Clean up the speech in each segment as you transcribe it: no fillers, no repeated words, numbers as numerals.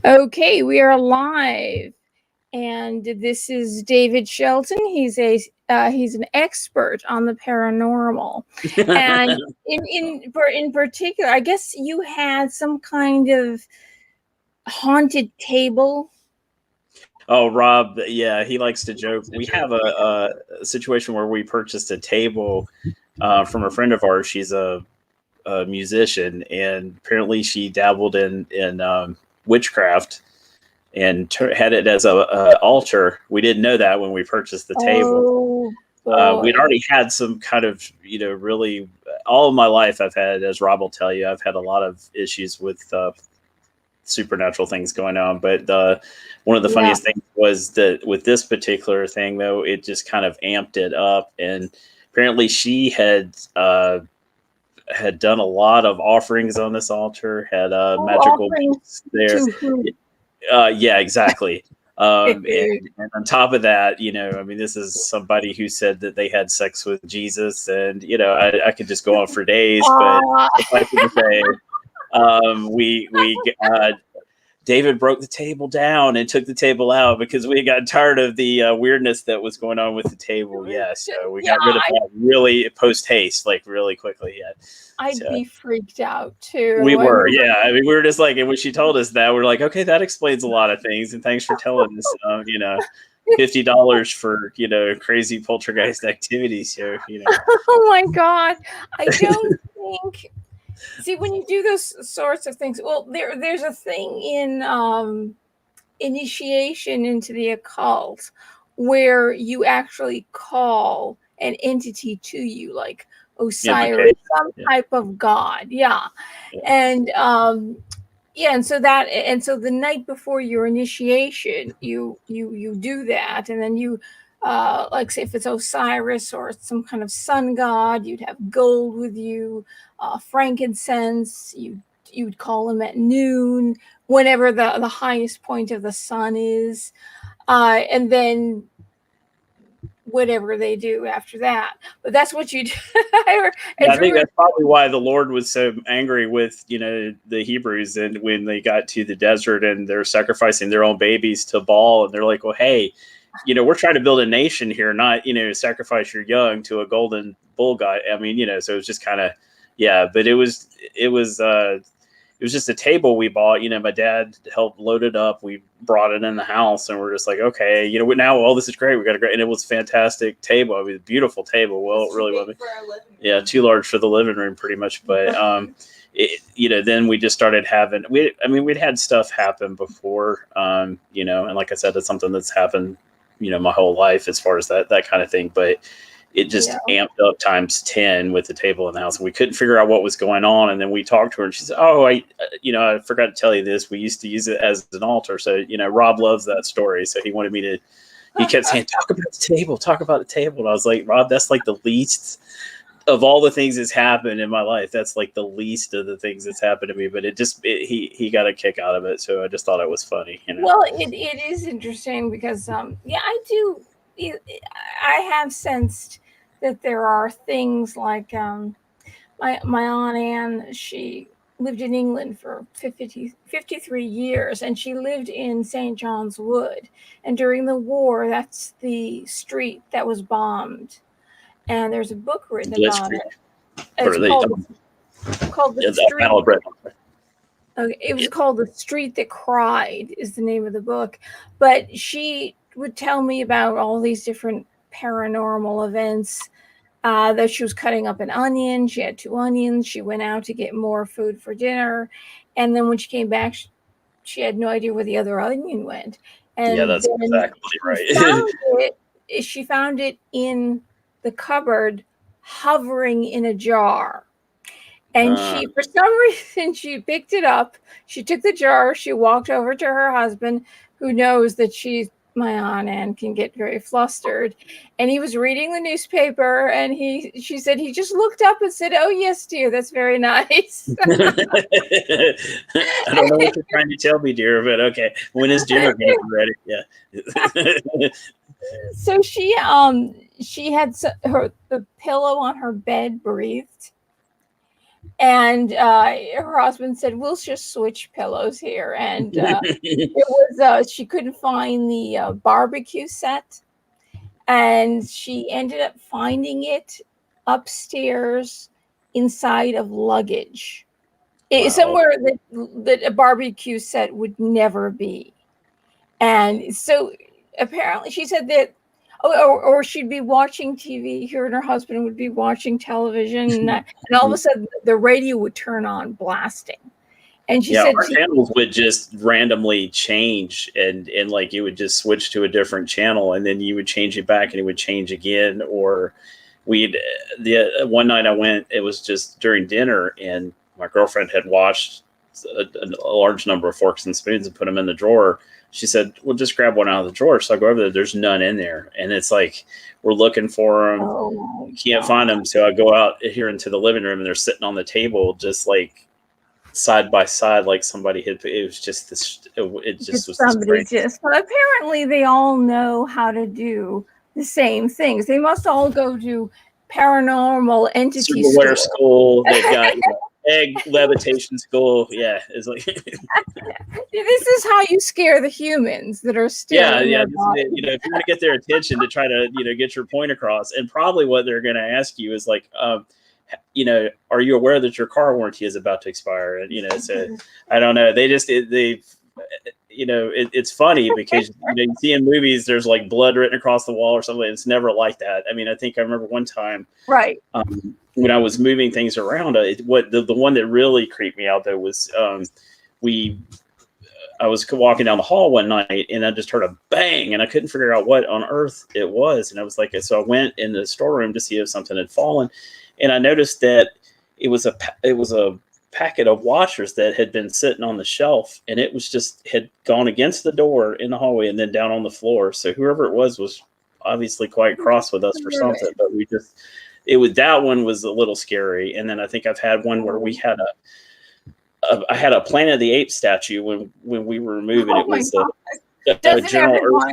Okay, we are live, and this is David Shelton. He's an expert on the paranormal, and in particular, I guess you had some kind of haunted table. Oh, Rob, yeah, he likes to joke. We have a situation where we purchased a table from a friend of ours. She's a musician, and apparently she dabbled in witchcraft and had it as a altar. We didn't know that when we purchased the table. We'd already had some kind of, really all of my life I've had, as Rob will tell you, I've had a lot of issues with supernatural things going on. But one of the funniest things was that with this particular thing, though, it just kind of amped it up. And apparently she had done a lot of offerings on this altar, had magical beads there. Yeah, exactly. And on top of that, this is somebody who said that they had sex with Jesus, and I could just go on for days, but if I could say, David broke the table down and took the table out because we got tired of the weirdness that was going on with the table. Yeah, so we got rid of that really post haste, like really quickly. Yeah, I'd be freaked out too. We were, yeah. I mean, we were just like, and when she told us that, we're like, okay, that explains a lot of things, and thanks for telling us. $50 for crazy poltergeist activities here. Oh my God, I don't think. See, when you do those sorts of things, well, there's a thing in initiation into the occult where you actually call an entity to you, like Osiris, some type of god. Yeah. And and so the night before your initiation, you do that, and then you like, say if it's Osiris or some kind of sun god, you'd have gold with you, frankincense. You'd call him at noon, whenever the highest point of the sun is, and then whatever they do after that. But that's what you do. I think that's probably why the Lord was so angry with the Hebrews, and when they got to the desert and they're sacrificing their own babies to Baal, and they're like, well, hey, we're trying to build a nation here, not sacrifice your young to a golden bull god. I mean, so it was just kind of, but it was just a table we bought. My dad helped load it up. We brought it in the house, and we're just like, okay, now, this is great. We got a great, and it was a fantastic table. I mean, a beautiful table. Well, it really was. Yeah, too large for the living room, pretty much. But then we just started having. We'd had stuff happen before. And like I said, it's something that's happened, my whole life as far as that kind of thing. But it just amped up times 10 with the table in the house, and we couldn't figure out what was going on. And then we talked to her, and she said, oh, I forgot to tell you this. We used to use it as an altar. So, Rob loves that story. So he wanted me to, he kept saying, talk about the table. And I was like, Rob, that's like the least of all the things that's happened in my life. That's like the least of the things that's happened to me, but he got a kick out of it. So I just thought it was funny. Well, it is interesting because, I have sensed that there are things like my Aunt Anne. She lived in England for 53 years, and she lived in St. John's Wood. And during the war, that's the street that was bombed. And there's a book written about it. It's called The Street. Okay, it was called The Street That Cried is the name of the book. But she would tell me about all these different paranormal events, that she was cutting up an onion. She had 2 onions. She went out to get more food for dinner. And then when she came back, she had no idea where the other onion went. And that's exactly right. She found it in the cupboard, hovering in a jar. And she, for some reason, she picked it up. She took the jar. She walked over to her husband, who knows that my Aunt Anne can get very flustered. And he was reading the newspaper, and she said he just looked up and said, oh, yes, dear, that's very nice. I don't know what you're trying to tell me, dear, but okay. When is dinner going to be ready? Yeah. So she had the pillow on her bed breathed. And her husband said, "We'll just switch pillows here." And it was she couldn't find the barbecue set, and she ended up finding it upstairs inside of luggage. Wow. Somewhere that a barbecue set would never be. And so apparently she said that, or she'd be watching TV, her and her husband would be watching television, and all of a sudden the radio would turn on blasting. And she said our channels would just randomly change, and like it would just switch to a different channel, and then you would change it back and it would change again. Or one night I went, it was just during dinner, and my girlfriend had washed a large number of forks and spoons and put them in the drawer. She said, "Well, just grab one out of the drawer." So I go over there. There's none in there, and it's like we're looking for them, can't find them. So I go out here into the living room, and they're sitting on the table, just like side by side, like somebody had. It was just this. It just was somebody just. But apparently, they all know how to do the same things. They must all go to paranormal entity school. They've got egg levitation school. Yeah, it's like this is how you scare the humans that are still. Yeah. If you want to get their attention to try to get your point across, and probably what they're going to ask you is like, are you aware that your car warranty is about to expire? And so I don't know. It's funny because you see in movies there's like blood written across the wall or something. It's never like that. I mean, I think I remember one time, right, when I was moving things around. The one that really creeped me out though was I was walking down the hall one night and I just heard a bang, and I couldn't figure out what on earth it was. And I was like, so I went in the storeroom to see if something had fallen, and I noticed that it was a packet of washers that had been sitting on the shelf, and it had gone against the door in the hallway and then down on the floor. So whoever it was obviously quite cross with us for something, but that one was a little scary. And then I think I've had one where I had a Planet of the Apes statue when we were moving. It was a General Earth.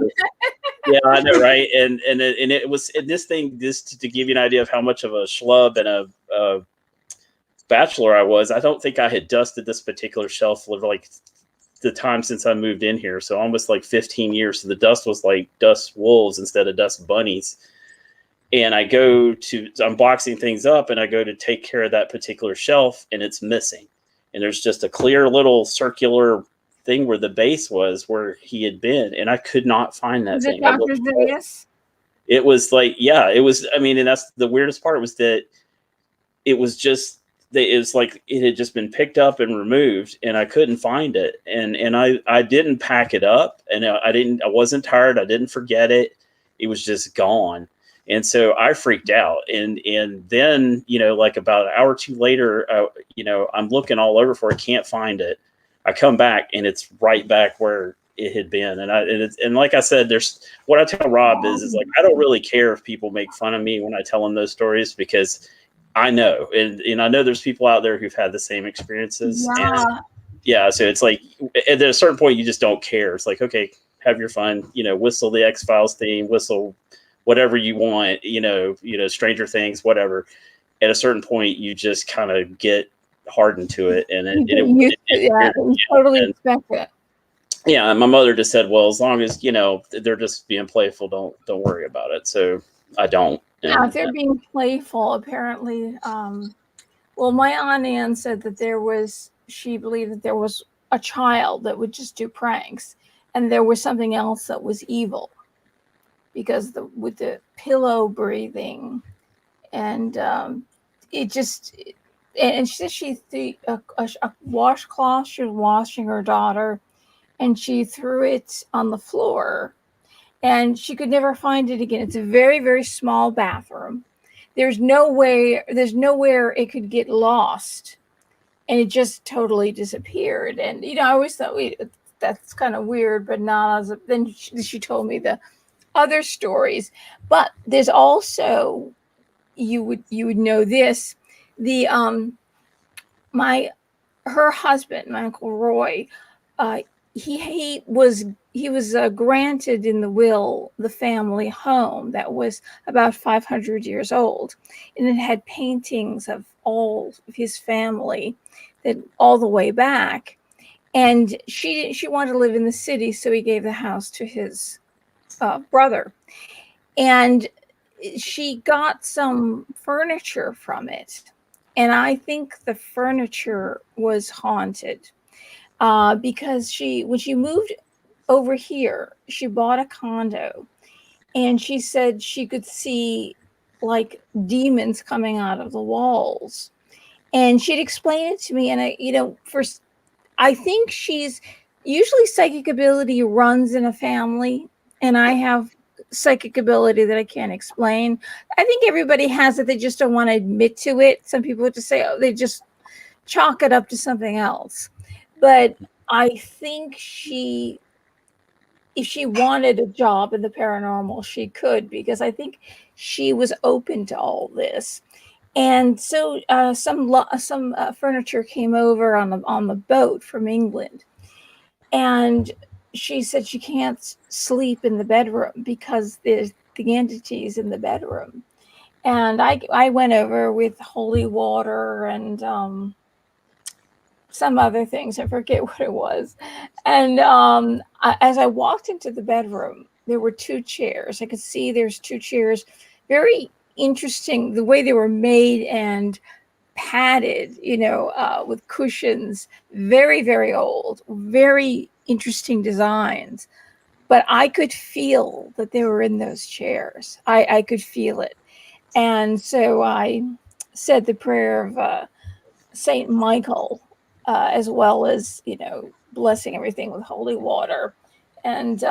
Yeah, I know, right? And it was this thing, just to give you an idea of how much of a schlub and a bachelor I was. I don't think I had dusted this particular shelf for like the time since I moved in here, so almost like 15 years. So the dust was like dust wolves instead of dust bunnies. And I'm boxing things up, and I go to take care of that particular shelf, and it's missing. And there's just a clear little circular thing where the base was, where he had been, and I could not find that thing. It was like, yeah, it was. I mean, and that's the weirdest part, was that it was just. It was like it had just been picked up and removed, and I couldn't find it. And I didn't pack it up, and I wasn't tired. I didn't forget it. It was just gone. And so I freaked out. And then, like about an hour or two later, I'm looking all over for it, can't find it. I come back, and it's right back where it had been. And like I said, what I tell Rob is like, I don't really care if people make fun of me when I tell them those stories, because I know, and I know there's people out there who've had the same experiences. Yeah. So it's like at a certain point you just don't care. It's like, okay, have your fun, whistle the X-Files theme, whistle whatever you want, Stranger Things, whatever. At a certain point you just kind of get hardened to it, and you totally expect it. Yeah, my mother just said, well, as long as they're just being playful, don't worry about it. So I don't. Yeah, if they're being playful, apparently. Well, my Aunt Ann said that she believed that there was a child that would just do pranks, and there was something else that was evil, because with the pillow breathing, and and she said a washcloth, she was washing her daughter, and she threw it on the floor. And she could never find it again. It's a very, very small bathroom. There's nowhere it could get lost. And it just totally disappeared. And, I always thought that's kind of weird, but not then she told me the other stories. But there's also, you would know this, her husband, my Uncle Roy, he was granted in the will the family home that was about 500 years old, and it had paintings of all of his family that all the way back. And she wanted to live in the city, so he gave the house to his brother, and she got some furniture from it, and I think the furniture was haunted, because when she moved over here, she bought a condo, and she said she could see like demons coming out of the walls. And she'd explain it to me, and I think she's usually psychic ability runs in a family, and I have psychic ability that I can't explain. I think everybody has it, they just don't want to admit to it. Some people just say, oh, they just chalk it up to something else. But I think if she wanted a job in the paranormal, she could, because I think she was open to all this. And so some furniture came over on the boat from England, and she said she can't sleep in the bedroom because there's the entities in the bedroom. And I went over with holy water and some other things. I forget what it was. And as I walked into the bedroom, there were two chairs. I could see there's two chairs. Very interesting the way they were made and padded, with cushions. Very, very old. Very interesting designs. But I could feel that they were in those chairs. I could feel it. And so I said the prayer of Saint Michael, as well as blessing everything with holy water, and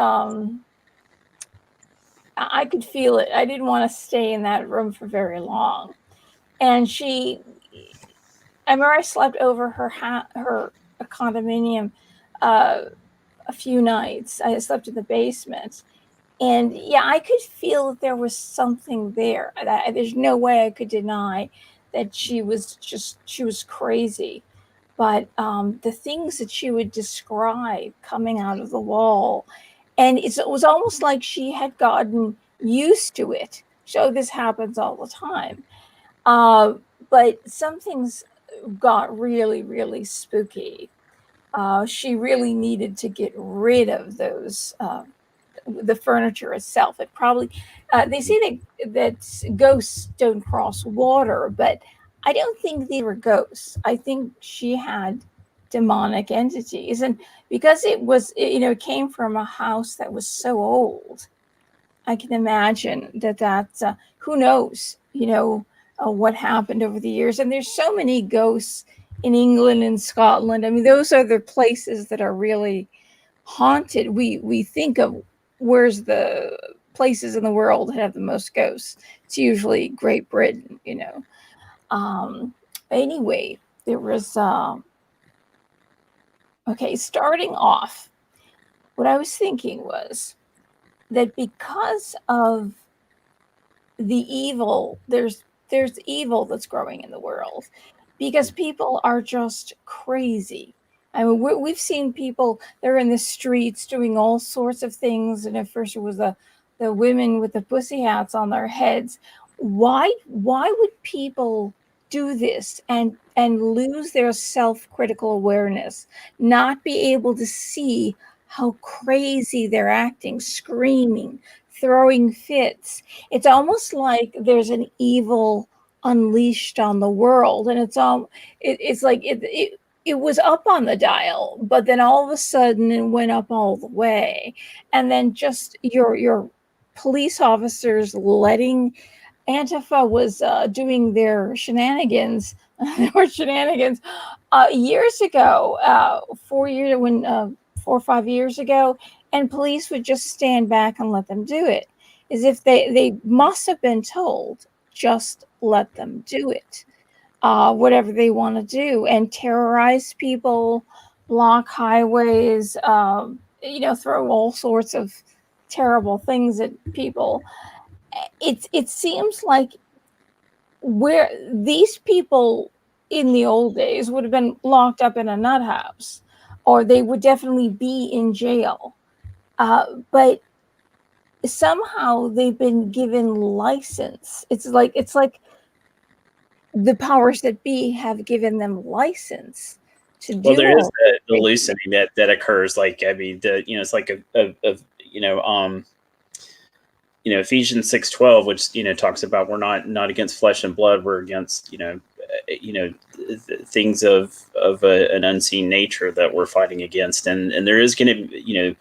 I could feel it. I didn't want to stay in that room for very long, and I remember I slept over her condominium a few nights. I slept in the basement, and yeah, I could feel that there was something there. There's no way I could deny that she was crazy. But the things that she would describe coming out of the wall, and it was almost like she had gotten used to it. So this happens all the time. Uh, but some things got really, really spooky. She really needed to get rid of those. The furniture itself. It probably they say that ghosts don't cross water, but I don't think they were ghosts. I think she had demonic entities, and because it came from a house that was so old, I can imagine that who knows, what happened over the years. And there's so many ghosts in England and Scotland. I mean, those are the places that are really haunted. We think of where's the places in the world that have the most ghosts. It's usually Great Britain. Anyway, there was okay, starting off, what I was thinking was that because of the evil, there's evil that's growing in the world, because people are just crazy. I mean, we've seen people, they're in the streets doing all sorts of things. And at first it was the women with the pussy hats on their heads. Why would people do this and lose their self-critical awareness, not be able to see how crazy they're acting, screaming, throwing fits? It's almost like there's an evil unleashed on the world, and it's like it was up on the dial, but then all of a sudden it went up all the way. And then just your police officers letting Antifa was doing their shenanigans. There were shenanigans years ago, 4 or 5 years ago, and police would just stand back and let them do it, as if they must have been told, just let them do it. Whatever they want to do, and terrorize people, block highways, throw all sorts of terrible things at people. It seems like where these people in the old days would have been locked up in a nut house. or they would definitely be in jail. But somehow they've been given license. It's like the powers that be have given them license to Well, do there is all the this. loosening that occurs. Like, I mean, it's like Ephesians 6:12, which talks about we're not against flesh and blood, we're against things of an unseen nature that we're fighting against, and there is going to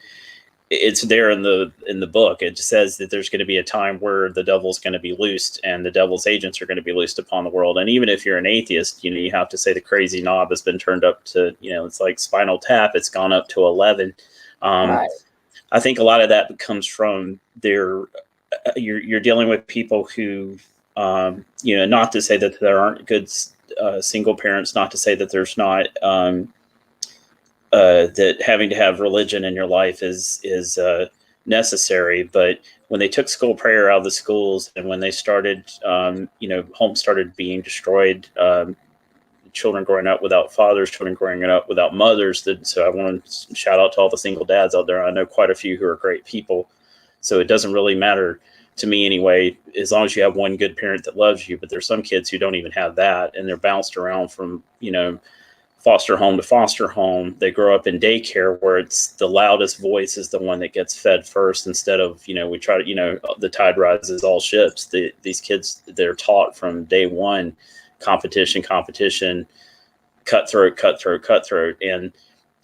it's there in the book. It says that there's going to be a time where the devil's going to be loosed and the devil's agents are going to be loosed upon the world. And even if you're an atheist, you have to say the crazy knob has been turned up to it's like Spinal Tap. It's gone up to 11. Right. I think a lot of that comes from their. You're dealing with people who, not to say that there aren't good single parents, not to say that there's not. That having to have religion in your life is necessary, but when they took school prayer out of the schools and when they started, homes started being destroyed, children growing up without fathers, children growing up without mothers. So I want to shout out to all the single dads out there. I know quite a few who are great people, so it doesn't really matter to me anyway, as long as you have one good parent that loves you. But there's some kids who don't even have that, and they're bounced around from foster home to foster home. They grow up in daycare where it's the loudest voice is the one that gets fed first, instead of, we try to, the tide rises all ships. These kids, they're taught from day one, competition, cutthroat. And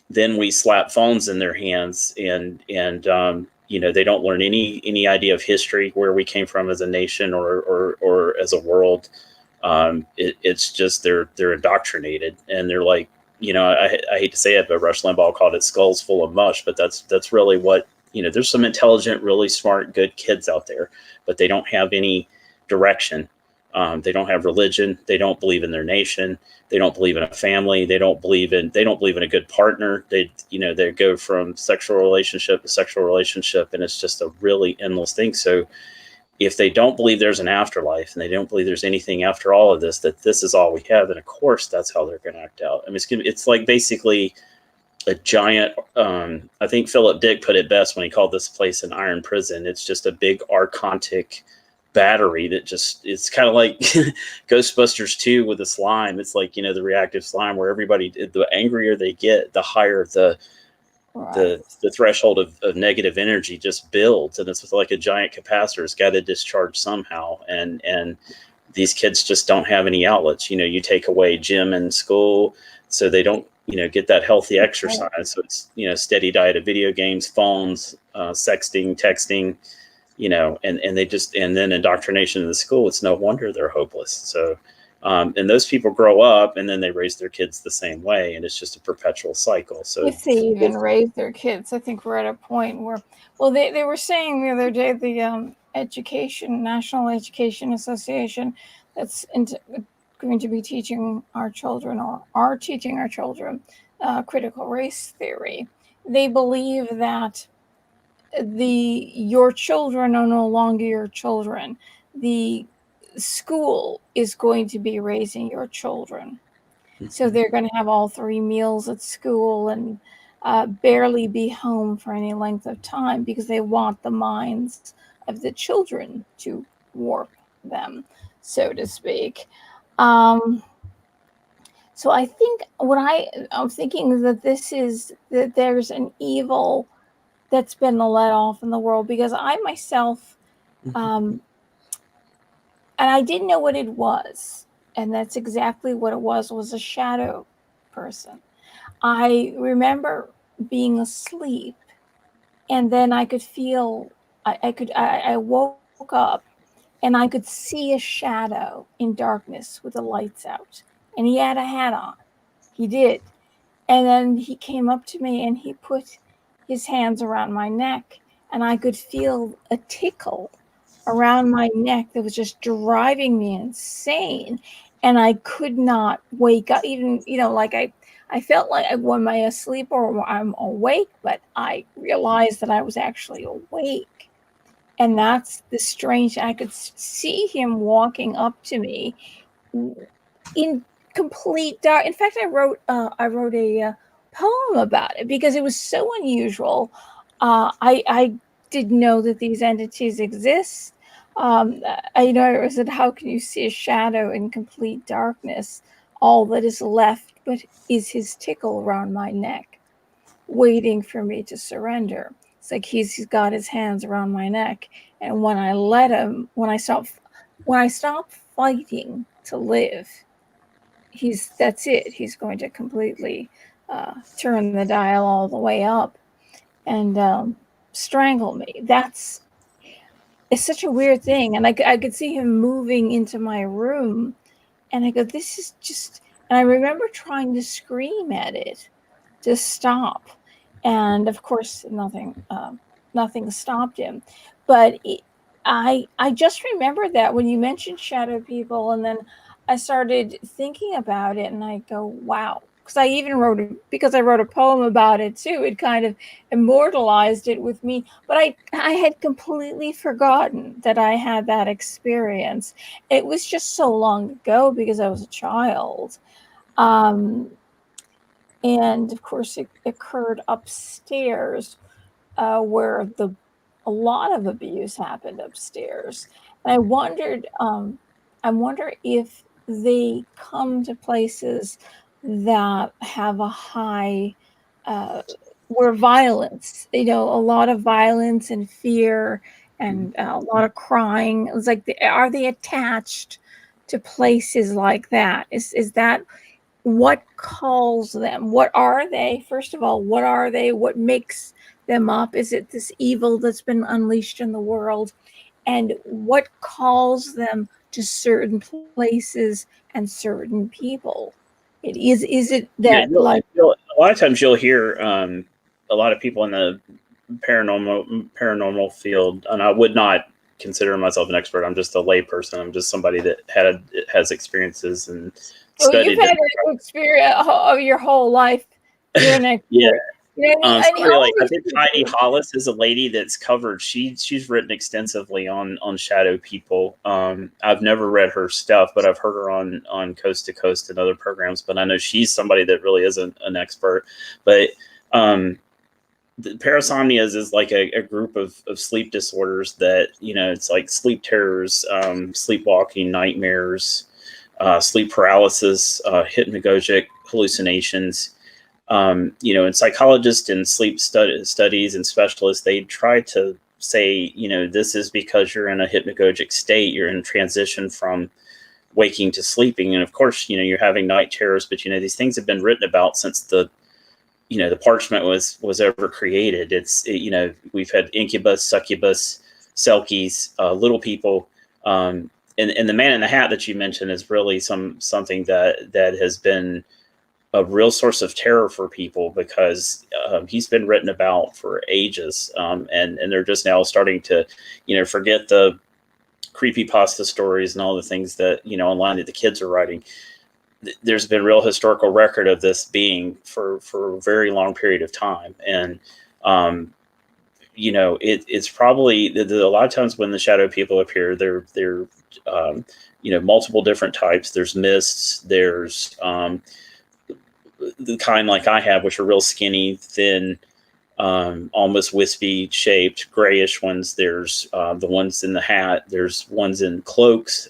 then we slap phones in their hands and they don't learn any idea of history, where we came from as a nation or as a world. It's just they're indoctrinated, and they're like, I hate to say it, but Rush Limbaugh called it skulls full of mush. But that's really what, there's some intelligent, really smart, good kids out there, but they don't have any direction. They don't have religion. They don't believe in their nation. They don't believe in a family. They don't believe in a good partner. They go from sexual relationship to sexual relationship, and it's just a really endless thing. So if they don't believe there's an afterlife, and they don't believe there's anything after all of this, that this is all we have, then of course that's how they're going to act out. I mean, it's like basically a giant. I think Philip Dick put it best when he called this place an iron prison. It's just a big archontic battery that it's kind of like Ghostbusters 2 with the slime. It's like, the reactive slime, where everybody, the angrier they get, the higher the threshold of negative energy just builds, and it's like a giant capacitor. It's got to discharge somehow, and these kids just don't have any outlets. You take away gym and school, so they don't get that healthy exercise. So it's steady diet of video games, phones, sexting, texting, and they just, and then indoctrination in the school. It's no wonder they're hopeless. So and those people grow up, and then they raise their kids the same way, and it's just a perpetual cycle. So if they even raise their kids, I think we're at a point where, well, they were saying the other day, the National Education Association, that's going to be teaching our children, or are teaching our children, critical race theory. They believe that your children are no longer your children. The school is going to be raising your children. So they're going to have all 3 meals at school and barely be home for any length of time, because they want the minds of the children to warp them, so to speak. So I think I'm thinking that that there's an evil that's been let off in the world, because I myself, and I didn't know what it was. And that's exactly what it was a shadow person. I remember being asleep, and then I could feel, I woke up, and I could see a shadow in darkness with the lights out. And he had a hat on. He did. And then he came up to me, and he put his hands around my neck, and I could feel a tickle around my neck that was just driving me insane. And I could not wake up, even, like I felt like when I'm asleep or I'm awake, but I realized that I was actually awake. And that's the strange, I could see him walking up to me in complete dark. In fact, I wrote a poem about it because it was so unusual. I didn't know that these entities exist. I said, how can you see a shadow in complete darkness? All that is left but is his tickle around my neck, waiting for me to surrender. It's like he's got his hands around my neck, and when I let him, when I stop fighting to live, that's it. He's going to completely turn the dial all the way up and strangle me. It's such a weird thing, and I could see him moving into my room, and I go, this is just. And I remember trying to scream at it to stop, and of course nothing stopped him. But I just remembered that when you mentioned shadow people, and then I started thinking about it, and I go, wow. Because I wrote a poem about it too. It kind of immortalized it with me. But I had completely forgotten that I had that experience. It was just so long ago because I was a child. And of course, it occurred upstairs, where a lot of abuse happened upstairs. And I wonder if they come to places that have a high, where violence, a lot of violence and fear and a lot of crying. It's like, are they attached to places like that? Is that what calls them? What are they? First of all, what are they? What makes them up? Is it this evil that's been unleashed in the world? And what calls them to certain places and certain people? Is it Yeah, that, like, a lot of times you'll hear a lot of people in the paranormal field, and I would not consider myself an expert. I'm just a layperson. I'm just somebody that has experiences and well, you've studied had it. an experience of your whole life. You're an expert. Yeah. Somebody All like, I these think people. Heidi Hollis is a lady that's covered. She's written extensively on shadow people. I've never read her stuff, but I've heard her on Coast to Coast and other programs. But I know she's somebody that really isn't an expert. But the parasomnias is like a group of sleep disorders that, it's like sleep terrors, sleepwalking, nightmares, sleep paralysis, hypnagogic hallucinations. And psychologists and sleep studies and specialists, they try to say, this is because you're in a hypnagogic state, you're in transition from waking to sleeping. And of course, you're having night terrors, but these things have been written about since the parchment was ever created. We've had incubus, succubus, selkies, little people. And the man in the hat that you mentioned is really something that has been a real source of terror for people, because he's been written about for ages, and they're just now starting to, forget the creepypasta stories and all the things that online that the kids are writing. There's been real historical record of this being for a very long period of time, and it's probably a lot of times when the shadow people appear, they're multiple different types. There's mists. There's the kind like I have, which are real skinny, thin, almost wispy shaped, grayish ones. There's the ones in the hat. There's ones in cloaks.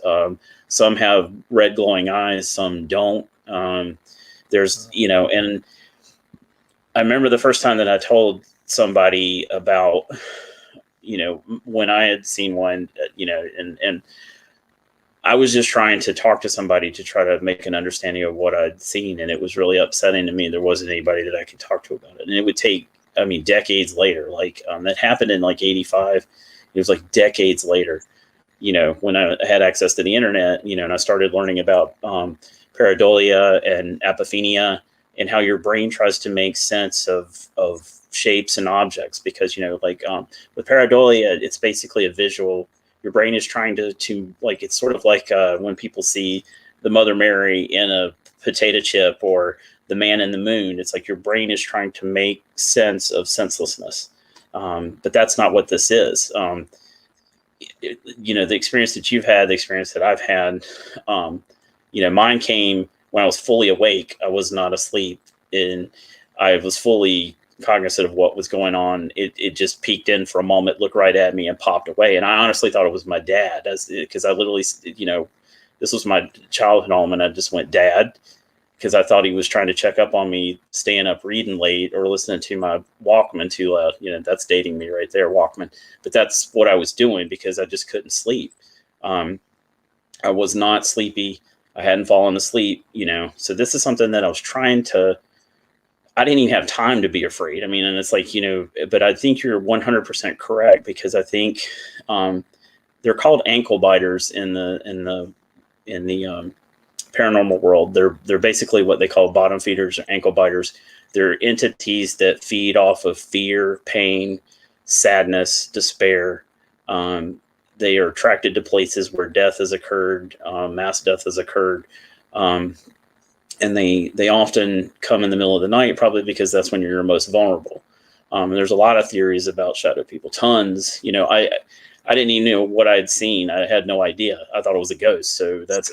Some have red glowing eyes. Some don't. There's, and I remember the first time that I told somebody about, when I had seen one, and I was just trying to talk to somebody to try to make an understanding of what I'd seen. And it was really upsetting to me. There wasn't anybody that I could talk to about it. And it would take, decades later, like that happened in like 85. It was like decades later, when I had access to the internet, and I started learning about pareidolia and apophenia and how your brain tries to make sense of shapes and objects. Because, with pareidolia, it's basically a visual. Your brain is trying to like, it's sort of like when people see the Mother Mary in a potato chip or the man in the moon. It's like your brain is trying to make sense of senselessness. But that's not what this is. The experience that you've had, the experience that I've had, mine came when I was fully awake. I was not asleep. And I was fully cognizant of what was going on. It just peeked in for a moment, looked right at me, and popped away. And I honestly thought it was my dad, because I literally, this was my childhood home, and I just went, Dad, because I thought he was trying to check up on me, staying up reading late or listening to my Walkman too loud. That's dating me right there, Walkman. But that's what I was doing because I just couldn't sleep. I was not sleepy. I hadn't fallen asleep, So this is something that I was trying to. I didn't even have time to be afraid. I mean, and it's like, but I think you're 100% correct, because I think they're called ankle biters in the paranormal world. They're basically what they call bottom feeders or ankle biters. They're entities that feed off of fear, pain, sadness, despair. They are attracted to places where death has occurred, mass death has occurred. And they often come in the middle of the night, probably because that's when you're most vulnerable. And there's a lot of theories about shadow people, tons. I didn't even know what I had seen. I had no idea. I thought it was a ghost. So that's,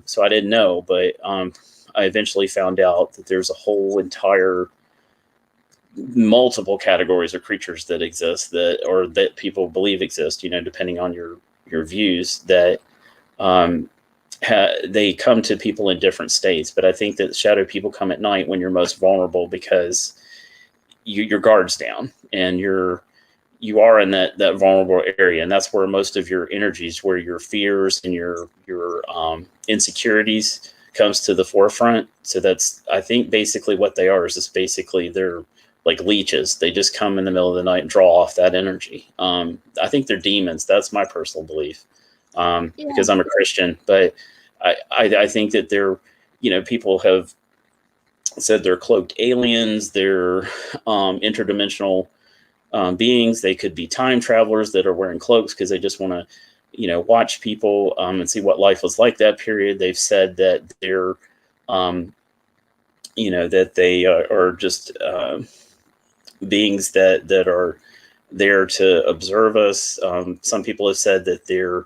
so I didn't know. But I eventually found out that there's a whole entire multiple categories of creatures that exist that people believe exist, depending on your views, that they come to people in different states. But I think that shadow people come at night when you're most vulnerable, because your guard's down and you are in that vulnerable area, and that's where most of your energies, where your fears and your insecurities comes to the forefront. So that's, I think, basically what they are, is just basically they're like leeches. They just come in the middle of the night and draw off that energy. I think they're demons. That's my personal belief, because I'm a Christian. But I think that they're, people have said they're cloaked aliens. They're interdimensional beings. They could be time travelers that are wearing cloaks because they just want to, watch people and see what life was like that period. They've said that they're, that they are just beings that are there to observe us. Some people have said that they're,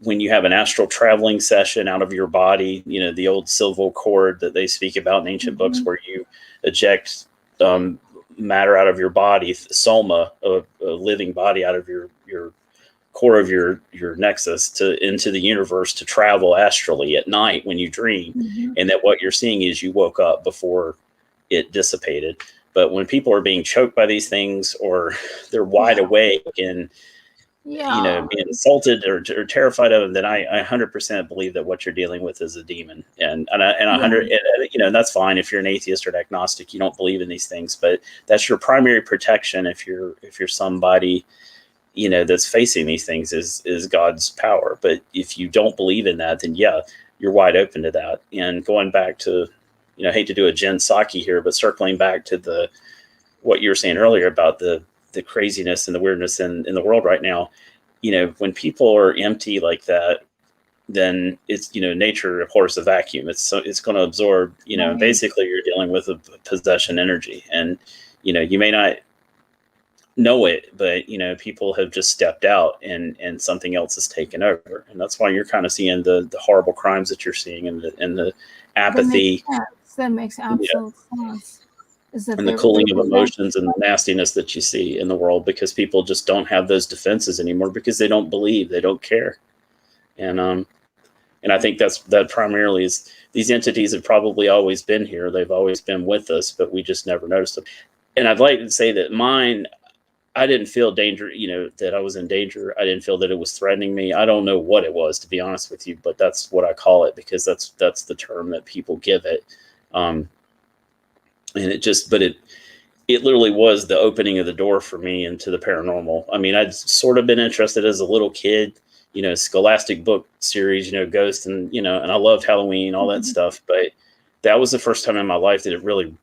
when you have an astral traveling session out of your body, the old silver cord that they speak about in ancient books, where you eject matter out of your body, soma, a living body, out of your core of your nexus into the universe to travel astrally at night when you dream. And that what you're seeing is you woke up before it dissipated. But when people are being choked by these things, or they're wide awake and being assaulted or terrified of them, then I 100% believe that what you're dealing with is a demon. And that's fine if you're an atheist or an agnostic, you don't believe in these things, but that's your primary protection. If you're somebody, that's facing these things, is God's power. But if you don't believe in that, then you're wide open to that. And going back to, I hate to do a Jen Psaki here, but circling back to what you were saying earlier about the craziness and the weirdness in the world right now, when people are empty like that, then it's, nature abhors a vacuum. It's going to absorb, basically you're dealing with a possession energy, and, you may not know it, but, people have just stepped out and something else has taken over. And that's why you're kind of seeing the horrible crimes that you're seeing, and the apathy. That makes absolute sense. And the cooling of emotions and the nastiness that you see in the world, because people just don't have those defenses anymore, because they don't believe, they don't care. And I think that primarily is, these entities have probably always been here. They've always been with us, but we just never noticed them. And I'd like to say that mine, I didn't feel danger, that I was in danger. I didn't feel that it was threatening me. I don't know what it was, to be honest with you, but that's what I call it, because that's the term that people give it. And it literally was the opening of the door for me into the paranormal. I mean, I'd sort of been interested as a little kid, Scholastic book series, Ghost, and, and I loved Halloween, all that stuff. But that was the first time in my life that it really,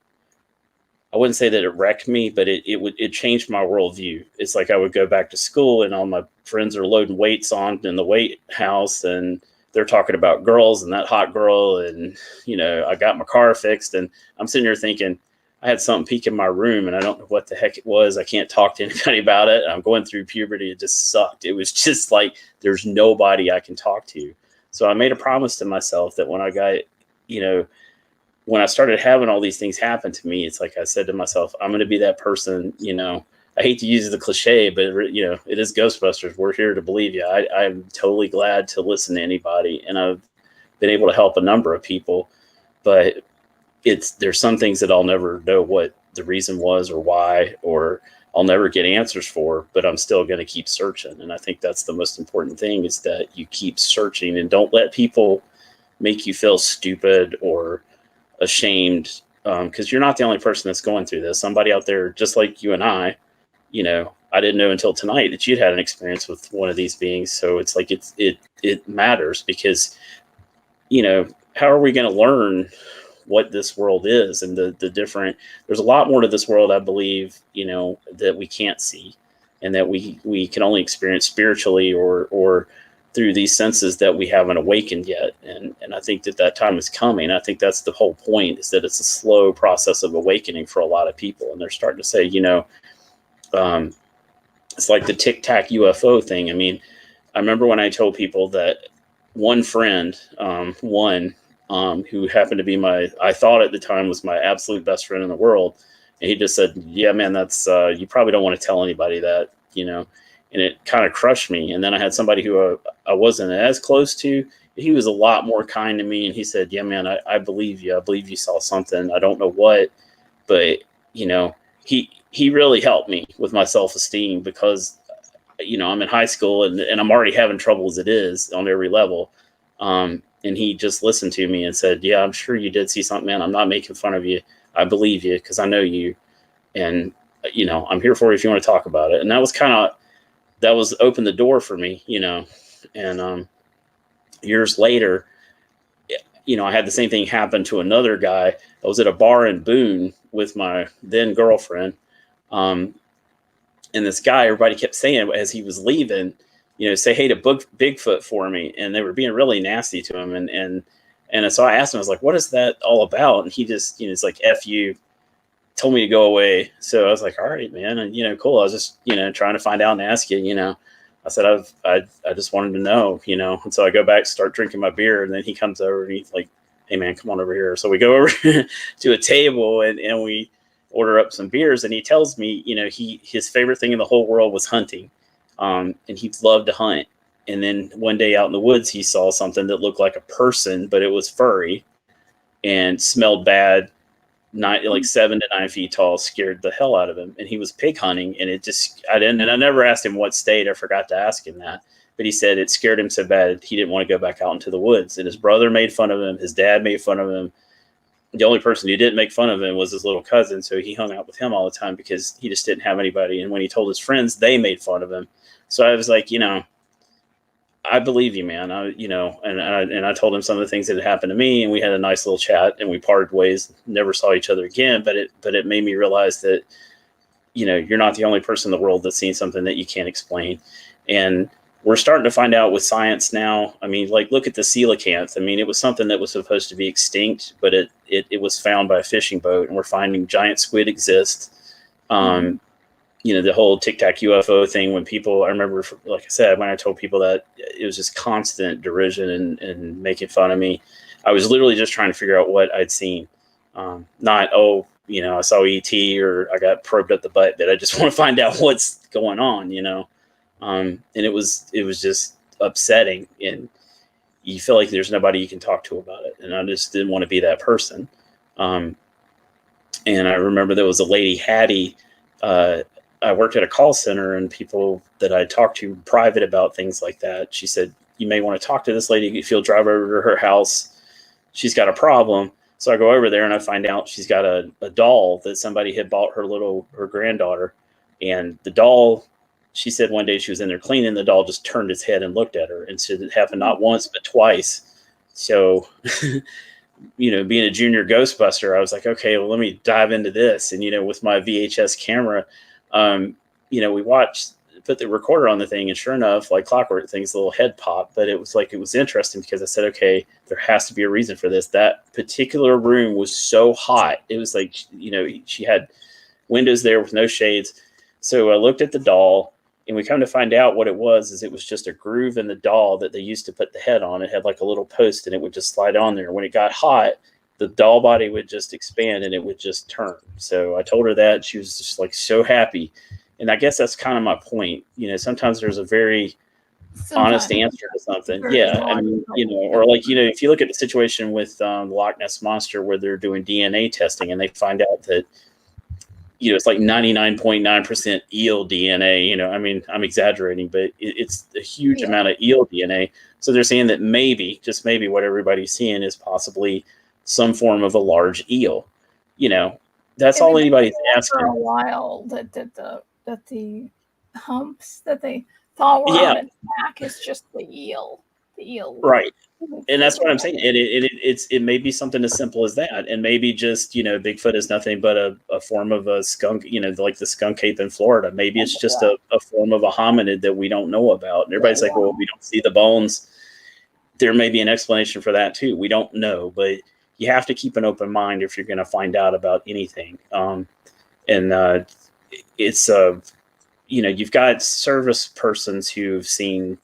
I wouldn't say that it wrecked me, but it changed my worldview. It's like I would go back to school and all my friends are loading weights on in the weight house, and they're talking about girls and that hot girl. And, I got my car fixed, and I'm sitting here thinking, I had something peek in my room and I don't know what the heck it was. I can't talk to anybody about it. I'm going through puberty. It just sucked. It was just like, there's nobody I can talk to. So I made a promise to myself that when I got, when I started having all these things happen to me, it's like I said to myself, I'm going to be that person, you know. I hate to use the cliche, but you know, it is Ghostbusters. We're here to believe you. I'm totally glad to listen to anybody, and I've been able to help a number of people. But there's some things that I'll never know what the reason was or why, or I'll never get answers for. But I'm still going to keep searching, and I think that's the most important thing, is that you keep searching and don't let people make you feel stupid or ashamed, because you're not the only person that's going through this. Somebody out there, just like you and I, you know, I didn't know until tonight that you'd had an experience with one of these beings. So it's like it matters, because, you know, how are we going to learn what this world is, and the different, there's a lot more to this world, I believe, you know, that we can't see, and that we can only experience spiritually or through these senses that we haven't awakened yet. And I think that time is coming. I think that's the whole point, is that it's a slow process of awakening for a lot of people. And they're starting to say, you know, it's like the Tic Tac UFO thing. I mean, I remember when I told people that one friend, who happened to be I thought at the time was my absolute best friend in the world. And he just said, yeah, man, that's, you probably don't want to tell anybody that, you know. And it kind of crushed me. And then I had somebody who I wasn't as close to. He was a lot more kind to me. And he said, yeah, man, I believe you. I believe you saw something. I don't know what, but, you know, he really helped me with my self-esteem, because, you know, I'm in high school and I'm already having trouble as it is on every level. And he just listened to me and said, yeah, I'm sure you did see something, man. I'm not making fun of you. I believe you, because I know you. And, you know, I'm here for you if you want to talk about it. And that was opened the door for me, you know. And years later, you know, I had the same thing happen to another guy. I was at a bar in Boone with my then girlfriend. And this guy, everybody kept saying as he was leaving, you know, say, hey to Bigfoot for me. And they were being really nasty to him. And so I asked him, I was like, what is that all about? And he just, you know, it's like, F you, told me to go away. So I was like, all right, man. And, you know, cool. I was just, you know, trying to find out and ask you, you know. I said, I just wanted to know, you know. And so I go back, start drinking my beer, and then he comes over and he's like, hey man, come on over here. So we go over to a table and we order up some beers, and he tells me, you know, his favorite thing in the whole world was hunting. And he loved to hunt. And then one day out in the woods, he saw something that looked like a person, but it was furry and smelled bad. Like 7 to 9 feet tall, scared the hell out of him. And he was pig hunting, and I never asked him what state. I forgot to ask him that, but he said it scared him so bad he didn't want to go back out into the woods. And his brother made fun of him. His dad made fun of him. The only person who didn't make fun of him was his little cousin. So he hung out with him all the time because he just didn't have anybody. And when he told his friends, they made fun of him. So I was like, you know, I believe you, man. I told him some of the things that had happened to me, and we had a nice little chat, and we parted ways, never saw each other again. But it made me realize that, you know, you're not the only person in the world that's seen something that you can't explain. And we're starting to find out with science now. I mean, like, look at the coelacanth. I mean, it was something that was supposed to be extinct, but it was found by a fishing boat, and we're finding giant squid exist. You know, the whole Tic Tac UFO thing, when people, I remember, like I said, when I told people that, it was just constant derision and making fun of me. I was literally just trying to figure out what I'd seen. Not, you know, I saw ET or I got probed up the butt, but I just want to find out what's going on, you know? And it was just upsetting, and you feel like there's nobody you can talk to about it. And I just didn't want to be that person. And I remember there was a lady, Hattie, I worked at a call center, and people that I talked to private about things like that, she said, you may want to talk to this lady if you'll drive over to her house. She's got a problem. So I go over there and I find out she's got a doll that somebody had bought her granddaughter. And the doll, she said one day she was in there cleaning, the doll just turned its head and looked at her. And so it happened not once, but twice. So, you know, being a junior Ghostbuster, I was like, okay, well, let me dive into this. And, you know, with my VHS camera, you know, we put the recorder on the thing, and sure enough, like clockwork, thing's little head pop. But it was interesting because I said, okay, there has to be a reason for this. That particular room was so hot. It was like, you know, she had windows there with no shades. So I looked at the doll, and we come to find out what it was just a groove in the doll that they used to put the head on. It had like a little post, and it would just slide on there. When it got hot, the doll body would just expand and it would just turn. So I told her that. She was just like so happy. And I guess that's kind of my point. Sometimes there's a very honest answer to something. Yeah. I mean, or like, if you look at the situation with the Loch Ness Monster where they're doing DNA testing and they find out that, it's like 99.9% eel DNA. I mean, I'm exaggerating, but it's a huge amount of eel DNA. So they're saying that maybe, just maybe, what everybody's seeing is possibly some form of a large eel. That's all anybody's asking. For a while, that the humps that they thought were on its back is just the eel. The eel, right? And that's what I'm saying. It may be something as simple as that, and maybe just Bigfoot is nothing but a form of a skunk. Like the skunk ape in Florida. Maybe it's just a form of a hominid that we don't know about. And everybody's like, well, we don't see the bones. There may be an explanation for that too. We don't know, but you have to keep an open mind if you're going to find out about anything. It's you've got service persons who've seen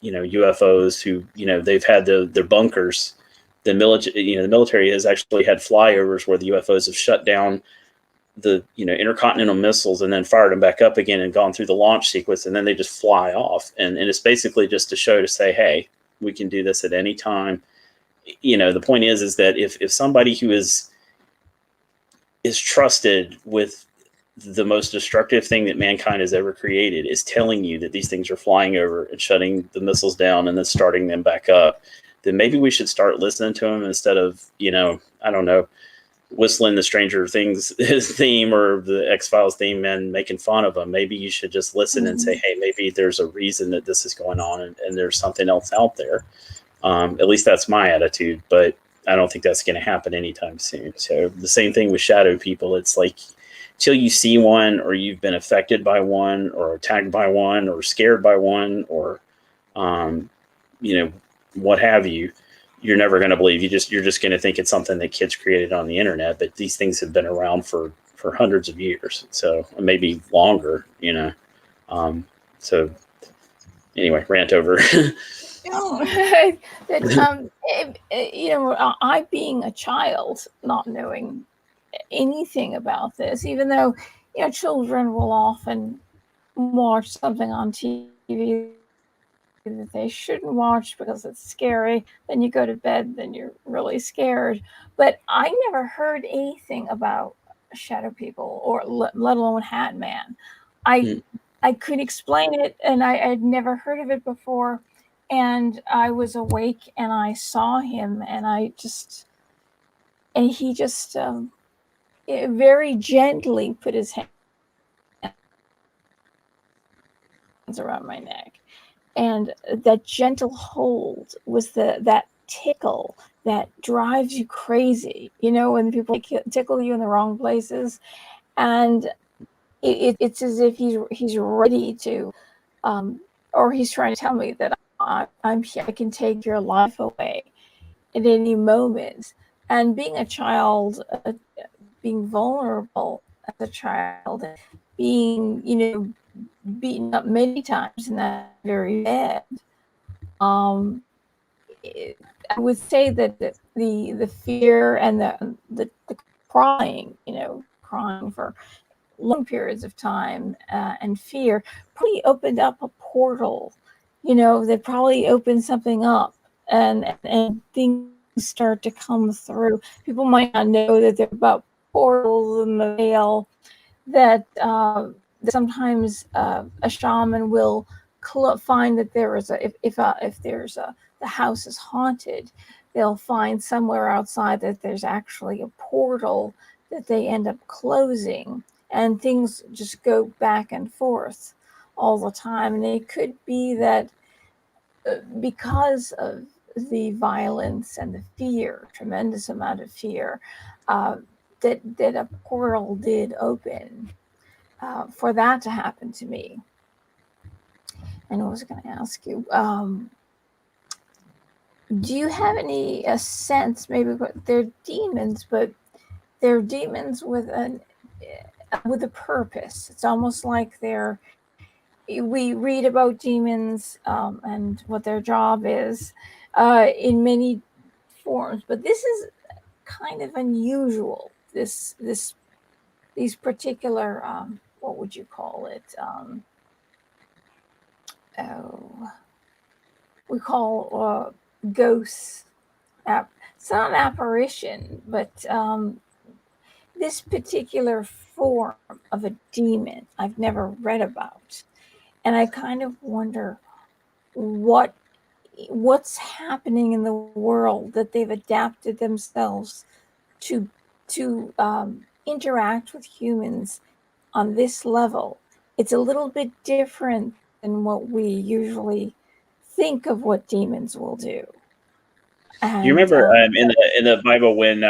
UFOs who they've had their bunkers. The military has actually had flyovers where the UFOs have shut down the intercontinental missiles and then fired them back up again and gone through the launch sequence, and then they just fly off. And it's basically just to say, hey, we can do this at any time. The point is that if somebody who is trusted with the most destructive thing that mankind has ever created is telling you that these things are flying over and shutting the missiles down and then starting them back up, then maybe we should start listening to them instead of, I don't know, whistling the Stranger Things theme or the X-Files theme and making fun of them. Maybe you should just listen and say, hey, maybe there's a reason that this is going on and there's something else out there. At least that's my attitude, but I don't think that's going to happen anytime soon. So the same thing with shadow people. It's like, till you see one, or you've been affected by one, or attacked by one, or scared by one, or what have you, you're never going to believe. You're just going to think it's something that kids created on the internet. But these things have been around for hundreds of years, so maybe longer. So anyway, rant over. I being a child, not knowing anything about this, even though children will often watch something on TV that they shouldn't watch because it's scary, then you go to bed, then you're really scared. But I never heard anything about shadow people, or let alone Hat Man. I couldn't explain it, and I'd never heard of it before, and I was awake and I saw him, and he just very gently put his hands around my neck. And that gentle hold was that tickle that drives you crazy, when people tickle you in the wrong places. And it's as if he's ready to, or he's trying to tell me that I'm here, I can take your life away at any moment. And being a child, being vulnerable as a child, being, beaten up many times in that very bed, I would say that the fear and the crying, crying for long periods of time, and fear probably opened up a portal, that probably opened something up, and things start to come through. People might not know that they're about portals in the veil, that sometimes a shaman will find that there is if there's the house is haunted, they'll find somewhere outside that there's actually a portal that they end up closing, and things just go back and forth all the time. And it could be that because of the violence and the fear, tremendous amount of fear, that a portal did open for that to happen to me. And I was going to ask you, do you have any sense, maybe they're demons, but they're demons with a purpose? It's almost like we read about demons and what their job is in many forms, but this is kind of unusual. These particular, what would you call it? We call ghosts. It's not an apparition, but this particular form of a demon I've never read about, and I kind of wonder what's happening in the world that they've adapted themselves to interact with humans on this level. It's a little bit different than what we usually think of what demons will do. And, you remember in the Bible when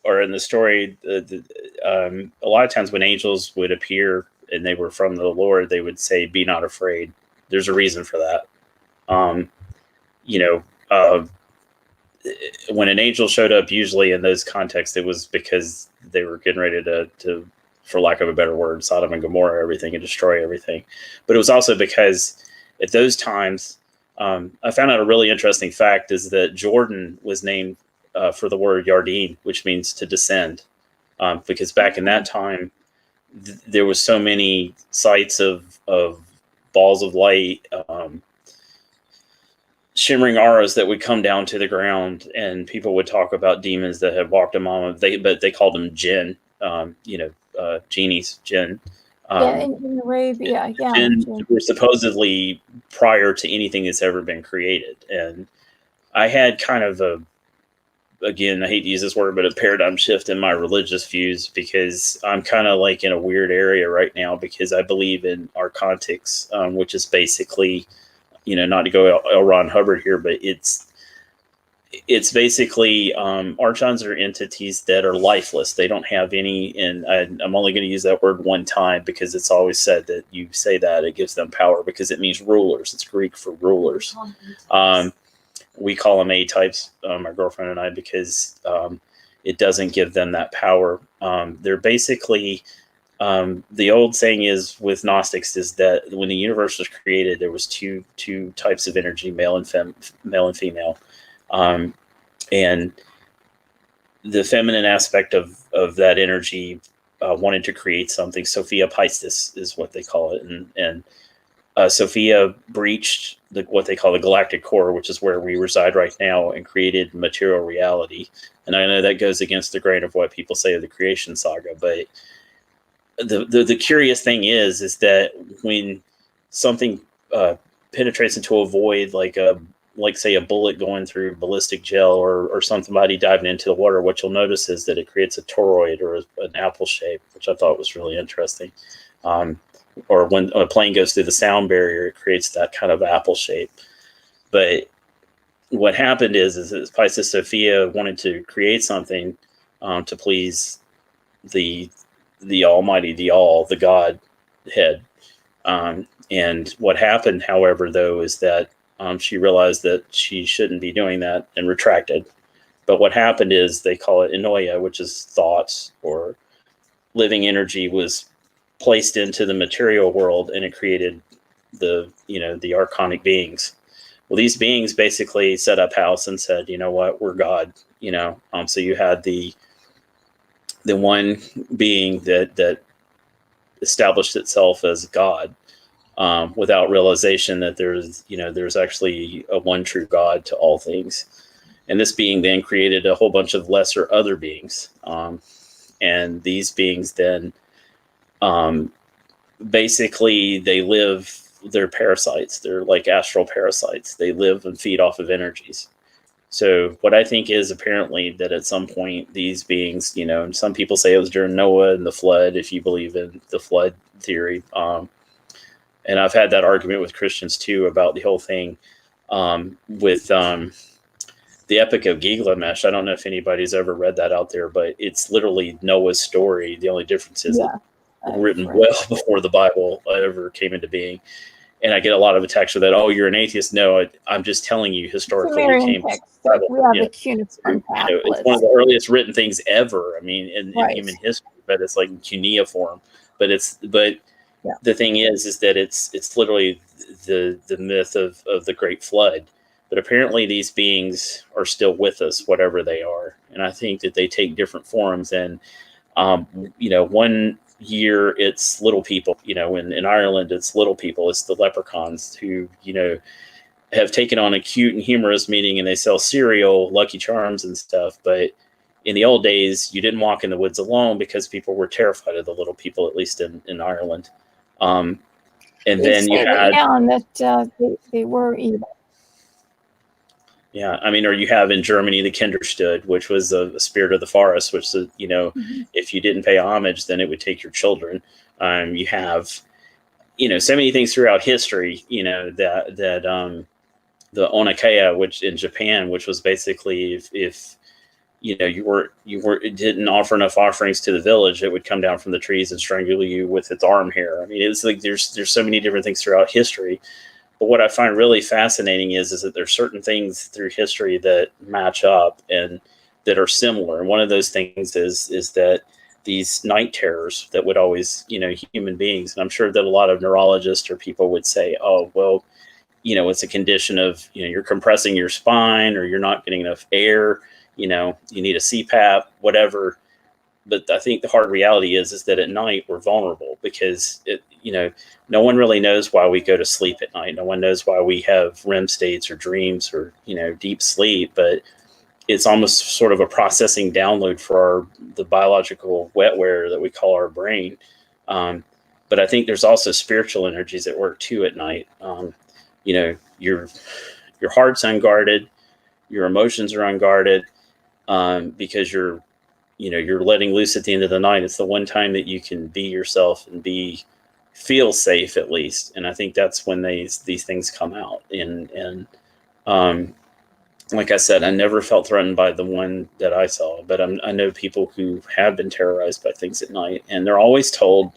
or in the story, a lot of times when angels would appear and they were from the Lord, they would say, "Be not afraid." There's a reason for that. When an angel showed up, usually in those contexts, it was because they were getting ready to, for lack of a better word, Sodom and Gomorrah everything and destroy everything. But it was also because at those times, I found out a really interesting fact is that Jordan was named for the word Yardeen, which means to descend, because back in that time, there was so many sites of balls of light, shimmering auras that would come down to the ground, and people would talk about demons that had walked among them. But they called them jinn, genies, jinn. in Arabia, Jinn were supposedly prior to anything that's ever been created. And I had kind of again, I hate to use this word, but a paradigm shift in my religious views, because I'm kind of like in a weird area right now, because I believe in archontics, which is basically, not to go L. Ron Hubbard here, but it's basically archons are entities that are lifeless. They don't have any, and I'm only going to use that word one time because it's always said that you say that it gives them power because it means rulers. It's Greek for rulers. We call them A-types, my girlfriend and I, because it doesn't give them that power. They're basically, the old saying is with Gnostics is that when the universe was created, there was two types of energy, male and female. And the feminine aspect of that energy wanted to create something. Sophia Pistis is what they call it. And Sophia breached what they call the galactic core, which is where we reside right now, and created material reality. And I know that goes against the grain of what people say of the creation saga, but the curious thing is that when something penetrates into a void, like say a bullet going through ballistic gel or somebody diving into the water, what you'll notice is that it creates a toroid or an apple shape, which I thought was really interesting. Or when a plane goes through the sound barrier, it creates that kind of apple shape. But what happened is that Pisces Sophia wanted to create something to please the Almighty, the Godhead. And what happened, however, though, is that she realized that she shouldn't be doing that and retracted. But what happened is they call it Enoia, which is thoughts or living energy, was placed into the material world, and it created the archonic beings. Well, these beings basically set up house and said, you know what, we're God. So you had the one being that established itself as God, without realization that there's actually a one true God to all things. And this being then created a whole bunch of lesser other beings. And these beings then basically they're parasites. They're like astral parasites. They live and feed off of energies. So what I think is apparently that at some point these beings, and some people say it was during Noah and the flood, if you believe in the flood theory. And I've had that argument with Christians too about the whole thing with the Epic of Gilgamesh. I don't know if anybody's ever read that out there, but it's literally Noah's story. The only difference is it's written well before the Bible ever came into being. And I get a lot of attacks for that. Oh, you're an atheist. No, I'm just telling you historically it came to the Bible. We have the cuneiform tablets. It's one of the earliest written things ever. I mean, in human history, but it's like cuneiform. But the thing is that it's literally the myth of the Great Flood. But apparently these beings are still with us, whatever they are. And I think that they take different forms. And, one year it's little people, in Ireland, it's little people, it's the leprechauns who, have taken on a cute and humorous meaning, and they sell cereal, Lucky Charms and stuff. But in the old days, you didn't walk in the woods alone because people were terrified of the little people, at least in Ireland. And then you had, and that they were evil. yeah, I mean, or you have in Germany the Kinderstood, which was the spirit of the forest, which if you didn't pay homage, then it would take your children. You have, so many things throughout history, that the Onakaya, which in Japan, which was basically if it didn't offer enough offerings to the village, it would come down from the trees and strangle you with its arm hair. I mean, it's like there's so many different things throughout history. But what I find really fascinating is that there's certain things through history that match up and that are similar. And one of those things is that these night terrors that would always, human beings, and I'm sure that a lot of neurologists or people would say, oh, well, it's a condition of, you're compressing your spine or you're not getting enough air, you need a CPAP, whatever. But I think the hard reality is that at night we're vulnerable because no one really knows why we go to sleep at night. No one knows why we have REM states or dreams or, deep sleep, but it's almost sort of a processing download for the biological wetware that we call our brain. But I think there's also spiritual energies at work too at night. Your heart's unguarded, your emotions are unguarded, because you're letting loose at the end of the night. It's the one time that you can be yourself and feel safe, at least. And I think that's when these things come out. And like I said, I never felt threatened by the one that I saw, but I know people who have been terrorized by things at night, and they're always told,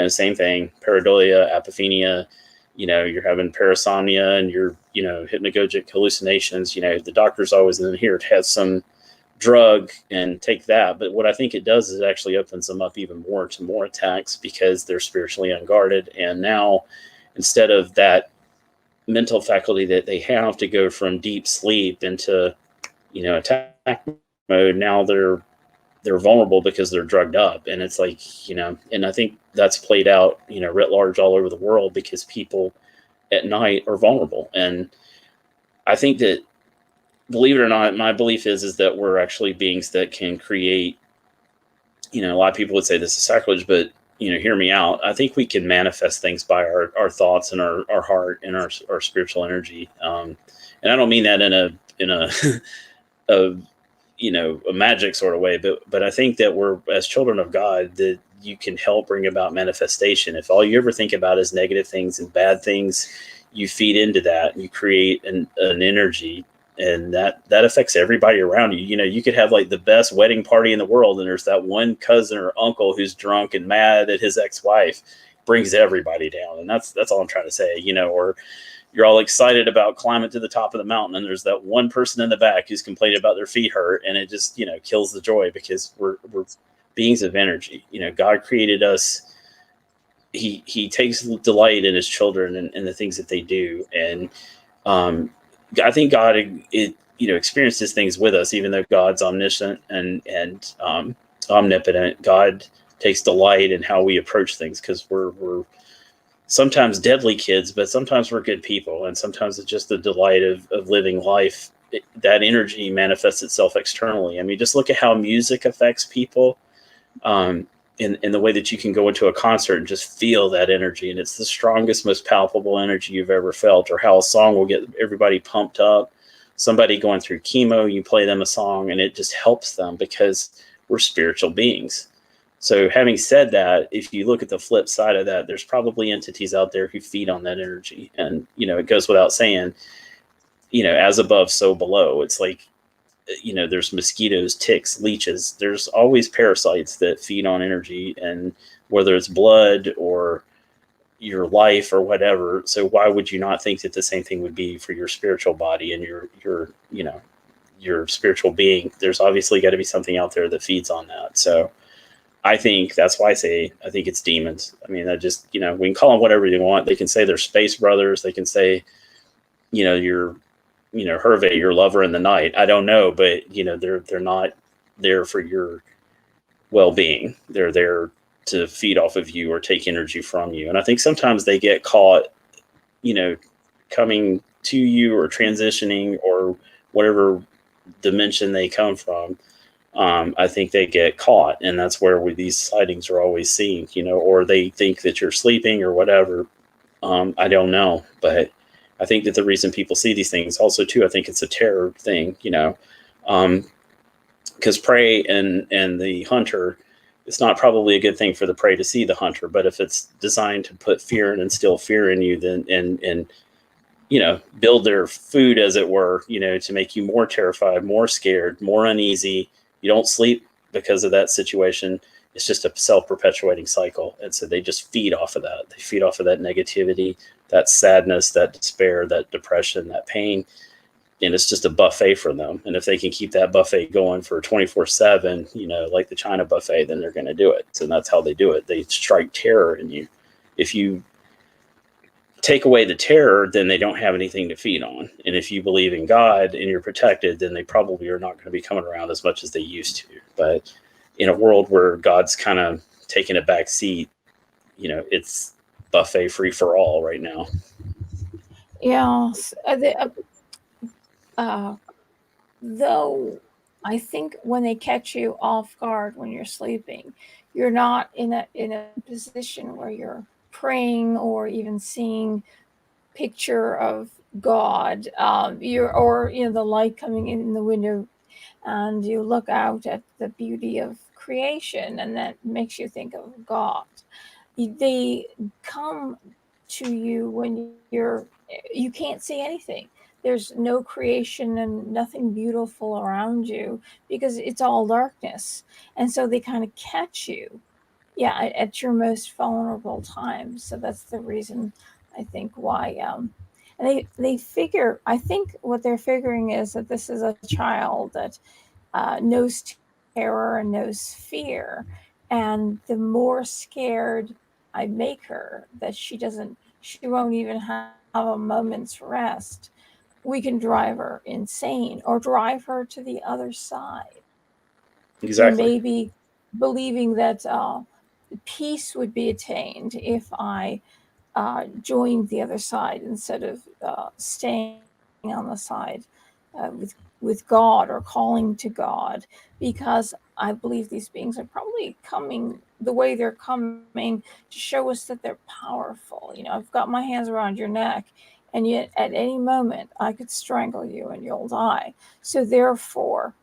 same thing, pareidolia, apophenia, you're having parasomnia and you're, hypnagogic hallucinations. The doctor's always in here to have some drug and take that. But what I think it does is it actually opens them up even more to more attacks because they're spiritually unguarded. And now, instead of that mental faculty that they have to go from deep sleep into, attack mode, now they're vulnerable because they're drugged up. And it's like, and I think that's played out, writ large all over the world because people at night are vulnerable. And I think that, believe it or not, my belief is that we're actually beings that can create, a lot of people would say this is sacrilege, but, hear me out. I think we can manifest things by our thoughts and our heart and our spiritual energy. And I don't mean that in a magic sort of way, but I think that we're, as children of God, that you can help bring about manifestation. If all you ever think about is negative things and bad things, you feed into that and you create an energy, and that affects everybody around you. You could have like the best wedding party in the world, and there's that one cousin or uncle who's drunk and mad at his ex-wife, brings everybody down. And that's all I'm trying to say, or you're all excited about climbing to the top of the mountain, and there's that one person in the back who's complaining about their feet hurt, and it just, kills the joy because we're beings of energy. God created us. He takes delight in his children and the things that they do. And, I think God, experiences things with us, even though God's omniscient and omnipotent. God takes delight in how we approach things because we're sometimes deadly kids, but sometimes we're good people. And sometimes it's just the delight of living life. That energy manifests itself externally. I mean, just look at how music affects people. In the way that you can go into a concert and just feel that energy. And it's the strongest, most palpable energy you've ever felt. Or how a song will get everybody pumped up. Somebody going through chemo, you play them a song and it just helps them because we're spiritual beings. So having said that, if you look at the flip side of that, there's probably entities out there who feed on that energy. And, it goes without saying, as above, so below. It's like, there's mosquitoes, ticks, leeches. There's always parasites that feed on energy, and whether it's blood or your life or whatever. So why would you not think that the same thing would be for your spiritual body and your spiritual being? There's obviously got to be something out there that feeds on that. So I think that's why I think it's demons. I mean, that just, we can call them whatever you want. They can say they're space brothers. They can say, you're Hervé, your lover in the night. I don't know, but they're not there for your well-being. They're there to feed off of you or take energy from you. And I think sometimes they get caught, coming to you or transitioning or whatever dimension they come from. I think they get caught, and that's where these sightings are always seen, or they think that you're sleeping or whatever. I don't know, but I think that the reason people see these things also too, I think it's a terror thing, because prey and the hunter, it's not probably a good thing for the prey to see the hunter, but if it's designed to put fear and instill fear in you, then and build their food, as it were, to make you more terrified, more scared, more uneasy. You don't sleep because of that situation. It's just a self-perpetuating cycle. And so they just feed off of that. They feed off of that negativity, that sadness, that despair, that depression, that pain. And it's just a buffet for them. And if they can keep that buffet going for 24/7, like the China buffet, then they're going to do it. So that's how they do it. They strike terror in you. If you take away the terror, then they don't have anything to feed on. And if you believe in God and you're protected, then they probably are not going to be coming around as much as they used to. But in a world where God's kind of taking a back seat, it's buffet free for all right now. Yes. Though I think when they catch you off guard when you're sleeping, you're not in a position where you're praying or even seeing picture of God. The light coming in the window, and you look out at the beauty of creation, and that makes you think of God. They come to you when you can't see anything. There's no creation and nothing beautiful around you because it's all darkness. And so they kind of catch you, at your most vulnerable times. So that's the reason, I think, why. And they figure, I think what they're figuring is that this is a child that knows terror and knows fear. And the more scared I make her, that she won't even have a moment's rest, we can drive her insane or drive her to the other side. Exactly. Maybe believing that peace would be attained if I joined the other side instead of staying on the side with God or calling to God, because I believe these beings are probably coming the way they're coming to show us that they're powerful. I've got my hands around your neck, and yet at any moment I could strangle you and you'll die. So therefore,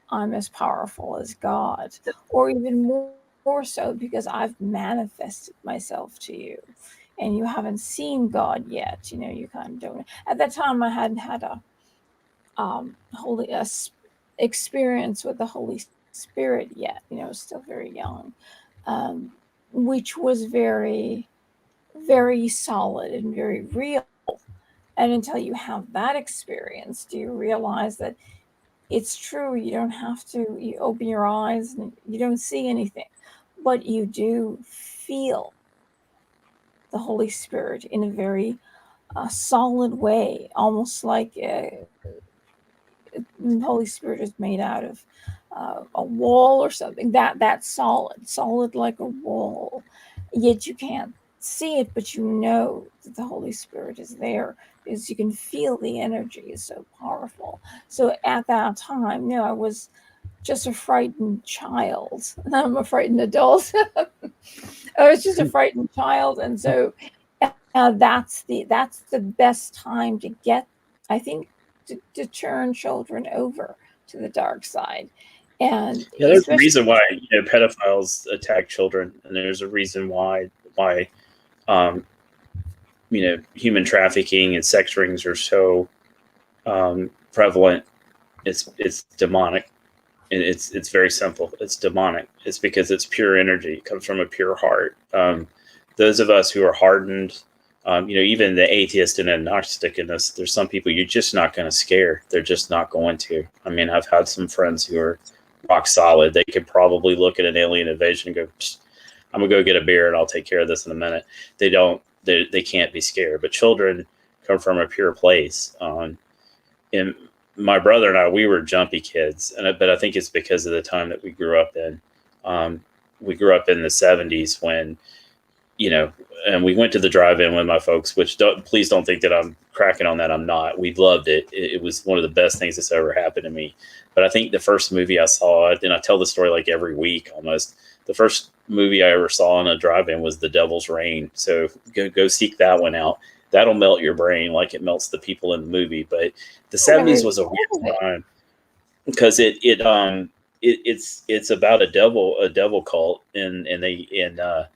I'm as powerful as God, or even more so because I've manifested myself to you. And you haven't seen God yet, you kind of don't. At that time, I hadn't had a holy experience with the Holy Spirit yet. I was still very young, which was very, very solid and very real. And until you have that experience, do you realize that it's true. You don't have to. You open your eyes and you don't see anything, but you do feel the Holy Spirit in a very solid way, almost like the Holy Spirit is made out of a wall or something. That's solid like a wall. Yet you can't see it, but you know that the Holy Spirit is there because you can feel the energy is so powerful. So at that time, I was just a frightened child. I'm a frightened adult. I was just a frightened child, and so that's the best time to get, I think, to turn children over to the dark side. And there's a reason why pedophiles attack children, and there's a reason why human trafficking and sex rings are so prevalent. It's demonic. And it's very simple. It's demonic. It's because it's pure energy. It comes from a pure heart. Those of us who are hardened, even the atheist and agnostic in this, there's some people you're just not going to scare. They're just not going to. I mean, I've had some friends who are rock solid. They could probably look at an alien invasion and go, I'm going to go get a beer and I'll take care of this in a minute. They don't. They can't be scared. But children come from a pure place. and my brother and I, we were jumpy kids, but I think it's because of the time that we grew up in. We grew up in the 70s when, and we went to the drive-in with my folks, which please don't think that I'm cracking on that. I'm not. We loved it. It was one of the best things that's ever happened to me. But I think the first movie I saw, and I tell the story like every week almost, the first movie I ever saw in a drive-in was The Devil's Rain. So go seek that one out. That'll melt your brain like it melts the people in the movie. But the 70s was a weird time because it's about a devil cult, but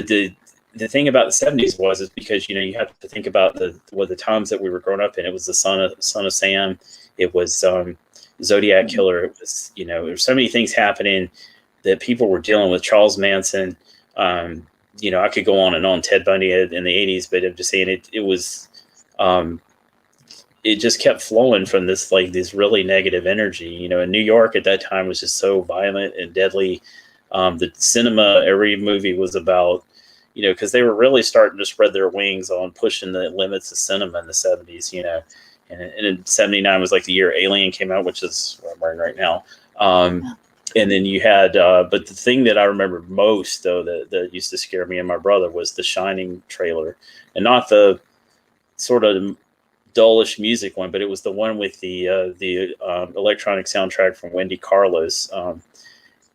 the thing about the 70s is because you have to think about the times that we were growing up in. It was the Son of Sam. It was Zodiac Killer. It was there's so many things happening that people were dealing with. Charles Manson. I could go on and on. Ted Bundy in the 80s, but I'm just saying it was. It just kept flowing from this really negative energy. In New York at that time was just so violent and deadly. The cinema, every movie was about, because they were really starting to spread their wings on pushing the limits of cinema in the 70s, and in 79 was like the year Alien came out, which is what I'm wearing right now. And then you had, but the thing that I remember most though, that used to scare me and my brother was the Shining trailer, and not the sort of dullish music one, but it was the one with the electronic soundtrack from Wendy Carlos.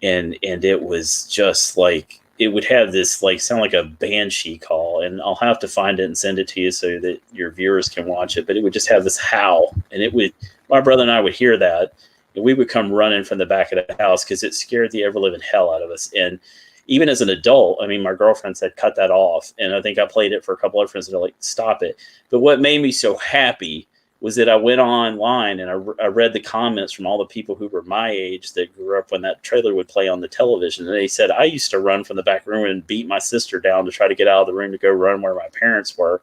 And it was just like, it would have this sound like a banshee call, and I'll have to find it and send it to you so that your viewers can watch it. But it would just have this howl, and my brother and I would hear that, and we would come running from the back of the house because it scared the ever living hell out of us. And even as an adult, I mean, my girlfriend said, cut that off. And I think I played it for a couple of friends and they're like, stop it. But what made me so happy was that I went online and I read the comments from all the people who were my age that grew up when that trailer would play on the television. And they said, I used to run from the back room and beat my sister down to try to get out of the room to go run where my parents were.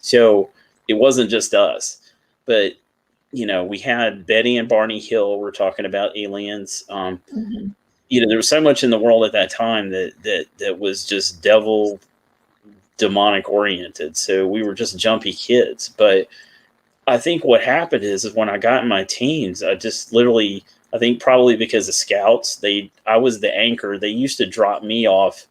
So it wasn't just us, but we had Betty and Barney Hill. We're talking about aliens. There was so much in the world at that time that was just demonic oriented. So we were just jumpy kids, but I think what happened is when I got in my teens, I just literally, I think probably because of Scouts, I was the anchor. They used to drop me off.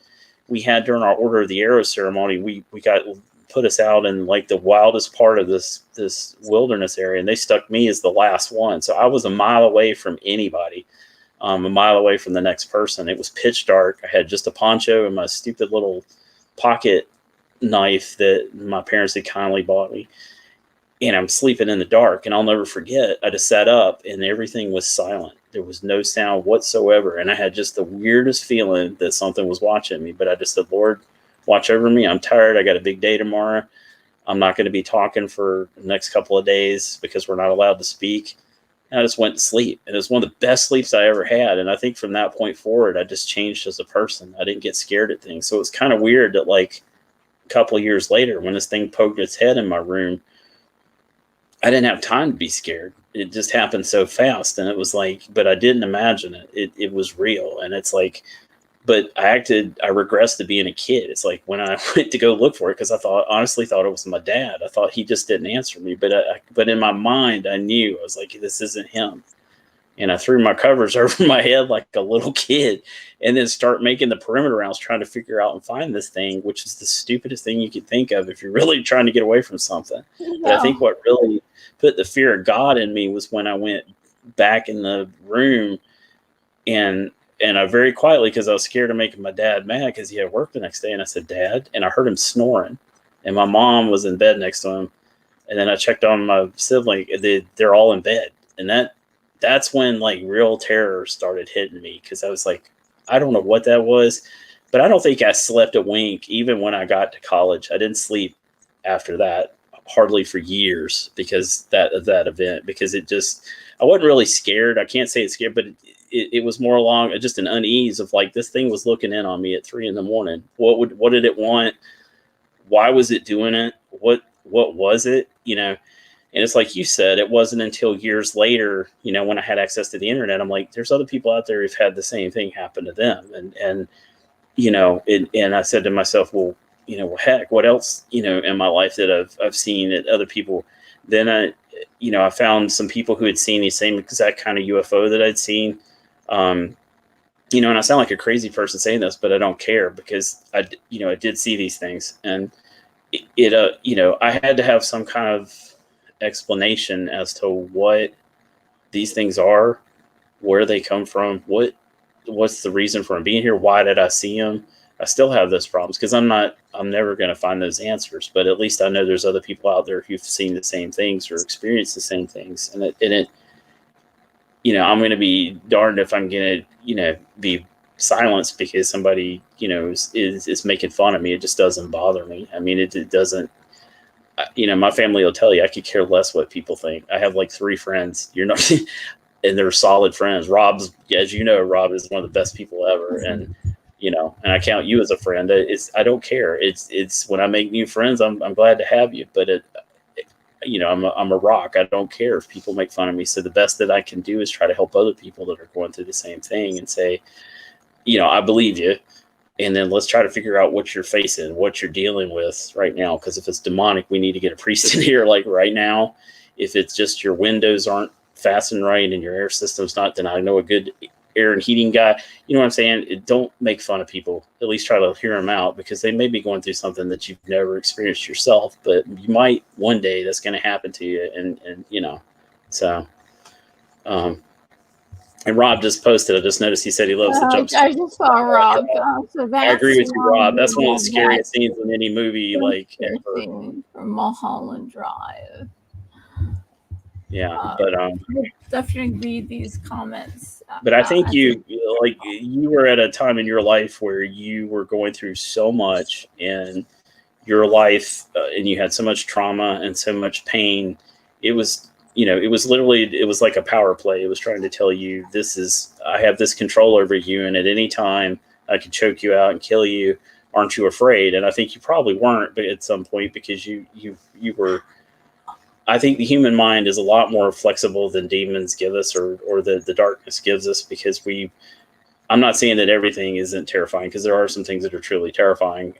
We had during our Order of the Arrow ceremony, we got put us out in the wildest part of this wilderness area, and they stuck me as the last one. So I was a mile away from anybody, a mile away from the next person. It was pitch dark. I had just a poncho and my stupid little pocket knife that my parents had kindly bought me. And I'm sleeping in the dark, and I'll never forget, I just sat up and everything was silent. There was no sound whatsoever. And I had just the weirdest feeling that something was watching me, but I just said, Lord, watch over me. I'm tired. I got a big day tomorrow. I'm not going to be talking for the next couple of days because we're not allowed to speak. And I just went to sleep, and it was one of the best sleeps I ever had. And I think from that point forward, I just changed as a person. I didn't get scared at things. So it was kind of weird that a couple of years later, when this thing poked its head in my room, I didn't have time to be scared. It just happened so fast. And it was but I didn't imagine it. It was real. And it's but I regressed to being a kid. It's when I went to go look for it, because I honestly thought it was my dad. I thought he just didn't answer me. But in my mind, I knew, I was this isn't him. And I threw my covers over my head like a little kid, and then start making the perimeter rounds trying to figure out and find this thing, which is the stupidest thing you could think of if you're really trying to get away from something. No. But I think what really put the fear of God in me was when I went back in the room and I very quietly, because I was scared of making my dad mad because he had work the next day. And I said, Dad, and I heard him snoring, and my mom was in bed next to him. And then I checked on my sibling. They're all in bed. And that's when real terror started hitting me, because I was I don't know what that was, but I don't think I slept a wink even when I got to college. I didn't sleep after that hardly for years because of that event, because I wasn't really scared. I can't say it's scared, but it was more along just an unease of this thing was looking in on me at 3 a.m. What did it want? Why was it doing it? What was it? And it's like you said, it wasn't until years later, when I had access to the internet, I'm there's other people out there who've had the same thing happen to them. And I said to myself, well, heck, what else, in my life that I've seen that other people. Then I found some people who had seen the same exact kind of UFO that I'd seen. And I sound like a crazy person saying this, but I don't care because I did see these things, and I had to have some kind of explanation as to what these things are, where they come from, what's the reason for them being here, why did I see them. I still have those problems because I'm never going to find those answers, but at least I know there's other people out there who've seen the same things or experienced the same things. And I'm going to be darned if I'm going to, be silenced because somebody, is making fun of me. It just doesn't bother me. I mean, it doesn't, my family will tell you, I could care less what people think. I have like 3 friends, and they're solid friends. Rob's, as you know, Rob is one of the best people ever. And, and I count you as a friend. I don't care. It's when I make new friends, I'm glad to have you, but I'm a rock. I don't care if people make fun of me. So the best that I can do is try to help other people that are going through the same thing and say, I believe you. And then let's try to figure out what you're facing, what you're dealing with right now. Because if it's demonic, we need to get a priest in here like right now. If it's just your windows aren't fastened right and your air system's not, then I know a good air and heating guy. You know what I'm saying? Don't make fun of people. At least try to hear them out because they may be going through something that you've never experienced yourself, but you might one day that's going to happen to you. And so, and Rob just posted. I just noticed he said he loves the jump. I just saw Rob. So I agree with you, Rob. That's one of the scariest scenes in any movie, like ever. From Mulholland Drive. Yeah, but definitely read these comments. But I think you were at a time in your life where you were going through so much in your life, and you had so much trauma and so much pain. It was, it was like a power play. It was trying to tell you, I have this control over you, and at any time I could choke you out and kill you. Aren't you afraid? And I think you probably weren't, but at some point because you were. I think the human mind is a lot more flexible than demons give us or the darkness gives us because I'm not saying that everything isn't terrifying because there are some things that are truly terrifying,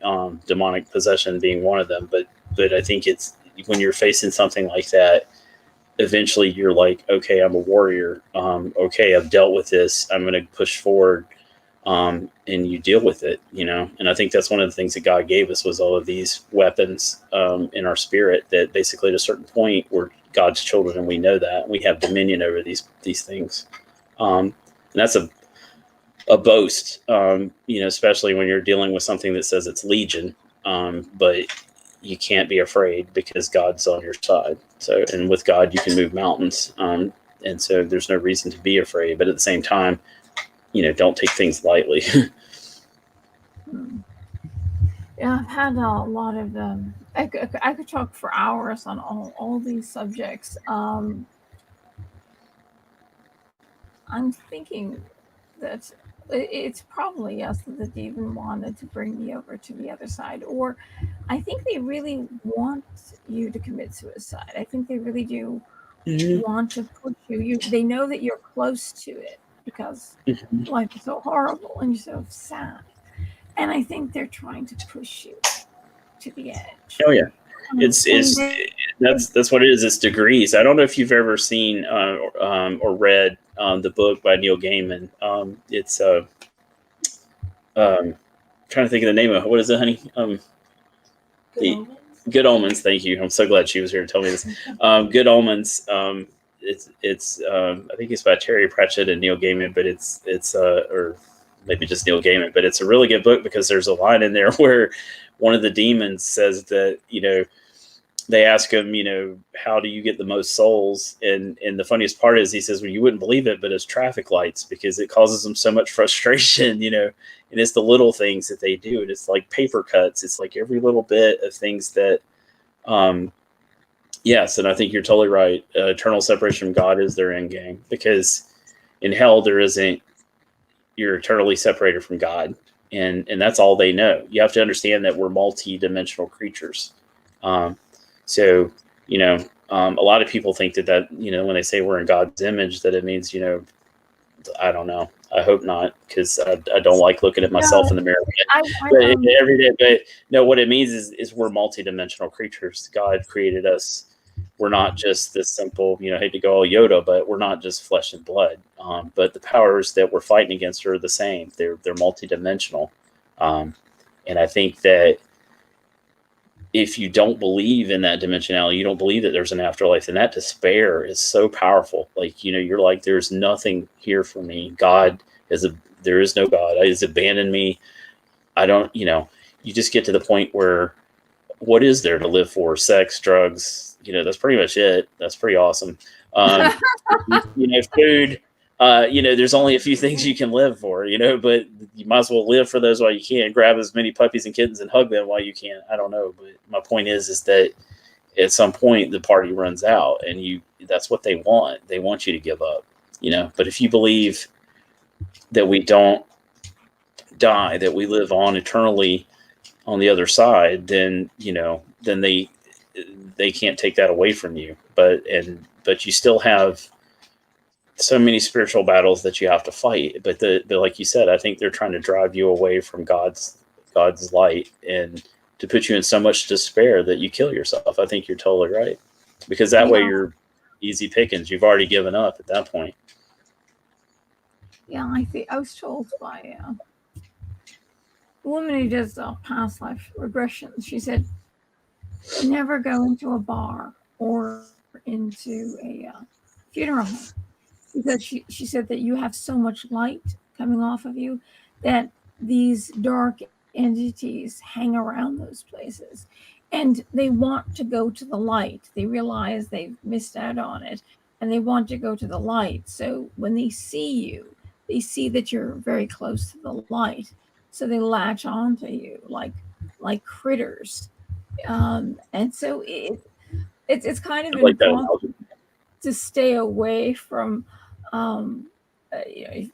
demonic possession being one of them. But I think it's when you're facing something like that, eventually you're like, okay, I'm a warrior. Okay, I've dealt with this. I'm going to push forward. And you deal with it, and I think that's one of the things that God gave us was all of these weapons in our spirit that basically at a certain point we're God's children and we know that we have dominion over these things. And that's a boast, especially when you're dealing with something that says it's legion, but you can't be afraid because God's on your side. So, and with God, you can move mountains. And so there's no reason to be afraid, but at the same time, don't take things lightly. Yeah, I've had a lot of I could talk for hours on all these subjects. I'm thinking that it's probably us that even wanted to bring me over to the other side, or I think they really want you to commit suicide. I think they really do want to push you. They know that you're close to it. Because life is so horrible and you're so sad. And I think they're trying to push you to the edge. Oh yeah. That's what it is. It's degrees. I don't know if you've ever seen or read the book by Neil Gaiman. It's trying to think of the name of it. What is it, honey? Good Omens. Thank you. I'm so glad she was here to tell me this. Good Omens. It's I think it's by Terry Pratchett and Neil Gaiman, but it's or maybe just Neil Gaiman, but it's a really good book because there's a line in there where one of the demons says that, they ask him, how do you get the most souls? And the funniest part is he says, well, you wouldn't believe it, but it's traffic lights because it causes them so much frustration, and it's the little things that they do. And it's like paper cuts. It's like every little bit of things that, yes, and I think you're totally right. Eternal separation from God is their end game because in hell you're eternally separated from God, and that's all they know. You have to understand that we're multi-dimensional creatures. So a lot of people think that when they say we're in God's image, that it means I don't know. I hope not, because I don't like looking at myself in the mirror every day. But no, what it means is we're multi-dimensional creatures. God created us we're not just this simple, I hate to go all Yoda, but we're not just flesh and blood. But the powers that we're fighting against are the same. They're multidimensional. And I think that if you don't believe in that dimensionality, you don't believe that there's an afterlife, and that despair is so powerful. Like, you're like, there's nothing here for me. There is no God. He's abandoned me. I don't, you just get to the point where what is there to live for? Sex, drugs, that's pretty much it. That's pretty awesome. Food, there's only a few things you can live for, but you might as well live for those while you can. Grab as many puppies and kittens and hug them while you can. I don't know. But my point is that at some point the party runs out, and that's what they want. They want you to give up, but if you believe that we don't die, that we live on eternally on the other side, then, then they can't take that away from you. But you still have so many spiritual battles that you have to fight. But like you said, I think they're trying to drive you away from God's light and to put you in so much despair that you kill yourself. I think you're totally right, because that way you're easy pickings. You've already given up at that point. Yeah, I was told by a woman who does past life regressions. She said, never go into a bar or into a funeral home, because she said that you have so much light coming off of you that these dark entities hang around those places, and they want to go to the light. They realize they've missed out on it, and they want to go to the light. So when they see you, they see that you're very close to the light, so they latch onto you like critters. And so it's kind of important to stay away from, if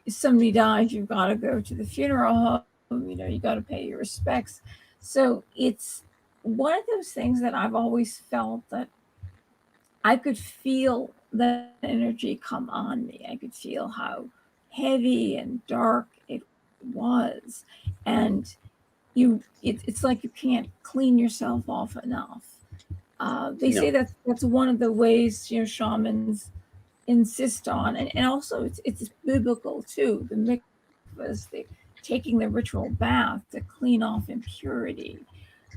somebody dies, you've got to go to the funeral home, you got to pay your respects. So it's one of those things that I've always felt that I could feel that energy come on me. I could feel how heavy and dark it was. And it's like you can't clean yourself off enough. They say that's one of the ways shamans insist on, and also it's biblical too. The mikvahs, taking the ritual bath to clean off impurity,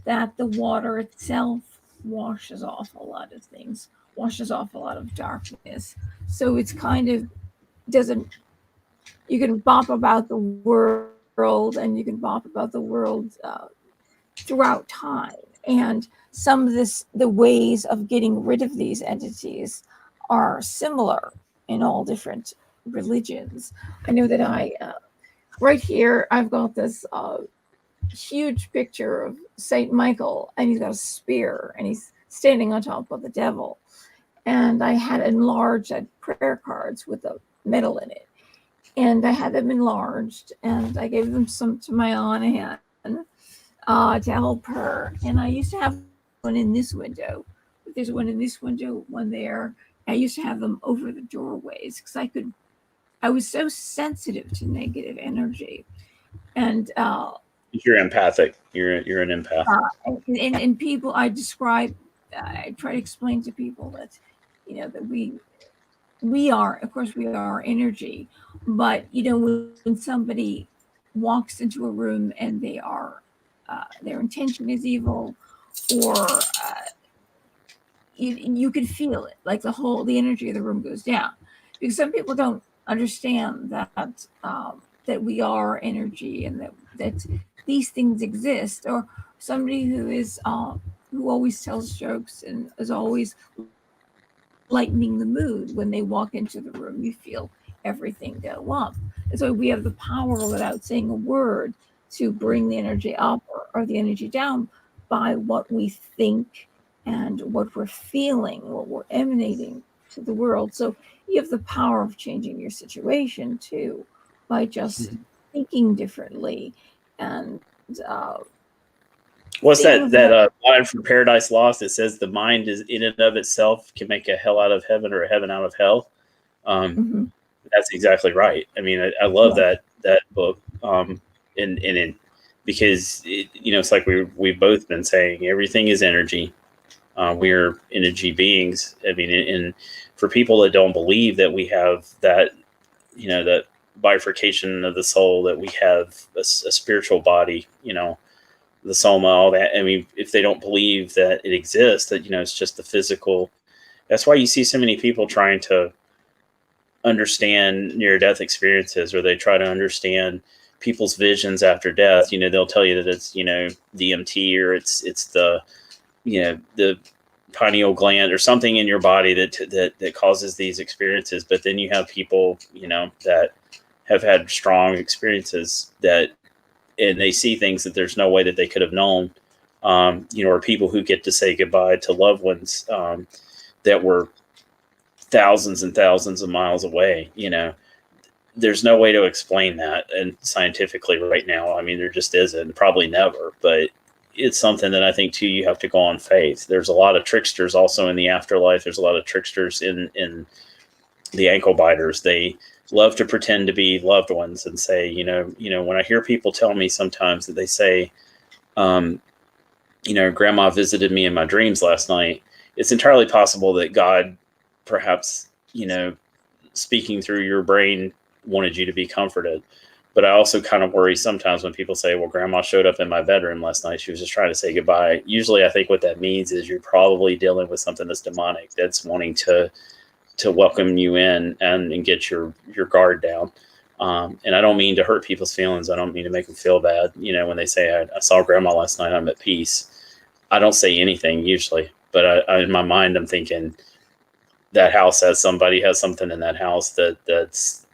that the water itself washes off a lot of things, washes off a lot of darkness. So it's kind of doesn't. You can bop about the world, and you can bop about the world throughout time. And some of the ways of getting rid of these entities are similar in all different religions. I know that right here, I've got this huge picture of Saint Michael, and he's got a spear, and he's standing on top of the devil. And I had enlarged prayer cards with a medal in it. And I had them enlarged, and I gave them some to my aunt to help her. And I used to have one in this window. There's one in this window, one there. I used to have them over the doorways because I was so sensitive to negative energy. And you're empathic. You're an empath. And people, I try to explain to people that, that we are, of course, we are energy, but when somebody walks into a room and they are, their intention is evil, or you can feel it, like the energy of the room goes down, because some people don't understand that we are energy, and that these things exist. Or somebody who always tells jokes and is always lightening the mood. When they walk into the room, you feel everything go up. And so we have the power, without saying a word, to bring the energy up or the energy down by what we think and what we're feeling, what we're emanating to the world. So you have the power of changing your situation too, by just thinking differently. And what's that line from Paradise Lost that says the mind is in and of itself can make a hell out of heaven or a heaven out of hell? That's exactly right. I mean, I love that book. And because it's like we've both been saying, everything is energy. We're energy beings. I mean, and for people that don't believe that we have that, that bifurcation of the soul, that we have a spiritual body, the soma, all that. I mean, if they don't believe that it exists, that, it's just the physical. That's why you see so many people trying to understand near-death experiences, or they try to understand people's visions after death. They'll tell you that it's, DMT, or it's the, the pineal gland or something in your body that causes these experiences. But then you have people, that have had strong experiences and they see things that there's no way that they could have known, or people who get to say goodbye to loved ones that were thousands and thousands of miles away. There's no way to explain that, and scientifically right now, I mean, there just isn't, probably never, but it's something that I think too, you have to go on faith. There's a lot of tricksters also in the afterlife. There's a lot of tricksters in the ankle biters. They love to pretend to be loved ones and say, when I hear people tell me sometimes that they say, grandma visited me in my dreams last night, it's entirely possible that God, perhaps, speaking through your brain, wanted you to be comforted. But I also kind of worry sometimes when people say, well, grandma showed up in my bedroom last night, she was just trying to say goodbye. Usually I think what that means is you're probably dealing with something that's demonic, that's wanting to welcome you in and get your guard down. And I don't mean to hurt people's feelings. I don't mean to make them feel bad. When they say, I saw grandma last night, I'm at peace. I don't say anything usually, but I in my mind, I'm thinking that house somebody has something in that house that's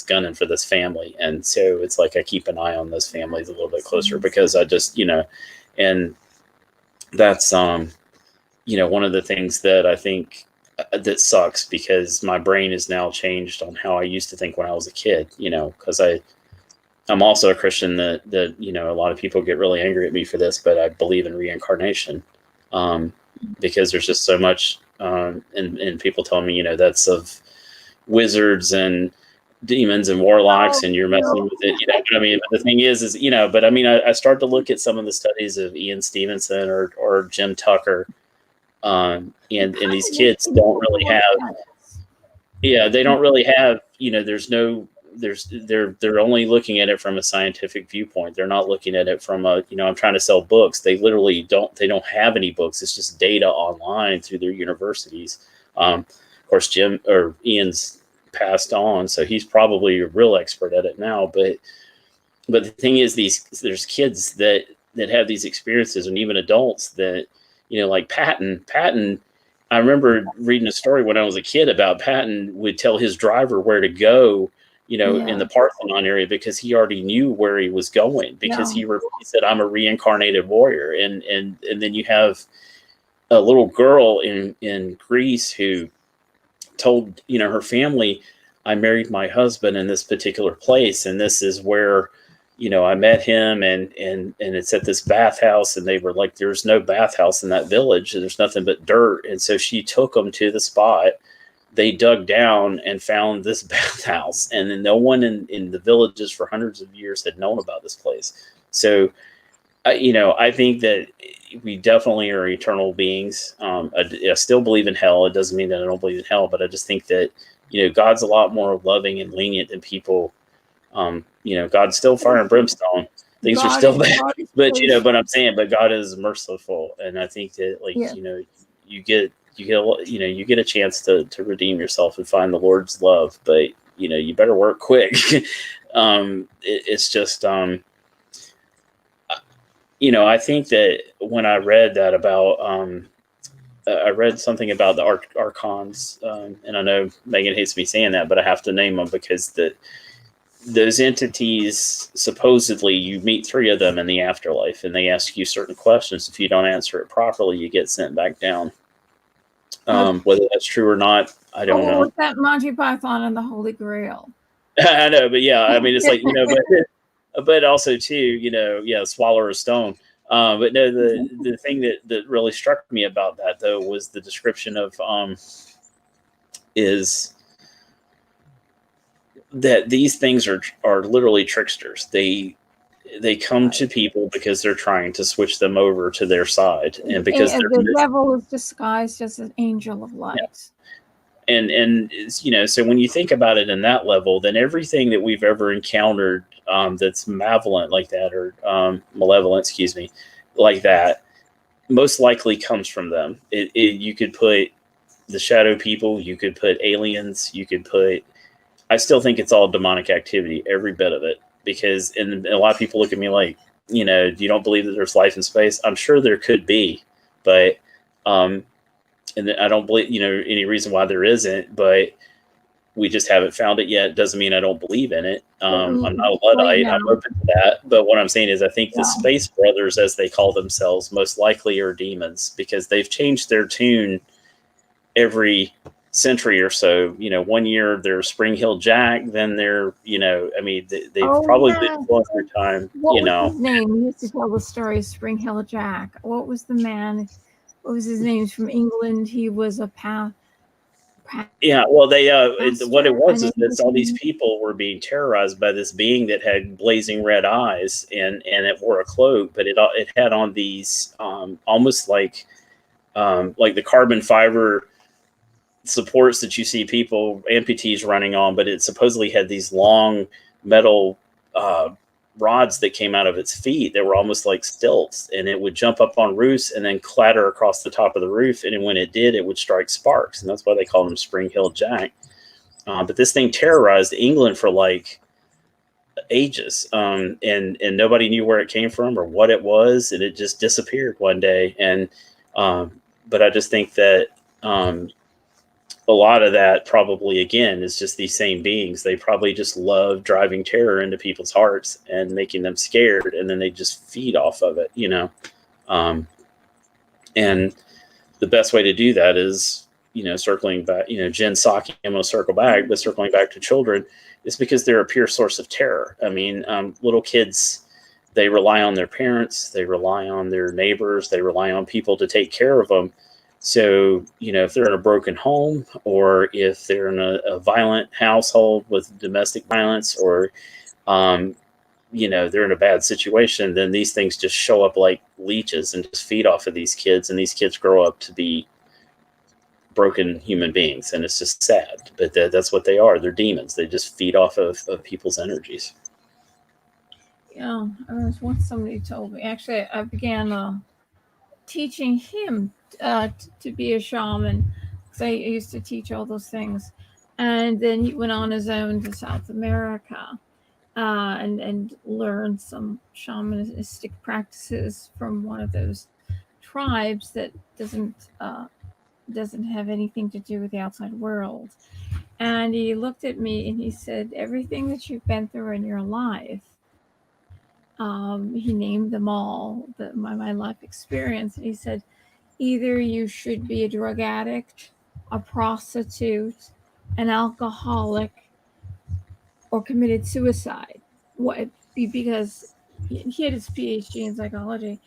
gunning for this family. And so it's like, I keep an eye on those families a little bit closer, because I just, and that's, one of the things that I think that sucks, because my brain is now changed on how I used to think when I was a kid, because I'm also a Christian that, a lot of people get really angry at me for this, but I believe in reincarnation, because there's just so much, and people tell me, that's of wizards and demons and warlocks, and you're messing with it. But I mean, the thing is, but I mean, I start to look at some of the studies of Ian Stevenson or Jim Tucker, and these kids don't really have, they don't really have, they're only looking at it from a scientific viewpoint. They're not looking at it from a, I'm trying to sell books. They literally don't have any books. It's just data online through their universities. Of course, Ian's passed on, so he's probably a real expert at it now. But the thing is, there's kids that have these experiences, and even adults that, like Patton. I remember reading a story when I was a kid about Patton would tell his driver where to go, in the Parthenon area, because he already knew where he was going, because he said, I'm a reincarnated warrior. And then you have a little girl in Greece who told, her family, I married my husband in this particular place, and this is where, I met him, and it's at this bathhouse, and they were like, there's no bathhouse in that village, and there's nothing but dirt. And so she took them to the spot. They dug down and found this bathhouse, and then no one in the villages for hundreds of years had known about this place. So, I think that we definitely are eternal beings. I still believe in hell. It doesn't mean that I don't believe in hell, but I just think that, God's a lot more loving and lenient than people. God's still fire and brimstone. Things are still bad, but I'm saying, but God is merciful, and I think that, like, you get a chance to redeem yourself and find the Lord's love, but you better work quick. It's just, I think that when I read that about, I read something about the archons, and I know Megan hates me saying that, but I have to name them, because those entities, supposedly you meet 3 of them in the afterlife, and they ask you certain questions. If you don't answer it properly, you get sent back down. Whether that's true or not, I don't know. With that Monty Python and the Holy Grail. I know, but yeah, I mean, it's like, but also too, swallow a stone. But no, the thing that really struck me about that, though, was the description of is that these things are literally tricksters. They they come to people because they're trying to switch them over to their side, and because the devil is disguised as an angel of light. Yeah. And so when you think about it in that level, then everything that we've ever encountered that's malevolent like that, or malevolent, excuse me, like that, most likely comes from them. You could put the shadow people, you could put aliens, you could put. I still think it's all demonic activity, every bit of it, because and a lot of people look at me like, you don't believe that there's life in space. I'm sure there could be, but and I don't believe any reason why there isn't, but we just haven't found it yet. Doesn't mean I don't believe in it. I'm not a Luddite. I'm open to that. But what I'm saying is, I think the Space Brothers, as they call themselves, most likely are demons, because they've changed their tune every century or so. 1 year they're Spring Hill Jack, then they're they've probably been going through time. What was his name? We used to tell the story of Spring Hill Jack. What was the man? What was his name? He's from England. He was a yeah, well, they what it was is that all these people were being terrorized by this being that had blazing red eyes, and it wore a cloak, but it had on these almost like the carbon fiber supports that you see people amputees running on, but it supposedly had these long metal rods that came out of its feet that were almost like stilts, and it would jump up on roofs and then clatter across the top of the roof, and when it did, it would strike sparks, and that's why they call him Spring Hill Jack. But this thing terrorized England for like ages, and nobody knew where it came from or what it was, and it just disappeared one day. And but I just think that a lot of that probably, again, is just these same beings. They probably just love driving terror into people's hearts and making them scared, and then they just feed off of it, and the best way to do that is, circling back, Jen Psaki, I'm going to circle back, but circling back to children, is because they're a pure source of terror. I mean, little kids, they rely on their parents, they rely on their neighbors, they rely on people to take care of them. So, if they're in a broken home, or if they're in a violent household with domestic violence, or, they're in a bad situation, then these things just show up like leeches and just feed off of these kids. And these kids grow up to be broken human beings. And it's just sad. But that's what they are. They're demons. They just feed off of people's energies. Yeah, there was once somebody told me. Actually, I began teaching him to be a shaman, because I used to teach all those things, and then he went on his own to South America and learned some shamanistic practices from one of those tribes that doesn't have anything to do with the outside world. And he looked at me and he said, everything that you've been through in your life, he named them all, my life experience. And he said, either you should be a drug addict, a prostitute, an alcoholic, or committed suicide. What? Because he had his PhD in psychology.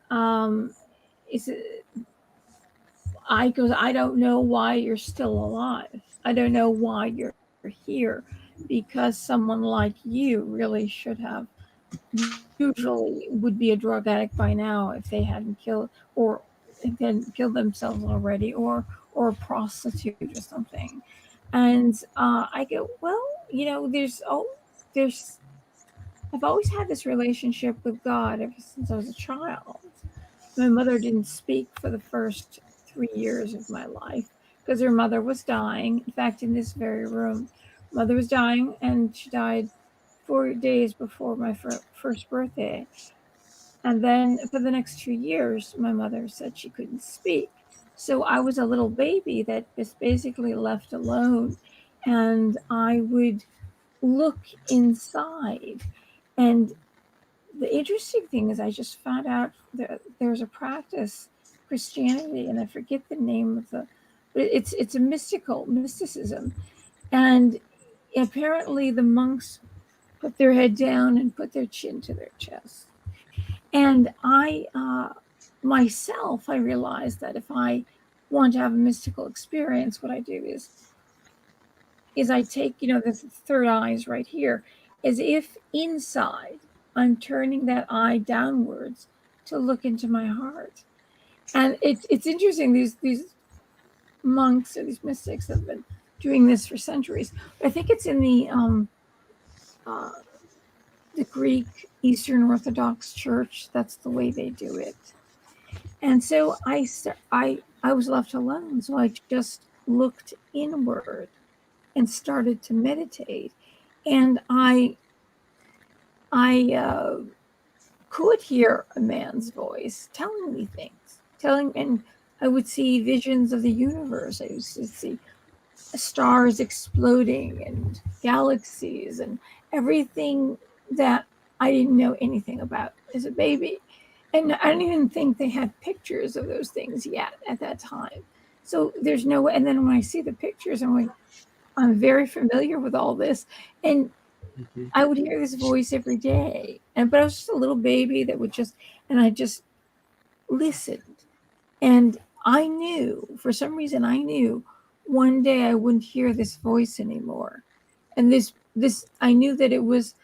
I don't know why you're still alive. I don't know why you're here, because someone like you really should have, usually would be a drug addict by now if they hadn't killed themselves already, or a prostitute or something. And I go, well, I've always had this relationship with God ever since I was a child. My mother didn't speak for the first 3 years of my life because her mother was dying. In fact, in this very room, mother was dying, and she died 4 days before my first birthday. And then for the next 2 years, my mother said she couldn't speak. So I was a little baby that was basically left alone, and I would look inside. And the interesting thing is, I just found out that there's a practice, Christianity, and I forget the name of but it's a mysticism. And apparently the monks put their head down and put their chin to their chest. And I realized that if I want to have a mystical experience, what I do is I take, the third eye is right here, as if inside I'm turning that eye downwards to look into my heart. And it's interesting. These monks or these mystics have been doing this for centuries. But I think it's in uh, the Greek Eastern Orthodox Church. That's the way they do it. And so I was left alone. So I just looked inward and started to meditate. And I could hear a man's voice telling me things, and I would see visions of the universe. I used to see stars exploding and galaxies and everything that I didn't know anything about as a baby. And I don't even think they had pictures of those things yet at that time. So there's no way. And then when I see the pictures, I'm like, I'm very familiar with all this. And I would hear this voice every day. But I was just a little baby that would and I just listened. And I knew, for some reason, I knew one day I wouldn't hear this voice anymore. And I knew that it was,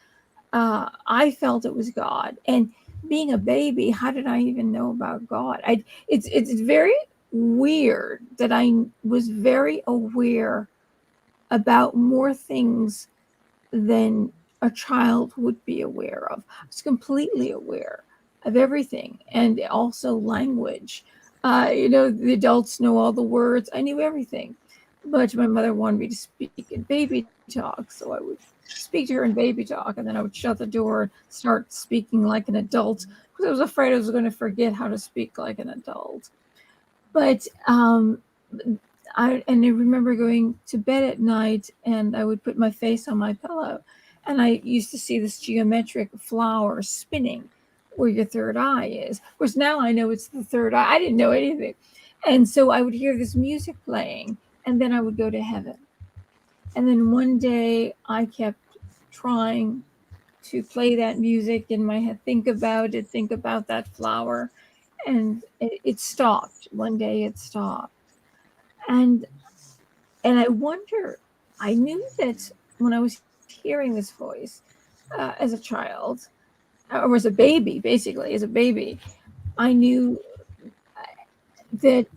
I felt it was God. And being a baby, how did I even know about God? It's very weird that I was very aware about more things than a child would be aware of. I was completely aware of everything, and also language. The adults know all the words. I knew everything. But my mother wanted me to speak in baby talk, so I would speak to her in baby talk, and then I would shut the door and start speaking like an adult because I was afraid I was going to forget how to speak like an adult. But I remember going to bed at night, and I would put my face on my pillow, and I used to see this geometric flower spinning where your third eye is. Of course, now I know it's the third eye. I didn't know anything. And so I would hear this music playing, and then I would go to heaven. And then one day I kept trying to play that music in my head, think about that flower, and it stopped. One day it stopped. And I wonder, I knew that when I was hearing this voice as a child, or as a baby, basically, as a baby, I knew that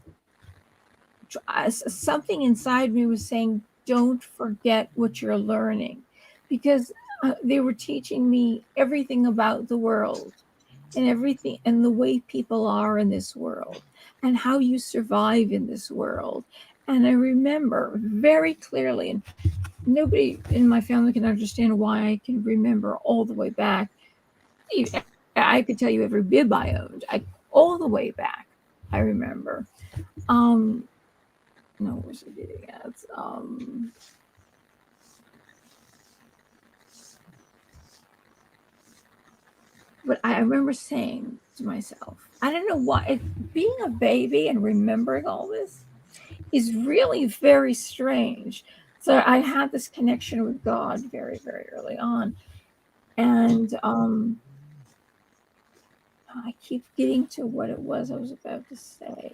something inside me was saying, don't forget what you're learning. Because they were teaching me everything about the world and everything and the way people are in this world and how you survive in this world. And I remember very clearly, and nobody in my family can understand why I can remember all the way back. I could tell you every bib I owned, all the way back. I remember. No, where's it getting at? But I remember saying to myself, I don't know why, being a baby and remembering all this is really very strange. So I had this connection with God very, very early on. And I keep getting to what it was I was about to say.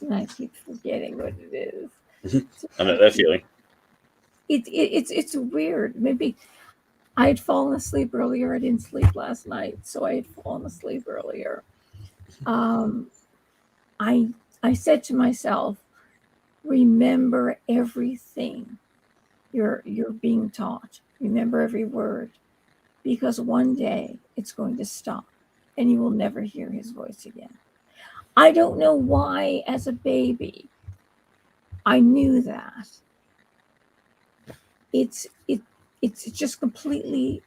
And I keep forgetting what it is. I know that feeling. It's weird. Maybe I had fallen asleep earlier. I didn't sleep last night, so I had fallen asleep earlier. I said to myself, remember everything you're being taught. Remember every word, because one day it's going to stop, and you will never hear his voice again. I don't know why, as a baby, I knew that. It's just completely.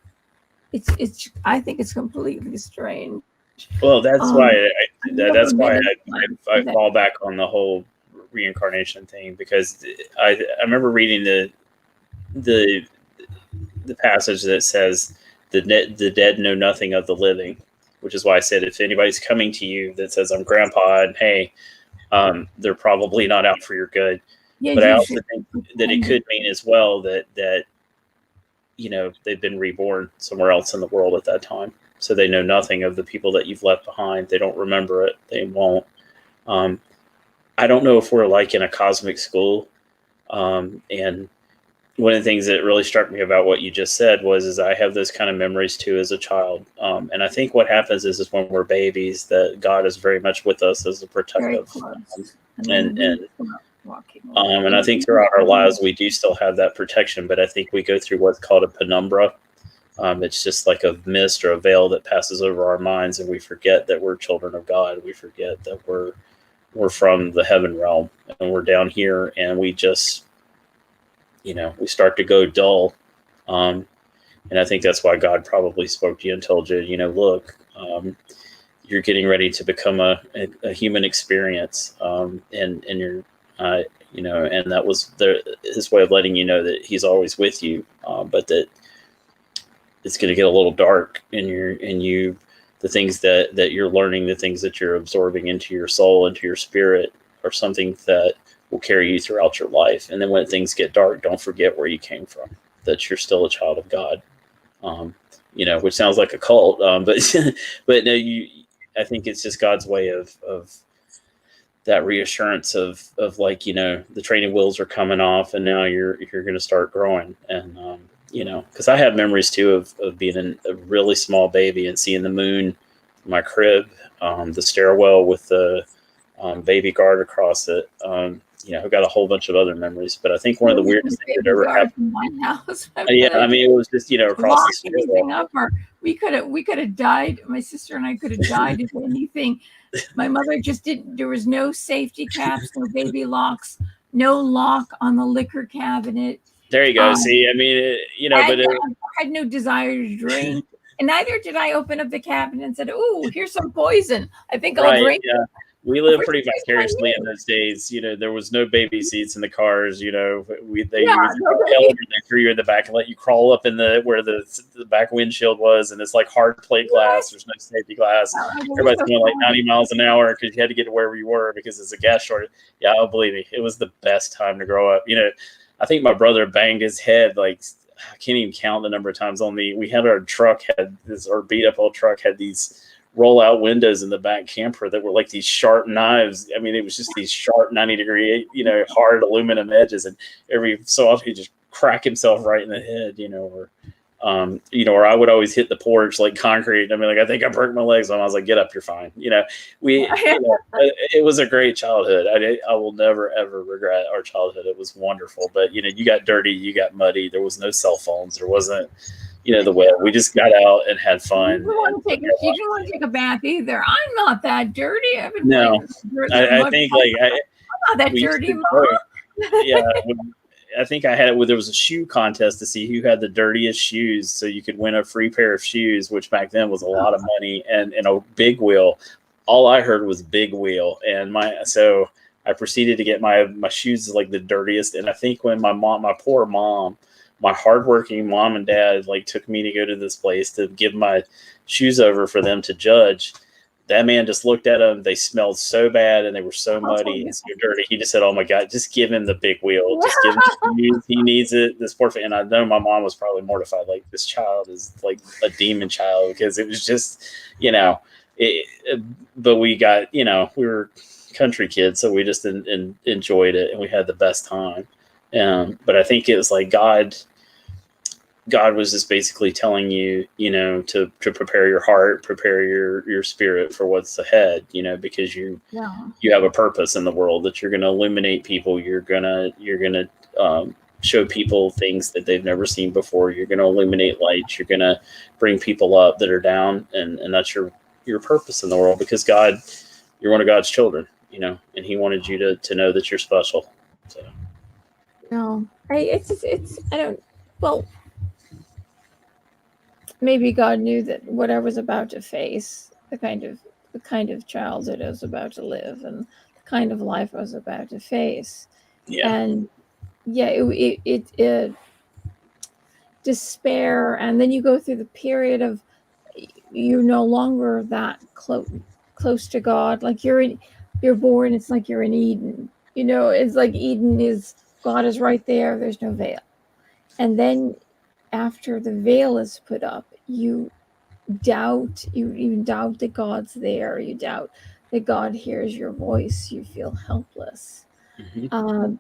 It's. I think it's completely strange. Well, that's why I that. fall back on the whole reincarnation thing, because I remember reading the passage that says the dead know nothing of the living, which is why I said if anybody's coming to you that says I'm grandpa and hey, they're probably not out for your good. Yeah, but I also think that it could mean as well that they've been reborn somewhere else in the world at that time. So they know nothing of the people that you've left behind. They don't remember it. They won't. I don't know if we're like in a cosmic school, and one of the things that really struck me about what you just said is I have those kind of memories too as a child. And I think what happens is when we're babies, that God is very much with us as a Very protective. close. And Walking and I think throughout our lives, we do still have that protection, but I think we go through what's called a penumbra. It's just like a mist or a veil that passes over our minds, and we forget that we're children of God. We forget that we're from the heaven realm, and we're down here, and we just, we start to go dull. And I think that's why God probably spoke to you and told you, look, you're getting ready to become a human experience, and you're, and that was his way of letting you know that he's always with you, but that it's going to get a little dark, and the things that you're learning, the things that you're absorbing into your soul, into your spirit, are something that will carry you throughout your life. And then when things get dark, don't forget where you came from, that you're still a child of God. Which sounds like a cult, but but no, I think it's just God's way of that reassurance of like, the training wheels are coming off, and now you're going to start growing. And because I have memories too of being a really small baby and seeing the moon in my crib, the stairwell with the baby guard across it. I've got a whole bunch of other memories, but I think one of the weirdest things that ever happened in my house. yeah, I mean, it was just, across the anything up, or we could have died. My sister and I could have died if anything. My mother just didn't. There was no safety caps, no baby locks, no lock on the liquor cabinet. There you go. See, I mean, I had no desire to drink, and neither did I open up the cabinet and said, "Oh, here's some poison. I think I'll drink." Yeah. We lived pretty vicariously in those days. There was no baby seats in the cars. They threw you in the back and let you crawl up in where the back windshield was, and it's like hard plate glass. There's no safety glass. Everybody's going like 90 miles an hour because you had to get to wherever you were because it's a gas shortage. Yeah, oh, believe me, it was the best time to grow up. I think my brother banged his head like, I can't even count the number of times on me. We had our beat up old truck had these roll out windows in the back camper that were like these sharp knives. I mean, it was just these sharp 90-degree, hard aluminum edges, and every so often he'd just crack himself right in the head, or I would always hit the porch like concrete. I mean, like, I think I broke my legs, and I was like, get up, you're fine. It was a great childhood. I will never ever regret our childhood. It was wonderful, but you got dirty, you got muddy. There was no cell phones. There wasn't, the web. We just got out and had fun. You didn't want to take a bath either. I'm not that dirty. I think like I'm not that dirty, Mom. Yeah, I think I had it where there was a shoe contest to see who had the dirtiest shoes, so you could win a free pair of shoes, which back then was a lot of money, and a big wheel. All I heard was big wheel, and so I proceeded to get my shoes like the dirtiest. And I think when my poor mom, my hardworking mom and dad, like, took me to go to this place to give my shoes over for them to judge, that man just looked at them. They smelled so bad, and they were so muddy and so dirty. He just said, "Oh my God, just give him the big wheel. Just give him the shoes. He needs it." This poor, and I know my mom was probably mortified. Like, this child is like a demon child, because it was just, but we got, we were country kids, so we just enjoyed it, and we had the best time. But I think it was like God was just basically telling you, to prepare your heart, prepare your spirit for what's ahead, because you have a purpose in the world, that you're going to illuminate people. You're going to show people things that they've never seen before. You're going to illuminate light. You're going to bring people up that are down. And that's your purpose in the world, because God, you're one of God's children, and he wanted you to know that you're special. So. No, maybe God knew that what I was about to face, the kind of childhood I was about to live, and the kind of life I was about to face. Yeah. And it despair, and then you go through the period of you're no longer that close to God. Like, you're born, it's like you're in Eden. It's like Eden is, God is right there. There's no veil. And then after the veil is put up, you even doubt that God's there. You doubt that God hears your voice. You feel helpless. Mm-hmm.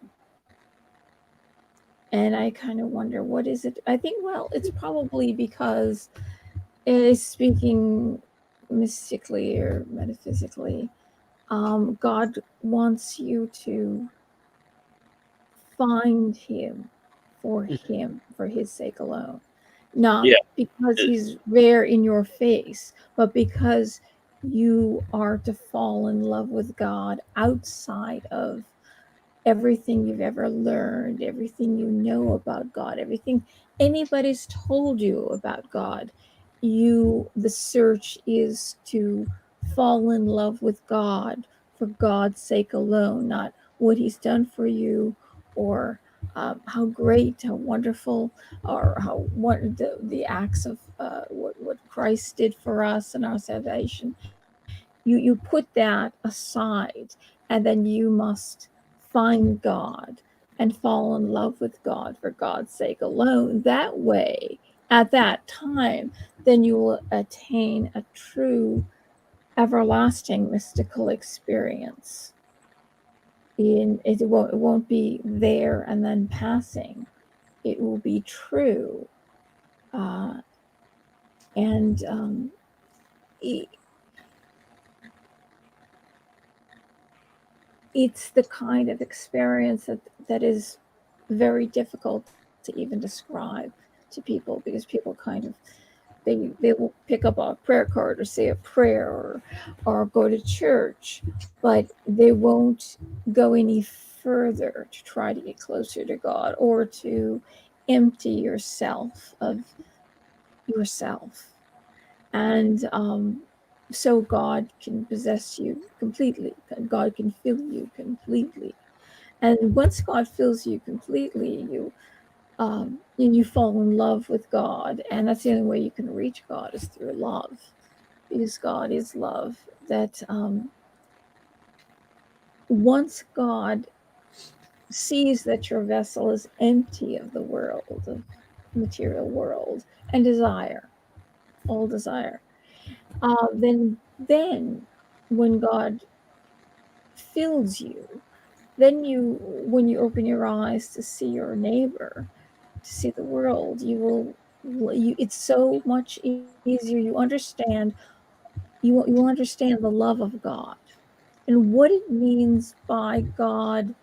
And I kind of wonder, what is it? I think, well, it's probably because, speaking mystically or metaphysically, God wants you to find him, for his sake alone. Not Yeah. because he's there in your face, but because you are to fall in love with God outside of everything you've ever learned, everything you know about God, everything anybody's told you about God. The search is to fall in love with God for God's sake alone, not what he's done for you, or how great, how wonderful, or what the acts of what Christ did for us and our salvation. You put that aside, and then you must find God and fall in love with God for God's sake alone. That way, at that time, then you will attain a true everlasting mystical experience. It won't be there and then passing. It will be true, uh, and it's the kind of experience that is very difficult to even describe to people, because people kind of they will pick up a prayer card or say a prayer, or go to church, but they won't go any further to try to get closer to God, or to empty yourself of yourself. And so God can possess you completely. God can fill you completely. And once God fills you completely, you fall in love with God, and that's the only way you can reach God, is through love, because God is love. That once God sees that your vessel is empty of the world, of material world, and desire, all desire, then when God fills you, then when you open your eyes to see your neighbor, to see the world, it's so much easier. You will understand the love of God, and what it means by God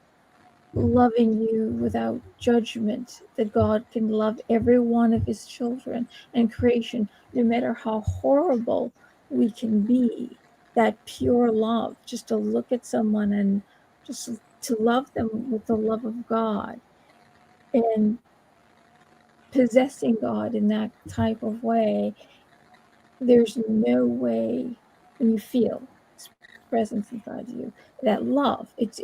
loving you without judgment, that God can love every one of his children and creation, no matter how horrible we can be. That pure love, just to look at someone and just to love them with the love of God, and possessing God in that type of way, there's no way, when you feel his presence inside you, that love, it's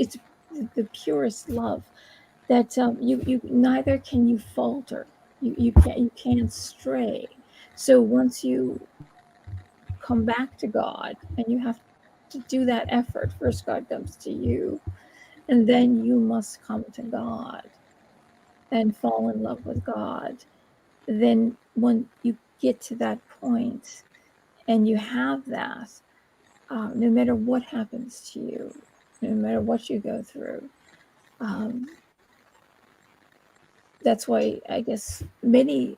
the purest love, that you neither can you falter, you can't stray. So once you come back to God, and you have to do that effort, first God comes to you, and then you must come to God and fall in love with God. Then when you get to that point and you have that, no matter what happens to you, no matter what you go through, um, that's why I guess many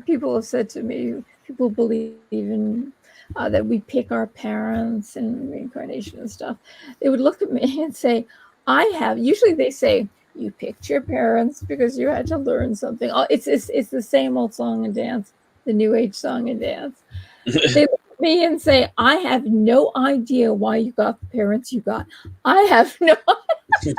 people have said to me, people believe in that we pick our parents and reincarnation and stuff. They would look at me and say, Usually they say, you picked your parents because you had to learn something. It's the same old song and dance, the New Age song and dance. They look at me and say, I have no idea why you got the parents you got. I have no. It's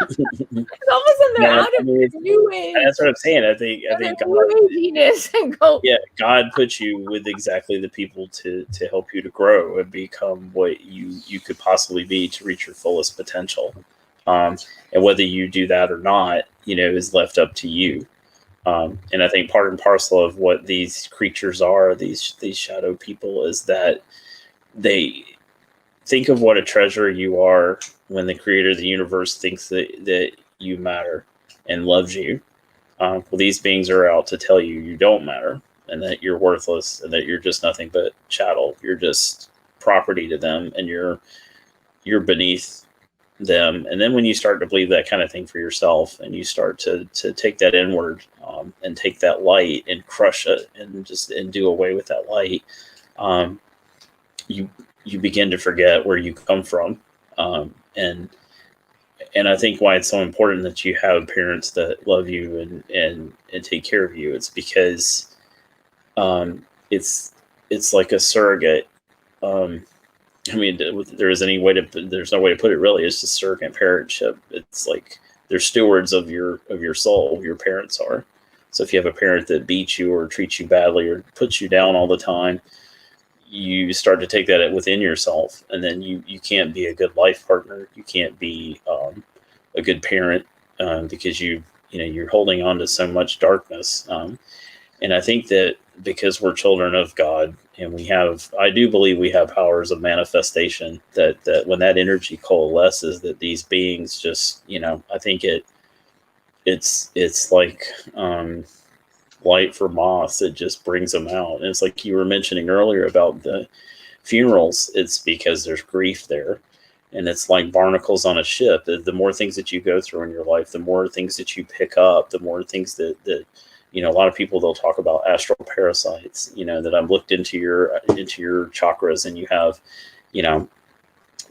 all of a sudden they're Man, out I of mean, their new age. that's what I'm saying. I Their think God, new aginess, and go. yeah, God puts you with exactly the people to help you to grow and become what you could possibly be, to reach your fullest potential. And whether you do that or not, is left up to you. And I think part and parcel of what these creatures are, these shadow people, is that they think of what a treasure you are when the creator of the universe thinks that you matter and loves you. Well, these beings are out to tell you you don't matter, and that you're worthless, and that you're just nothing but chattel. You're just property to them, and you're beneath them. And then when you start to believe that kind of thing for yourself, and you start to take that inward, and take that light and crush it and do away with that light, um, you begin to forget where you come from. And I think why it's so important that you have parents that love you and take care of you. It's because it's like a surrogate. I mean, there's no way to put it really. It's just surrogate parentship. It's like they're stewards of your soul. Your parents are. So if you have a parent that beats you or treats you badly or puts you down all the time, you start to take that within yourself, and then you can't be a good life partner. You can't be a good parent, because you're holding on to so much darkness. And I think that because we're children of God, and I do believe we have powers of manifestation, that when that energy coalesces, that these beings just, I think it's like light for moths. It just brings them out. And it's like you were mentioning earlier about the funerals. It's because there's grief there. And it's like barnacles on a ship. The more things that you go through in your life, the more things that you pick up, the more things that a lot of people, they'll talk about astral parasites, that I've looked into your chakras, and you have,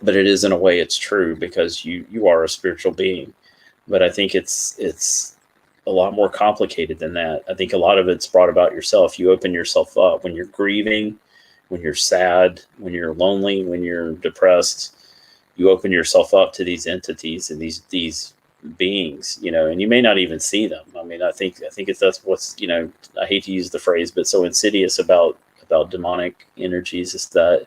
but it is, in a way, it's true, because you are a spiritual being. But I think it's a lot more complicated than that. I think a lot of it's brought about yourself. You open yourself up when you're grieving, when you're sad, when you're lonely, when you're depressed. You open yourself up to these entities and these beings, and you may not even see them. I mean, I think that's what's, I hate to use the phrase, but so insidious about demonic energies is that,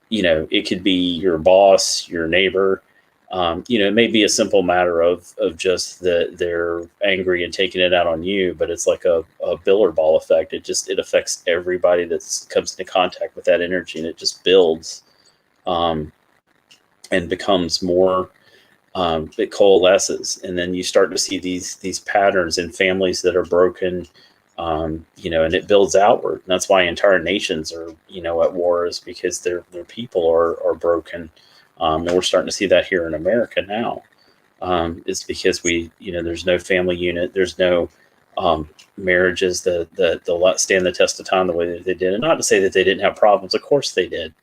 it could be your boss, your neighbor. It may be a simple matter of just that they're angry and taking it out on you, but it's like a biller ball effect. It affects everybody that comes into contact with that energy, and it just builds, and becomes more. It coalesces, and then you start to see these patterns in families that are broken, and it builds outward. And that's why entire nations are, at war, is because their people are broken. And we're starting to see that here in America now. It's because there's no family unit, there's no marriages that they'll stand the test of time the way that they did. And not to say that they didn't have problems, of course they did.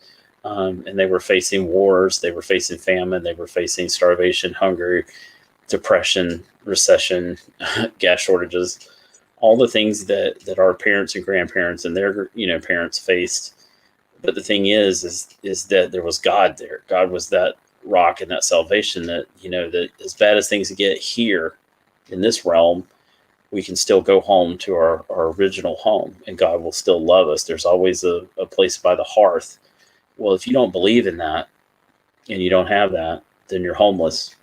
And they were facing wars, they were facing famine, they were facing starvation, hunger, depression, recession, gas shortages, all the things that our parents and grandparents and their parents faced. But the thing is that there was God there. God was that rock and that salvation, that that as bad as things get here in this realm, we can still go home to our original home, and God will still love us. There's always a place by the hearth. Well, if you don't believe in that and you don't have that, then you're homeless.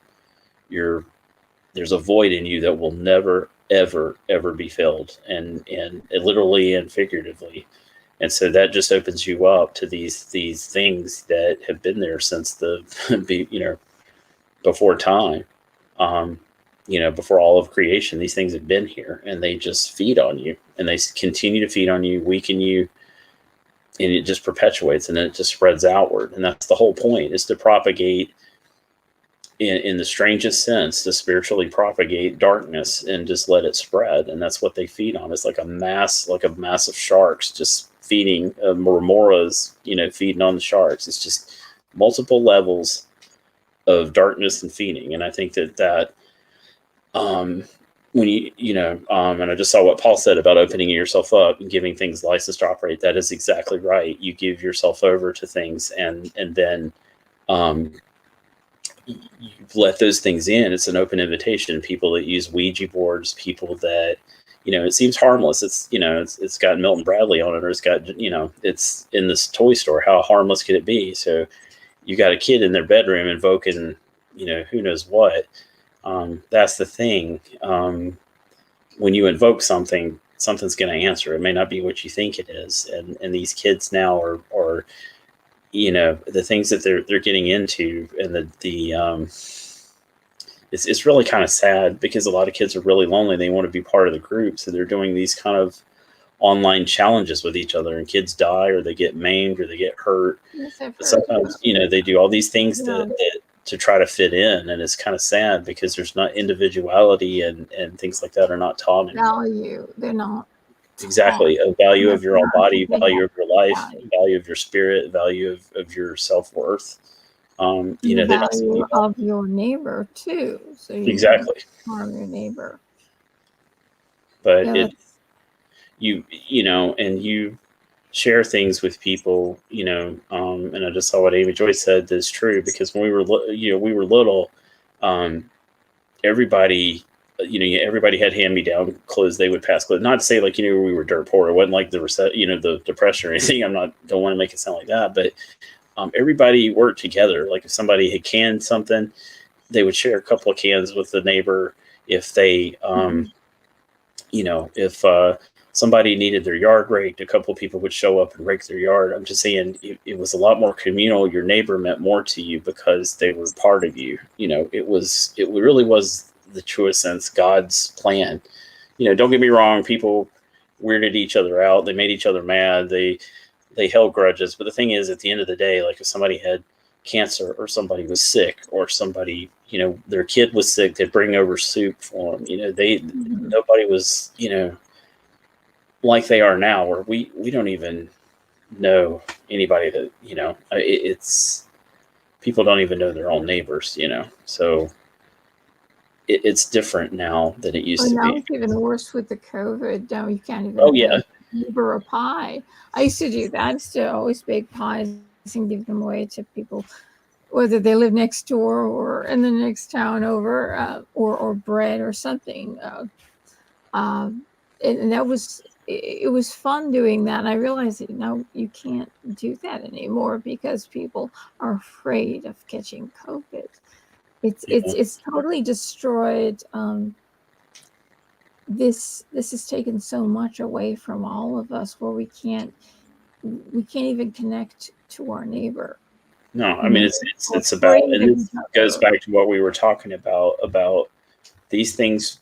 There's a void in you that will never, ever, ever be filled, and literally and figuratively. And so that just opens you up to these things that have been there since before time, before all of creation. These things have been here, and they just feed on you, and they continue to feed on you, weaken you. And it just perpetuates, and then it just spreads outward. And that's the whole point, is to propagate, in the strangest sense, to spiritually propagate darkness and just let it spread. And that's what they feed on. It's like a mass of sharks just feeding, remoras, feeding on the sharks. It's just multiple levels of darkness and feeding. And I think that when and I just saw what Paul said about opening yourself up and giving things license to operate. That is exactly right. You give yourself over to things, and then you let those things in. It's an open invitation. People that use Ouija boards, people that, it seems harmless. It's got Milton Bradley on it, or it's got, it's in this toy store. How harmless could it be? So you got a kid in their bedroom invoking, who knows what. That's the thing. When you invoke something, something's going to answer. It may not be what you think it is. And these kids now are the things that they're getting into, and it's really kind of sad, because a lot of kids are really lonely. They want to be part of the group. So they're doing these kind of online challenges with each other, and kids die, or they get maimed, or they get hurt. But sometimes, they do all these things that to try to fit in, and it's kind of sad because there's not individuality and things like that are not taught anymore. Value. They're not taught. Exactly, a value of your own body, They value have of your life, value. value of your spirit, value of your self-worth. And You the know, they don't see value that. of your neighbor too. So you don't Exactly. harm your neighbor. But Yeah, you know, and you share things with people, you know, and I just saw what Amy Joyce said is true, because when we were, you know, we were little, um, everybody, you know, everybody had hand-me-down clothes. They would pass clothes. Not to say like, you know, we were dirt poor. It wasn't like you know, the depression or anything. Don't want to make it sound like that, but everybody worked together. Like if somebody had canned something, they would share a couple of cans with the neighbor. If they, you know, if somebody needed their yard raked, a couple of people would show up and rake their yard. I'm just saying it was a lot more communal. Your neighbor meant more to you because they were part of you. You know, it really was the truest sense God's plan. You know, don't get me wrong, people weirded each other out. They made each other mad. They held grudges. But the thing is, at the end of the day, like if somebody had cancer or somebody was sick or somebody, you know, their kid was sick, they'd bring over soup for them. You know, nobody was, you know, like they are now, where we don't even know anybody that, you know, it's people don't even know their own neighbors, you know. So it's different now than it used to now be. it's even worse with the COVID. Now you can't even Oh yeah. neighbor a pie. I used to do that. I used to always bake pies and give them away to people, whether they live next door or in the next town over, or bread or something. And that was, it was fun doing that. And I realized that now you can't do that anymore because people are afraid of catching COVID. It's totally destroyed. This has taken so much away from all of us, where we can't even connect to our neighbor. No, I mean it's about, Afraid and of this each goes other. back to what we were talking about these things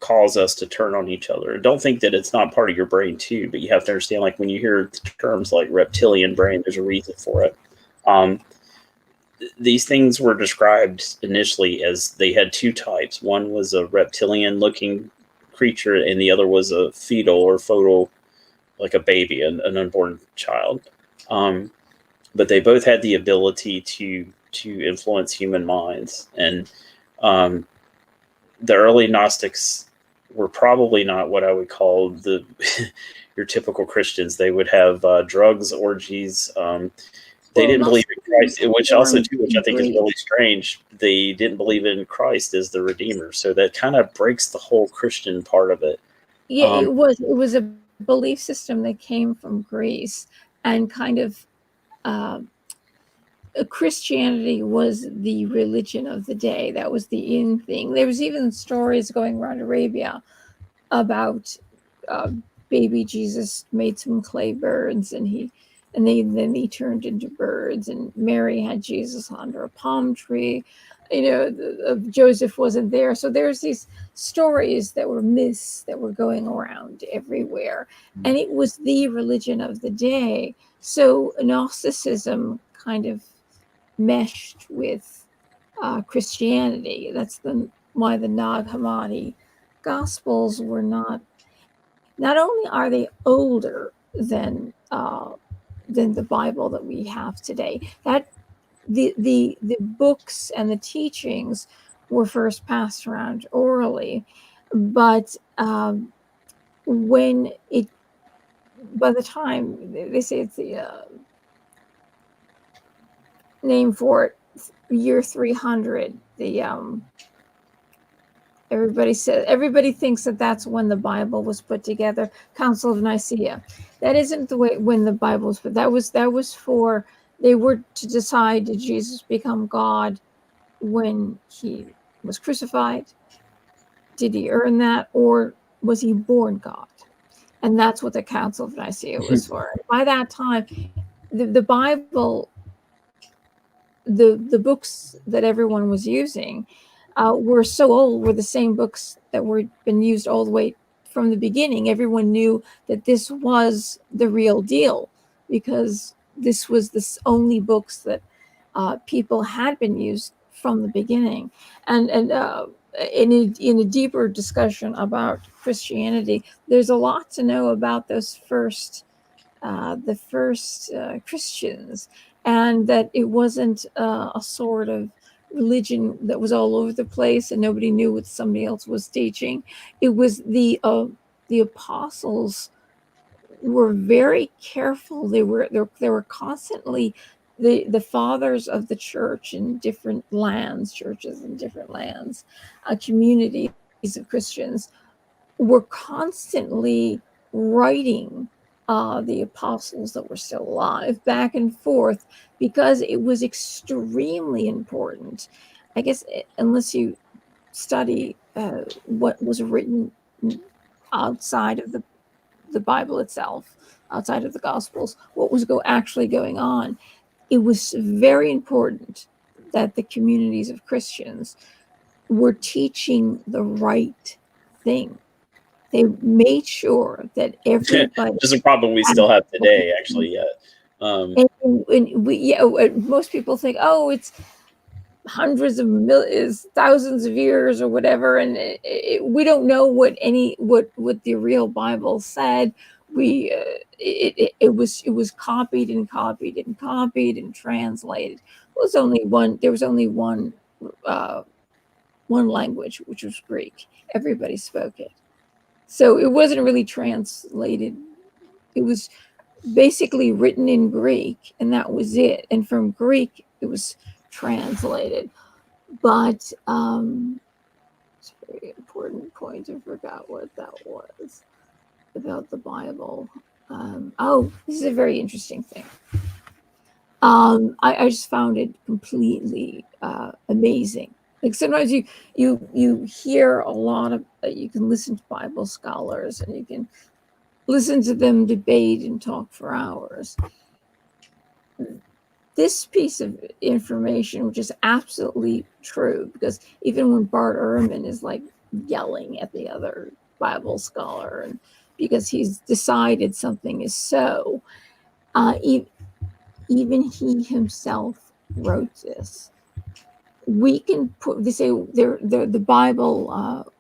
cause us to turn on each other. Don't think that it's not part of your brain too, but you have to understand, like when you hear terms like reptilian brain, there's a reason for it. These things were described initially as they had two types. One was a reptilian looking creature, and the other was a fetal or fotal, like a baby, an unborn child. But they both had the ability to influence human minds. And the early Gnostics were probably not what I would call the your typical Christians. They would have drugs, orgies. They didn't believe in Christ, which also too, which I think is really strange. They didn't believe in Christ as the Redeemer, so that kind of breaks the whole Christian part of it. Yeah, it was a belief system that came from Greece, and kind of Christianity was the religion of the day. That was the in thing. There was even stories going around Arabia about baby Jesus made some clay birds, and then he turned into birds, and Mary had Jesus under a palm tree. You know, Joseph wasn't there. So there's these stories that were myths that were going around everywhere, and it was the religion of the day. So Gnosticism kind of meshed with Christianity. That's why the Nag Hammadi Gospels were not only are they older than the Bible that we have today, that the books and the teachings were first passed around orally, but when it by the time they say it's the name for it, year 300, the everybody thinks that that's when the Bible was put together. Council of Nicaea. That isn't the way when the Bible was put. That was for, they were to decide, did Jesus become God when he was crucified? Did he earn that, or was he born God? And that's what the Council of Nicaea was for. By that time, the Bible, the books that everyone was using were so old, were the same books that were been used all the way from the beginning. Everyone knew that this was the real deal, because this was the only books that people had been used from the beginning. And in a deeper discussion about Christianity, there's a lot to know about those first Christians, and that it wasn't a sort of religion that was all over the place and nobody knew what somebody else was teaching. It was the apostles were very careful. They were constantly the fathers of the church in different lands, churches in different lands, communities of Christians were constantly writing the apostles that were still alive back and forth, because it was extremely important. I guess unless you study what was written outside of the Bible itself, outside of the Gospels, what was actually going on, it was very important that the communities of Christians were teaching the right thing. They made sure that everybody. Which is a problem we still have today, actually. Yeah. Most people think, oh, it's hundreds of millions, thousands of years, or whatever, and we don't know what the real Bible said. It was copied and copied and copied and translated. There was only one language, which was Greek. Everybody spoke it. So it wasn't really translated. It was basically written in Greek, and that was it. And from Greek, it was translated. But it's a very important point. I forgot what that was about the Bible. This is a very interesting thing. I just found it completely amazing. Like sometimes you hear a lot of, you can listen to Bible scholars and you can listen to them debate and talk for hours. This piece of information, which is absolutely true, because even when Bart Ehrman is like yelling at the other Bible scholar, and because he's decided something is so, even he himself wrote this. We can put, they say the Bible,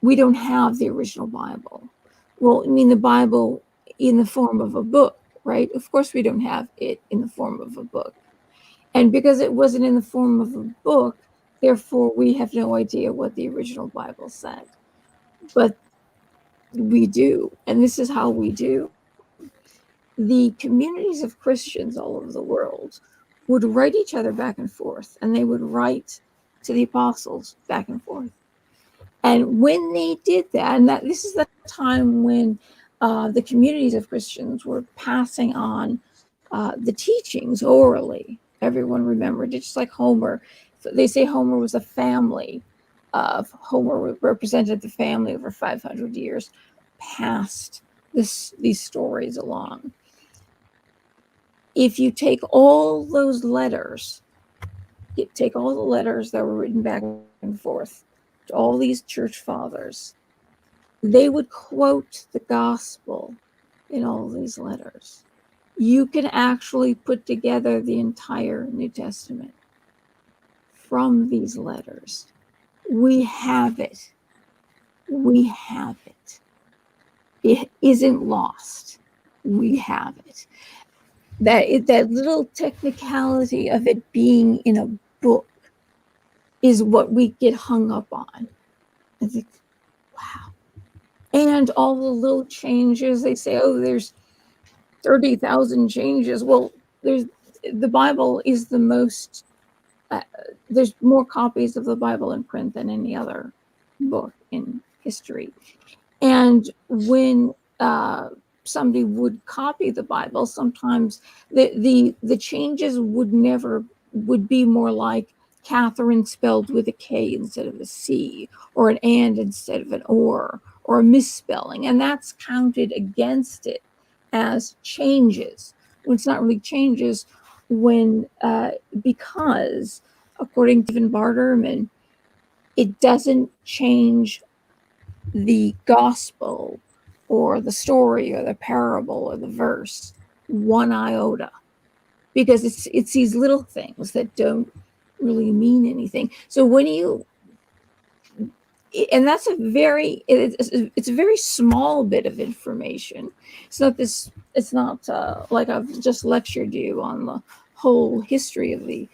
we don't have the original Bible. Well, I mean, the Bible in the form of a book, right? Of course, we don't have it in the form of a book. And because it wasn't in the form of a book, therefore, we have no idea what the original Bible said. But we do. And this is how we do. The communities of Christians all over the world would write each other back and forth, and they would write to the apostles back and forth. And when they did that, and this is the time when the communities of Christians were passing on the teachings orally. Everyone remembered it, just like Homer. They say Homer was a family. Homer represented the family over 500 years, passed these stories along. If you take all those letters, take all the letters that were written back and forth to all these church fathers, they would quote the gospel in all these letters. You can actually put together the entire New Testament from these letters. We have it. We have it. It isn't lost. We have it. That little technicality of it being in a book is what we get hung up on. I think, wow. And all the little changes, they say, oh, there's 30,000 changes. Well, the Bible is the most, there's more copies of the Bible in print than any other book in history. And when somebody would copy the Bible, sometimes the changes would be more like Catherine spelled with a K instead of a C, or an and instead of an or a misspelling, and that's counted against it as changes. Well, it's not really changes because according to even Bart Ehrman, it doesn't change the gospel or the story or the parable or the verse one iota, because it's these little things that don't really mean anything. So when you, and that's it's a very small bit of information. It's not like I've just lectured you on the whole history of the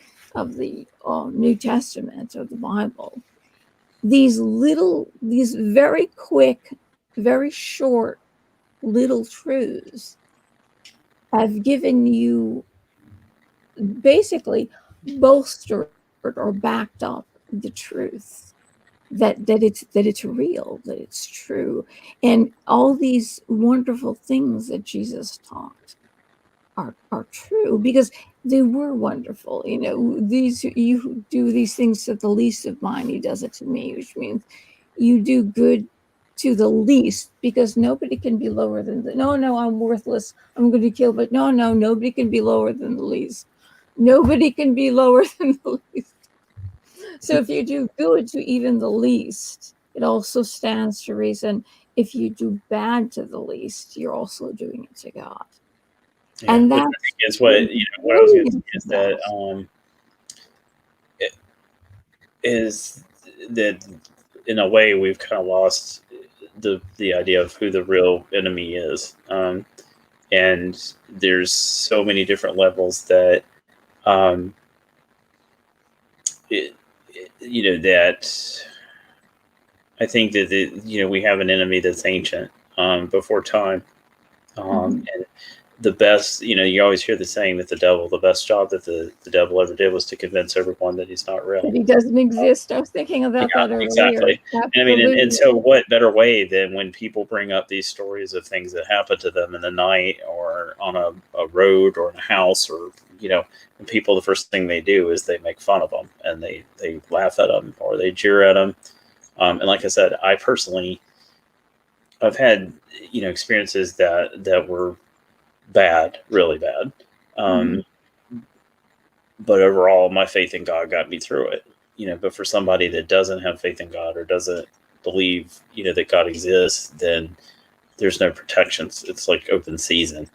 New Testament or the Bible. These very quick, very short little truths have given you basically bolstered or backed up the truth that it's real, that it's true, and all these wonderful things that Jesus taught are true because they were wonderful. You know, you do these things to the least of mine, he does it to me, which means you do good to the least, because nobody can be lower than no, I'm worthless, I'm going to kill, but no, nobody can be lower than the least. Nobody can be lower than the least. So if you do good to even the least, it also stands to reason if you do bad to the least, you're also doing it to God. Yeah, And which that's I think is what I was going to say is that is that in a way we've kind of lost the idea of who the real enemy is, and there's so many different levels that that I think that we have an enemy that's ancient, before time, and the best, you always hear the saying that the best job that the devil ever did was to convince everyone that he's not real. That he doesn't exist. I was thinking about that earlier. Exactly. And so what better way than when people bring up these stories of things that happened to them in the night or on a road or in a house, or, and people, the first thing they do is they make fun of them and they laugh at them or they jeer at them. And like I said, I've had, experiences that were bad, really bad. But overall, my faith in God got me through it. But for somebody that doesn't have faith in God or doesn't believe, that God exists, then there's no protections. It's like open season,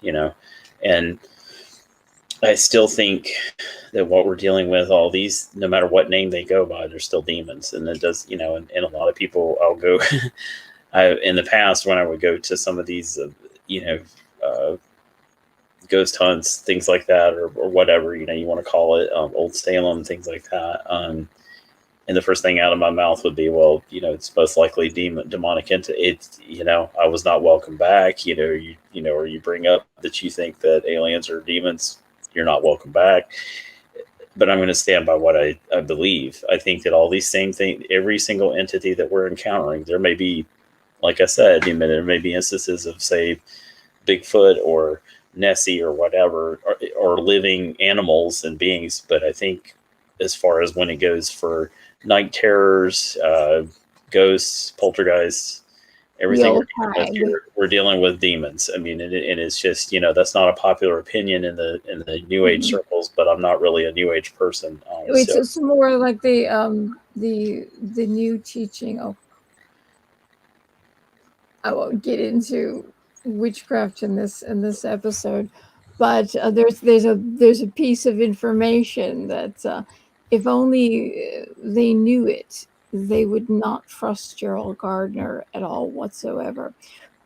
and I still think that what we're dealing with, all these, no matter what name they go by, they're still demons. And it does, and a lot of people, I'll go, in the past when I would go to some of these, ghost hunts, things like that, or whatever, you want to call it, Old Salem, things like that. And the first thing out of my mouth would be, well, it's most likely demonic entity. It's, I was not welcome back, or you bring up that you think that aliens are demons, you're not welcome back. But I'm going to stand by what I believe. I think that all these same things, every single entity that we're encountering, there may be, like I said, there may be instances of, say, Bigfoot or Nessie or whatever, or living animals and beings. But I think as far as when it goes for night terrors, ghosts, poltergeists, everything we're dealing with demons. I mean, and it's just, that's not a popular opinion in the New Age circles, but I'm not really a New Age person. It's more like the new teaching. Oh, I won't get into witchcraft in this episode, but there's a piece of information that if only they knew it, they would not trust Gerald Gardner at all whatsoever.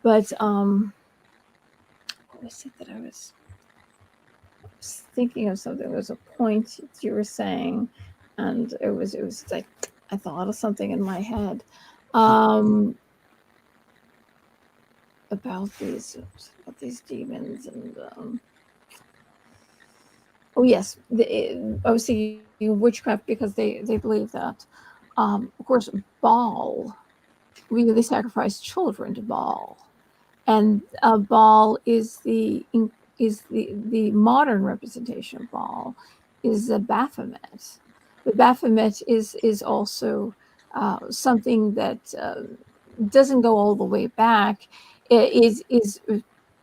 But what was it that I was thinking of? Something. There was a point you were saying, and it was like I thought of something in my head. About these demons, and oh yes, I was thinking witchcraft because they believe that, of course, Baal. They sacrifice children to Baal, and Baal is the modern representation of Baal is the Baphomet. The Baphomet is also something that doesn't go all the way back. Is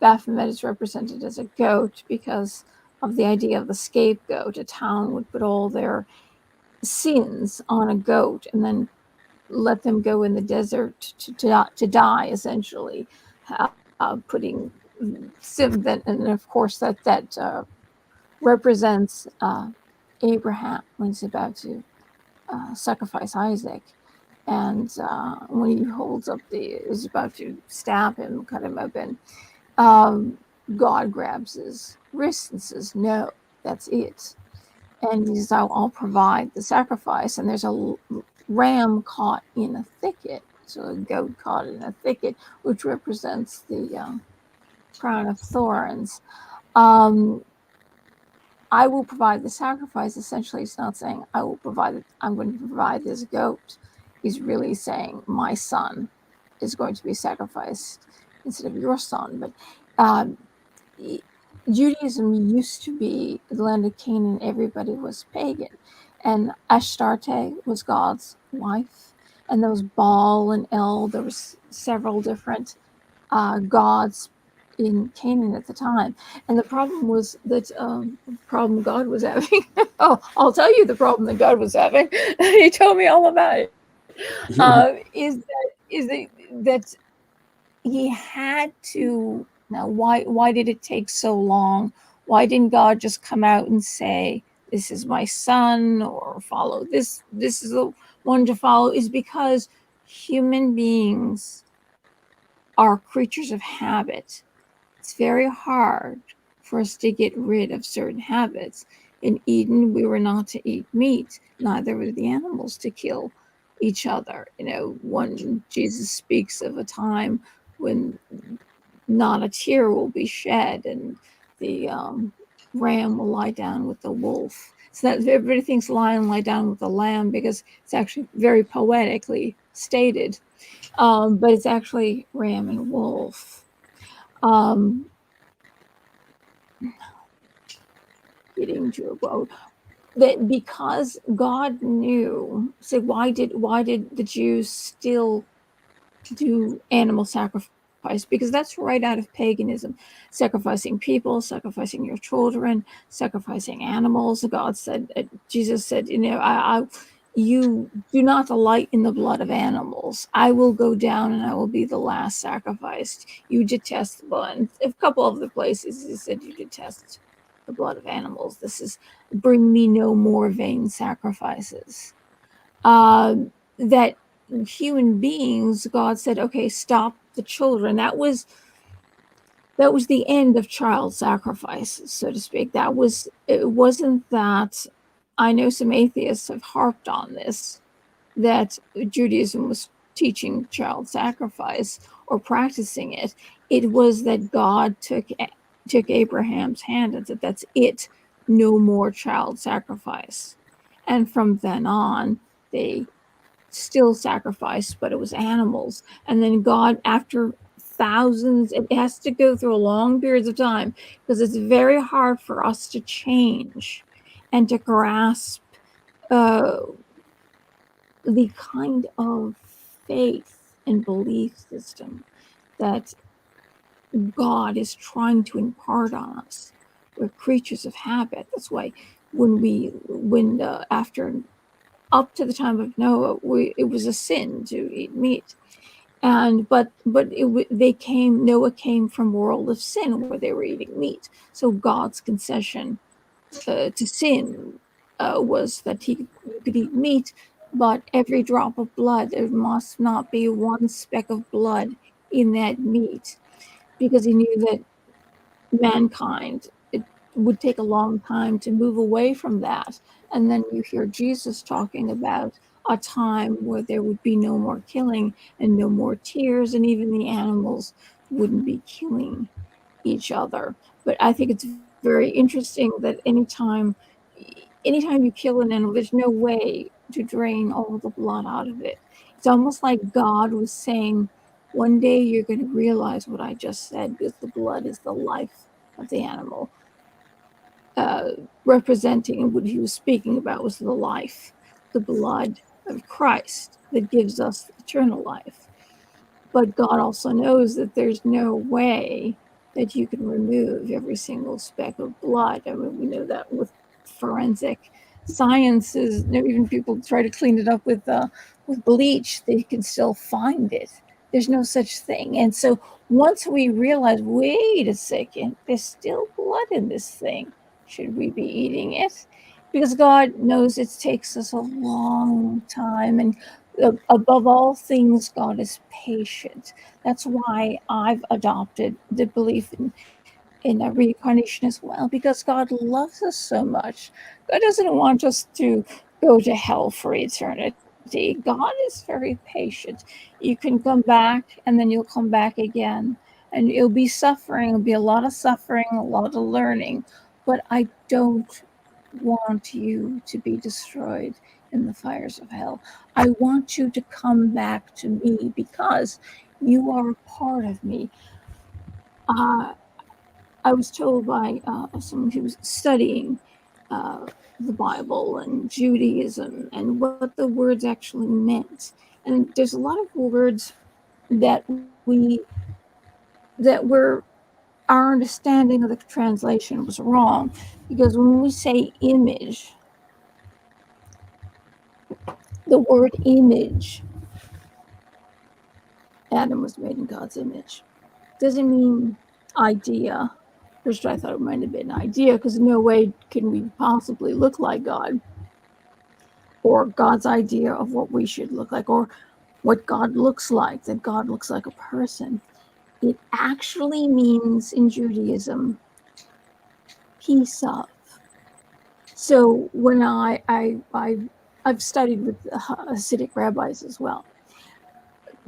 Baphomet is represented as a goat because of the idea of the scapegoat. A town would put all their sins on a goat and then let them go in the desert to die, essentially, putting and of course that represents Abraham when he's about to sacrifice Isaac. And when he holds up is about to stab him, cut him open, God grabs his wrist and says, "No, that's it." And he says, "I'll provide the sacrifice." And there's a ram caught in a thicket, so a goat caught in a thicket, which represents the crown of thorns. I will provide the sacrifice. Essentially, it's not saying I will provide it. I'm going to provide this goat. He's really saying my son is going to be sacrificed instead of your son. But Judaism used to be the land of Canaan. Everybody was pagan, and Ashtarte was God's wife, and there was Baal and El. There was several different gods in Canaan at the time. And the problem was that problem God was having. Oh, I'll tell you the problem that God was having. He told me all about it. Is that he had to. Now, why did it take so long? Why didn't God just come out and say, "This is my son," or follow this? This is the one to follow. Is because human beings are creatures of habit. It's very hard for us to get rid of certain habits. In Eden, we were not to eat meat, neither were the animals to kill each other. When Jesus speaks of a time when not a tear will be shed and the ram will lie down with the wolf. So that everybody thinks lion lie down with the lamb because it's actually very poetically stated. But it's actually ram and wolf. Getting to a quote that because God knew. So why did the Jews still do animal sacrifice? Because that's right out of paganism. Sacrificing people, sacrificing your children, sacrificing animals. God said, Jesus said, you do not delight in the blood of animals. I will go down and I will be the last sacrificed. You detest the blood. A couple of the places he said you detest the blood of animals. This is bring me no more vain sacrifices. That human beings, God said, okay, stop the children. That was the end of child sacrifice, so to speak. It wasn't that. I know some atheists have harped on this, that Judaism was teaching child sacrifice or practicing it. It was that God took Abraham's hand and said, "That's it, no more child sacrifice." And from then on, they still sacrificed, but it was animals. And then God, after thousands, it has to go through a long periods of time because it's very hard for us to change and to grasp the kind of faith and belief system that God is trying to impart on us. We're creatures of habit. That's why after up to the time of Noah, it was a sin to eat meat. But Noah came from a world of sin where they were eating meat. So God's concession to sin was that he could eat meat, but every drop of blood, there must not be one speck of blood in that meat, because he knew that mankind, it would take a long time to move away from that. And then you hear Jesus talking about a time where there would be no more killing and no more tears, and even the animals wouldn't be killing each other. But I think it's very interesting that anytime you kill an animal, there's no way to drain all the blood out of it. It's almost like God was saying, one day you're going to realize what I just said, because the blood is the life of the animal. Representing what he was speaking about was the life, the blood of Christ that gives us eternal life. But God also knows that there's no way that you can remove every single speck of blood. I mean, we know that with forensic sciences, even people try to clean it up with bleach, they can still find it. There's no such thing. And so once we realize, wait a second, there's still blood in this thing. should we be eating it? Because God knows it takes us a long time, and above all things, God is patient. That's why I've adopted the belief in a reincarnation as well, because God loves us so much. God doesn't want us to go to hell for eternity. God is very patient. You can come back and then you'll come back again, and it'll be suffering. It'll be a lot of suffering, a lot of learning, but I don't want you to be destroyed in the fires of hell. I want you to come back to me because you are a part of me. I was told by someone who was studying uh, the Bible and Judaism and what the words actually meant. And there's a lot of words that were our understanding of the translation was wrong, because when we say image, the word image, Adam was made in God's image, doesn't mean idea. First, I thought it might have been idea, because no way can we possibly look like God, or God's idea of what we should look like, or what God looks like, that God looks like a person. It actually means in Judaism, piece of. So when I've studied with Hasidic rabbis as well,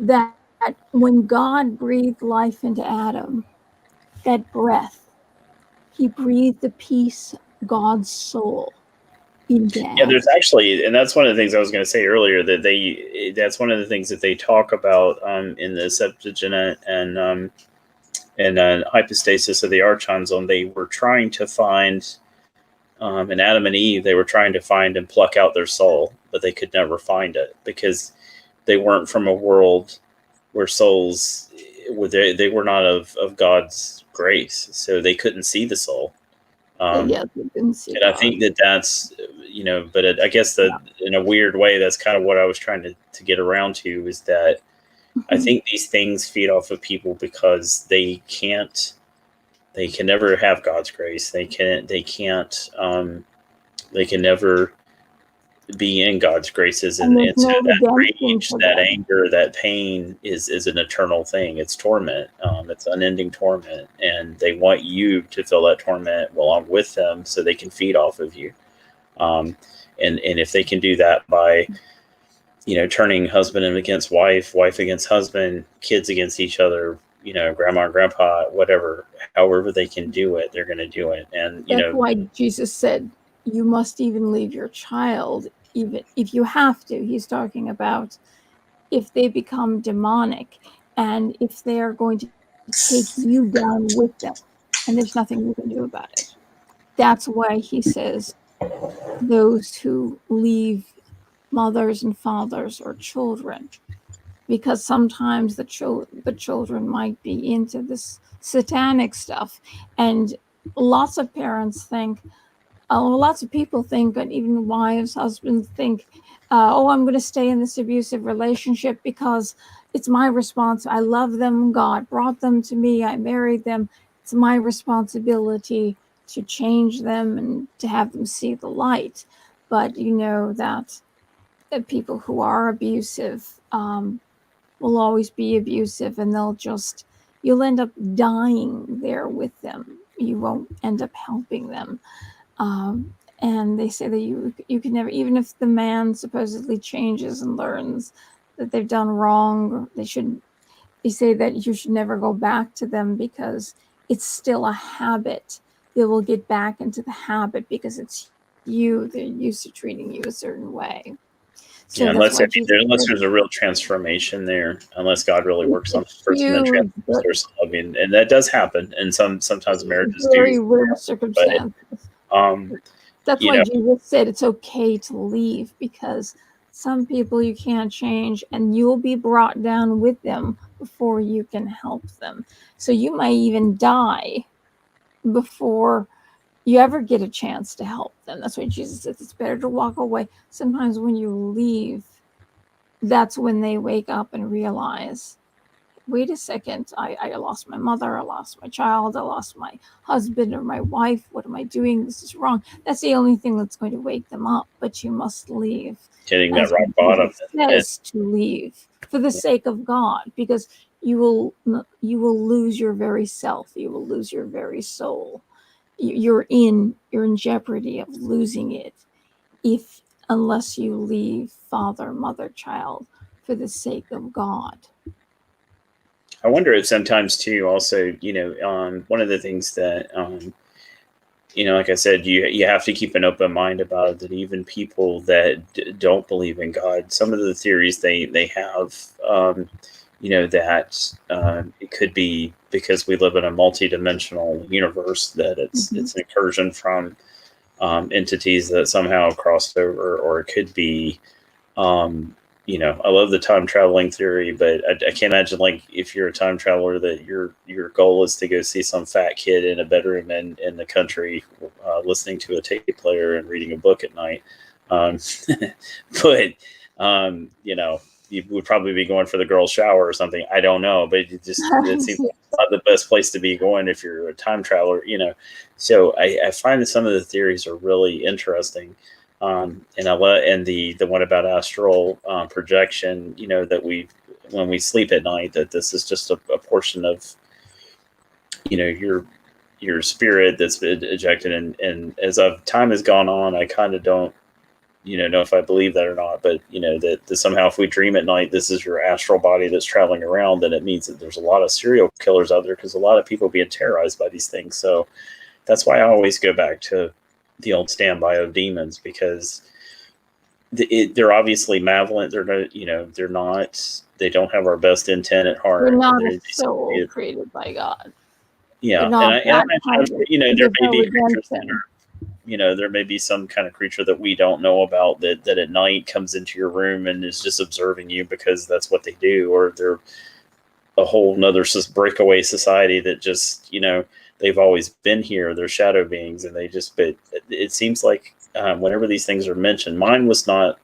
that when God breathed life into Adam, that breath, he breathed the piece, God's soul, into Yeah, Adam. there's actually, and that's one of the things I was going to say earlier, that's one of the things that they talk about in the Septuagint and hypostasis of the archons. They were trying to find, in Adam and Eve, they were trying to find and pluck out their soul, but they could never find it because they weren't from a world where souls, they were not of God's grace, so they couldn't see the soul. Yeah, they didn't see And I God. think that's, but I guess that in a weird way, that's kind of what I was trying to get around to, is that I think these things feed off of people because they can never have God's grace. They can never be in God's graces, And there's and so no that redemption rage, for that them. anger, that pain is an eternal thing. It's torment. It's unending torment, and they want you to feel that torment along with them, so they can feed off of you. And if they can do that by turning husband against wife, wife against husband, kids against each other, grandma and grandpa, whatever, however they can do it, they're going to do it. And That's why Jesus said, you must even leave your child, even if you have to. He's talking about if they become demonic and if they are going to take you down with them, and there's nothing you can do about it. That's why he says those who leave mothers and fathers or children, because sometimes the children might be into this satanic stuff, and lots of parents think, lots of people think, and even wives, husbands think, I'm going to stay in this abusive relationship because it's my response. I love them. God brought them to me. I married them. It's my responsibility to change them and to have them see the light. But you know that people who are abusive will always be abusive, and you'll end up dying there with them. You won't end up helping them. And they say that you can never, even if the man supposedly changes and learns that they've done wrong, they say that you should never go back to them because it's still a habit. They will get back into the habit because it's you. They're used to treating you a certain way. So that's why unless there's a real transformation there, unless God really works on the person and transforms their, and that does happen, and sometimes marriages very do. rare circumstances. That's why Jesus said it's okay to leave, because some people you can't change, and you'll be brought down with them before you can help them. So you might even die before you ever get a chance to help them. That's why Jesus says it's better to walk away. Sometimes when you leave, that's when they wake up and realize wait a second, I lost my mother, I lost my child, I lost my husband or my wife. What am I doing? This is wrong. That's the only thing that's going to wake them up. But you must leave. Hitting that As rock bottom. says to leave for the sake of God, because you will lose your very self. You will lose your very soul. You're in jeopardy of losing it unless you leave father, mother, child for the sake of God. I wonder if sometimes too, also, one of the things that, like I said, you have to keep an open mind about it, that even people that don't believe in God, some of the theories they have, that it could be because we live in a multi-dimensional universe, that it's an incursion from entities that somehow crossed over, or it could be, I love the time traveling theory, but I can't imagine, like, if you're a time traveler, that your goal is to go see some fat kid in a bedroom in the country, listening to a tape player and reading a book at night. But you would probably be going for the girl's shower or something. I don't know, but it seems like it's not the best place to be going if you're a time traveler. So I find that some of the theories are really interesting. And the one about astral projection, that when we sleep at night, that this is just a portion of, your spirit that's been ejected. And as time has gone on, I kind of don't, know if I believe that or not, but that somehow if we dream at night, this is your astral body that's traveling around, then it means that there's a lot of serial killers out there, because a lot of people being terrorized by these things. So that's why I always go back to the old standby of demons, because they're obviously malevolent. They don't have our best intent at heart. They're not a soul created by God. Yeah. And I imagine, there may be creatures that are, there may be some kind of creature that we don't know about that at night comes into your room and is just observing you because that's what they do, or they're a whole nother breakaway society that just, they've always been here. They're shadow beings, and but it seems like whenever these things are mentioned, mine was not,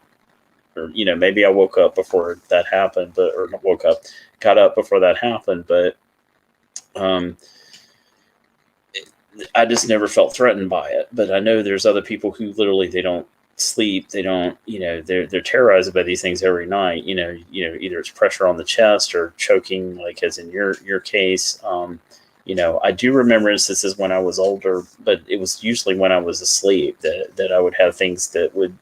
or, maybe I woke up before that happened, got up before that happened, but I just never felt threatened by it. But I know there's other people who literally, they don't sleep. They don't, they're terrorized by these things every night, either it's pressure on the chest or choking, like as in your case. I do remember instances when I was older, but it was usually when I was asleep that I would have things that would,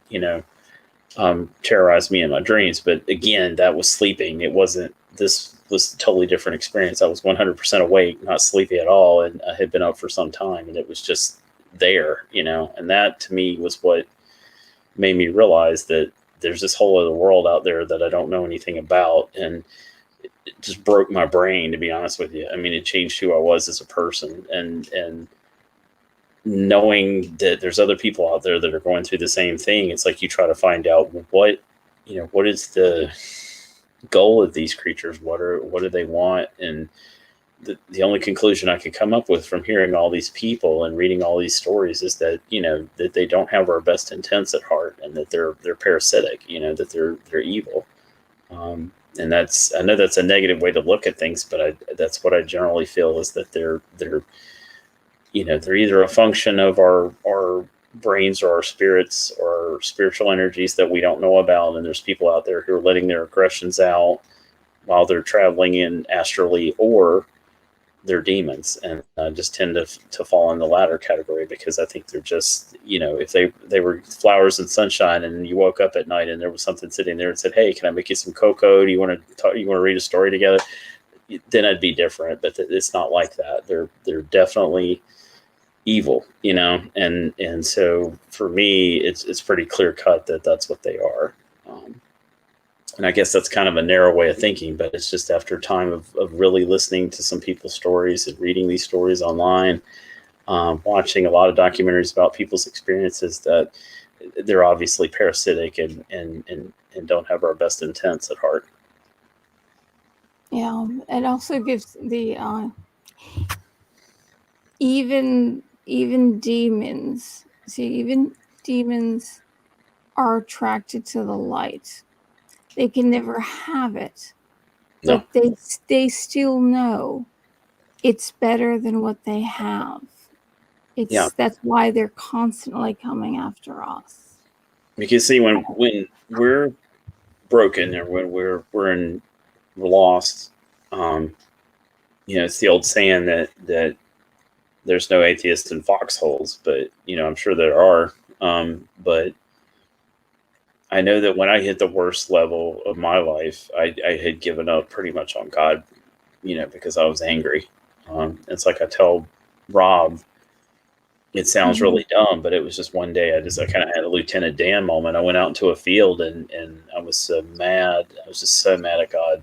terrorize me in my dreams. But again, that was sleeping. This was a totally different experience. I was 100% awake, not sleepy at all. And I had been up for some time, and it was just there, and that to me was what made me realize that there's this whole other world out there that I don't know anything about. And it just broke my brain, to be honest with you. I mean, it changed who I was as a person, and knowing that there's other people out there that are going through the same thing. It's like you try to find out what is the goal of these creatures? What do they want? And the only conclusion I could come up with from hearing all these people and reading all these stories is that, that they don't have our best intents at heart, and that they're parasitic, that they're evil. And I know that's a negative way to look at things, but that's what I generally feel, is that they're either a function of our brains or our spirits or spiritual energies that we don't know about. And there's people out there who are letting their aggressions out while they're traveling in astrally, or they're demons. And I just tend to fall in the latter category, because I think they're just, if they were flowers and sunshine, and you woke up at night and there was something sitting there and said, "Hey, can I make you some cocoa? Do you want to read a story together?" Then I'd be different. But it's not like that. They're definitely evil, and so for me, it's pretty clear cut that that's what they are. And I guess that's kind of a narrow way of thinking, but it's just after time of really listening to some people's stories and reading these stories online, watching a lot of documentaries about people's experiences, that they're obviously parasitic and don't have our best intents at heart. Yeah, it also gives the even demons. See, even demons are attracted to the light. They can never have it No. but they still know it's better than what they have. Yeah. That's why they're constantly coming after us. Because see, when we're broken or when we're lost, it's the old saying that there's no atheist in foxholes, but I'm sure there are. But I know that when I hit the worst level of my life, I had given up pretty much on God, because I was angry. It's like I tell Rob, it sounds really dumb, but it was just one day I kind of had a Lieutenant Dan moment. I went out into a field and I was so mad. I was just so mad at God,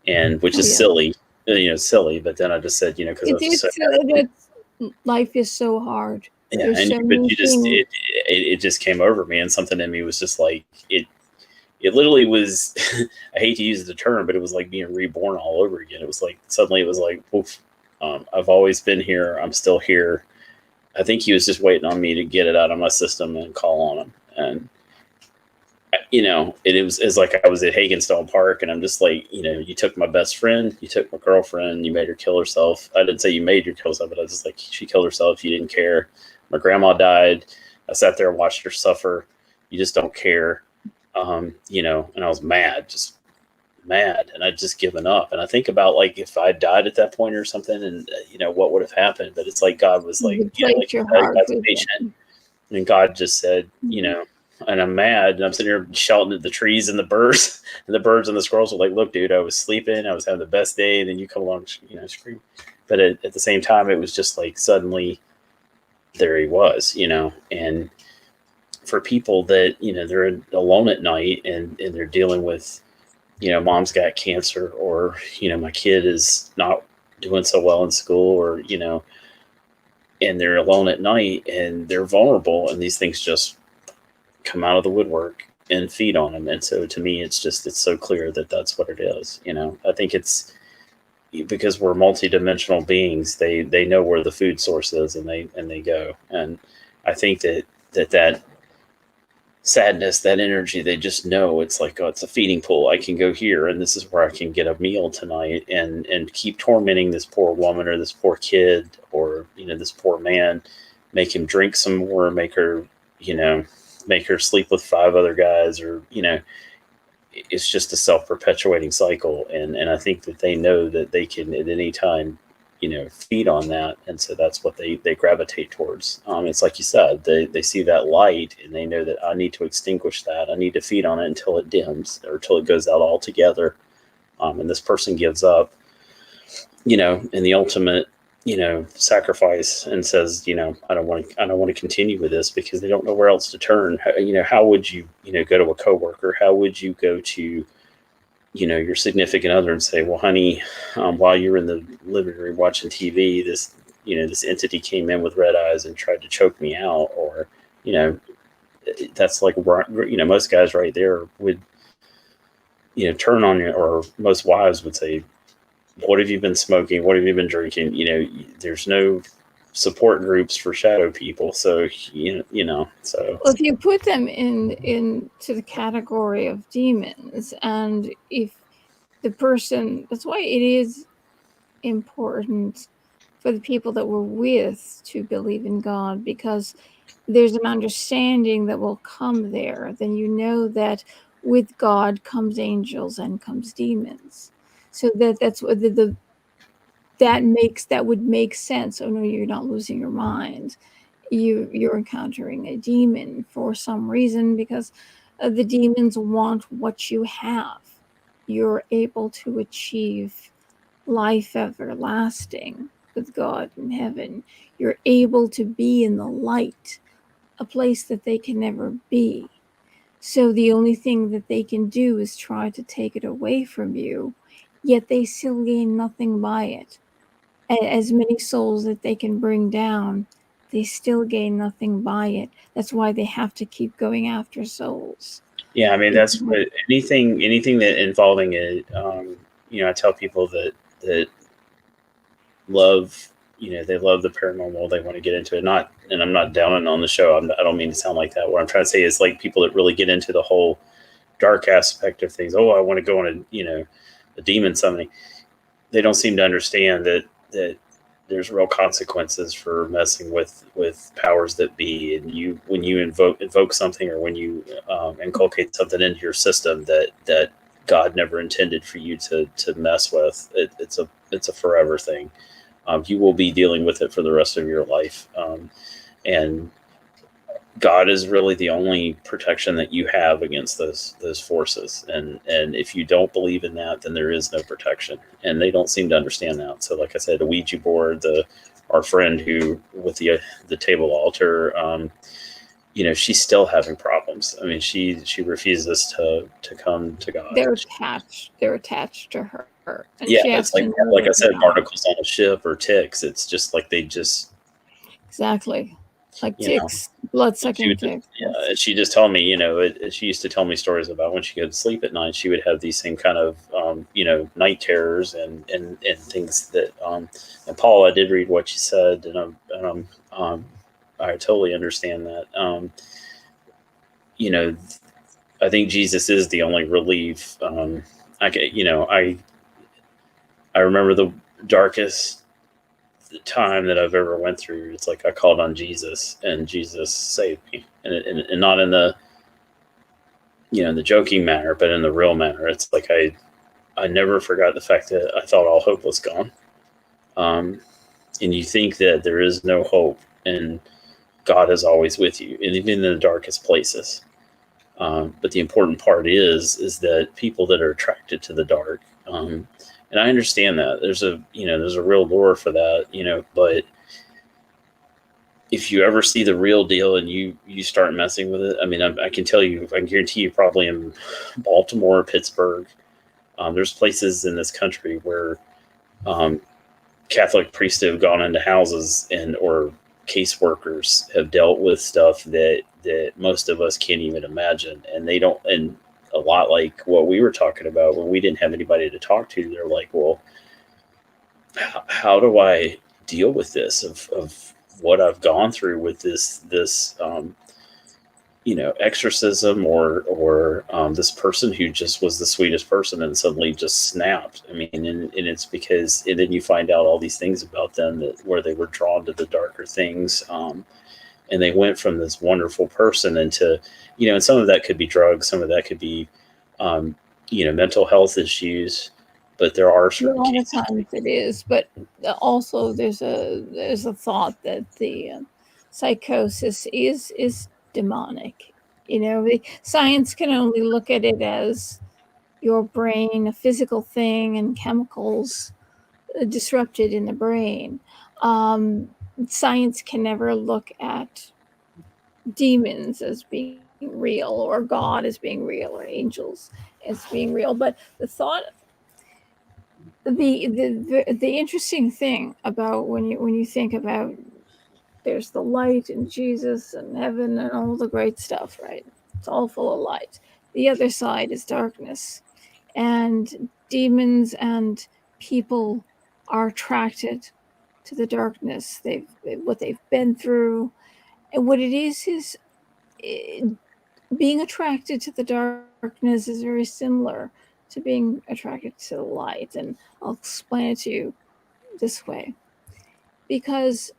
and which is silly, silly. But then I just said, because I was just so mad. Life is so hard. Yeah, but you just it just came over me, and something in me was just like it. It literally was. I hate to use the term, but it was like being reborn all over again. It was like suddenly it was like, oof, I've always been here. I'm still here. I think he was just waiting on me to get it out of my system and call on him. And it's like I was at Hagenstone Park, and I'm just like, you took my best friend, you took my girlfriend, you made her kill herself. I didn't say you made her kill herself, but I was just like, she killed herself. You didn't care. My grandma died. I sat there and watched her suffer. You just don't care. And I was mad, just mad, and I'd just given up. And I think about like if I died at that point or something, and what would have happened. But it's like God was like, God's patient, and God just said, and I'm mad, and I'm sitting here shouting at the trees and the birds, and the birds and the squirrels are like, "Look, dude, I was sleeping, I was having the best day, and then you come along, scream." But at the same time, it was just like suddenly there he was, and for people that they're alone at night and they're dealing with mom's got cancer, or my kid is not doing so well in school, or and they're alone at night and they're vulnerable, and these things just come out of the woodwork and feed on them. And so to me, it's so clear that that's what it is. I think it's because we're multidimensional beings. They know where the food source is, and they go. And I think that sadness, that energy, they just know it's like, oh, it's a feeding pool. I can go here, and this is where I can get a meal tonight, and keep tormenting this poor woman or this poor kid, or this poor man, make him drink some more, make her sleep with 5 other guys, or it's just a self-perpetuating cycle. And I think that they know that they can at any time feed on that, and so that's what they gravitate towards. It's like you said, they see that light, and they know that I need to extinguish that. I need to feed on it until it dims, or until it goes out altogether. And this person gives up, in the ultimate sacrifice, and says, I don't want to continue with this, because they don't know where else to turn. How would you go to a coworker? How would you go to your significant other and say, well, honey, while you were in the living room watching TV, this entity came in with red eyes and tried to choke me out? Or, that's like, most guys right there would, turn on you, or most wives would say, what have you been smoking? What have you been drinking? There's no support groups for shadow people. So, so. Well, if you put them into the category of demons, and if the person, that's why it is important for the people that we're with to believe in God, because there's an understanding that will come there. Then that with God comes angels and comes demons. So that's what that would make sense. Oh no, you're not losing your mind. You're encountering a demon for some reason, because the demons want what you have. You're able to achieve life everlasting with God in heaven. You're able to be in the light, a place that they can never be. So the only thing that they can do is try to take it away from you, yet they still gain nothing by it. As many souls that they can bring down, they still gain nothing by it. That's why they have to keep going after souls. Yeah, I mean, that's what anything that involving it. I tell people that love, they love the paranormal. They want to get into it. And I'm not downing on the show. I don't mean to sound like that. What I'm trying to say is, like, people that really get into the whole dark aspect of things. Oh, I want to go on a demon summoning. They don't seem to understand that there's real consequences for messing with powers that be, and when you invoke something, or when you inculcate something into your system that God never intended for you to mess with, it's a forever thing. You will be dealing with it for the rest of your life, and God is really the only protection that you have against those forces. And if you don't believe in that, then there is no protection. And they don't seem to understand that. So, like I said, the Ouija board, our friend who with the table altar, she's still having problems. I mean, she refuses to come to God. They're attached to her. And yeah, she has it's like I said, particles on a ship or ticks. It's just like they just exactly. Like ticks, blood-sucking ticks. Yeah, she just told me, she used to tell me stories about when she could sleep at night, she would have these same kind of, night terrors and things that, and Paul, I did read what you said, and I totally understand that. I think Jesus is the only relief. I remember the darkest time that I've ever went through. It's like I called on Jesus, and Jesus saved me, and not in the in the joking manner, but in the real manner. It's like I never forgot the fact that I thought all hope was gone, and you think that there is no hope, and God is always with you, and even in the darkest places. But the important part is that people that are attracted to the dark. And I understand that there's a real lure for that, but if you ever see the real deal and you start messing with it, I mean, I can tell you, I can guarantee you, probably in Baltimore, Pittsburgh, there's places in this country where Catholic priests have gone into houses or caseworkers have dealt with stuff that most of us can't even imagine, and they don't. And a lot like what we were talking about, when we didn't have anybody to talk to, they're like, well, how do I deal with this of what I've gone through with this exorcism or this person who just was the sweetest person and suddenly just snapped. I mean, and it's because, and then you find out all these things about them where they were drawn to the darker things, and they went from this wonderful person into, and some of that could be drugs, some of that could be, mental health issues, but there are certain a lot of times it is, but also there's a thought that the psychosis is demonic. Science can only look at it as your brain, a physical thing, and chemicals disrupted in the brain. Science can never look at demons as being real, or God as being real, or angels as being real. But the thought, the interesting thing about when you think about, there's the light and Jesus and heaven and all the great stuff, right? It's all full of light. The other side is darkness, and demons and people are attracted to the darkness. What they've been through, and what it is being attracted to the darkness is very similar to being attracted to the light. And I'll explain it to you this way. Because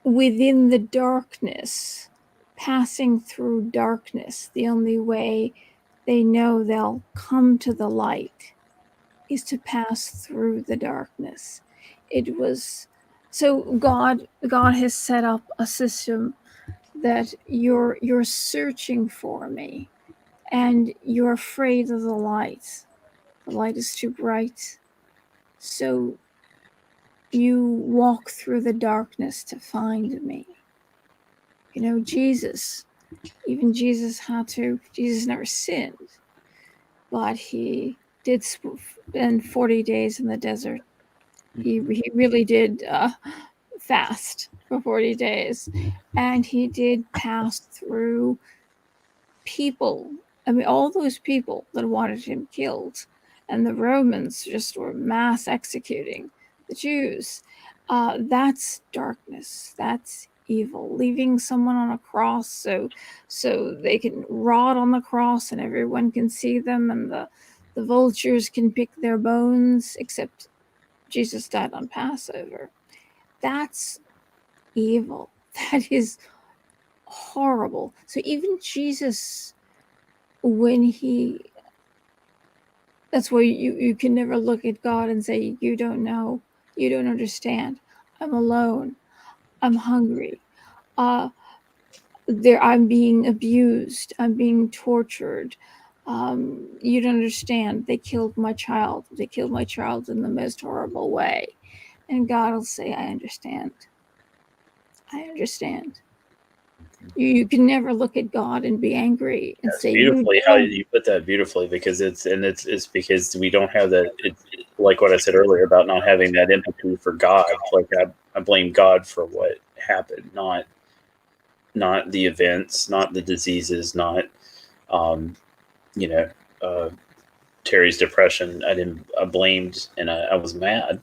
within the darkness, passing through darkness, the only way they know they'll come to the light is to pass through the darkness. It was so God has set up a system that you're searching for me, and you're afraid of the light. The light is too bright, so you walk through the darkness to find me. Jesus never sinned, but he did spend 40 days in the desert. He really did fast for 40 days, and he did pass through people. I mean, all those people that wanted him killed, and the Romans just were mass executing the Jews. That's darkness. That's evil, leaving someone on a cross so they can rot on the cross and everyone can see them, and the vultures can pick their bones, except Jesus died on Passover. That's evil. That is horrible. So even Jesus, when he, that's why you can never look at God and say, you don't know, you don't understand. I'm alone. I'm hungry. I'm being abused. I'm being tortured. You don't understand. They killed my child. They killed my child in the most horrible way. And God will say, I understand. I understand. You can never look at God and be angry and That's say, beautifully how you put that beautifully, because it's because we don't have that. Like what I said earlier about not having that empathy for God. Like I blame God for what happened, not the events, not the diseases, not you know Terry's depression. I blamed, and I was mad,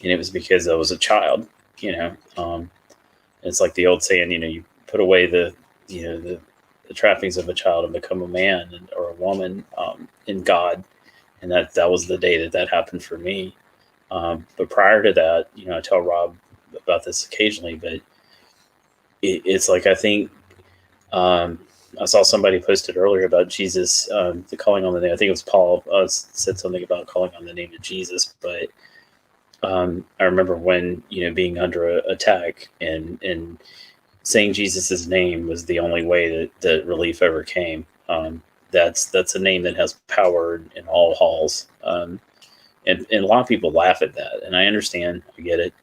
and it was because I was a child. It's like the old saying, you put away the trappings of a child and become a man or a woman in God, and that was the day that happened for me. But prior to that, I tell Rob about this occasionally, but it's like I think I saw somebody posted earlier about Jesus, the calling on the name. I think it was Paul said something about calling on the name of Jesus, but I remember when being under attack and saying Jesus's name was the only way that relief ever came. That's a name that has power in all halls, and a lot of people laugh at that, and I understand, I get it.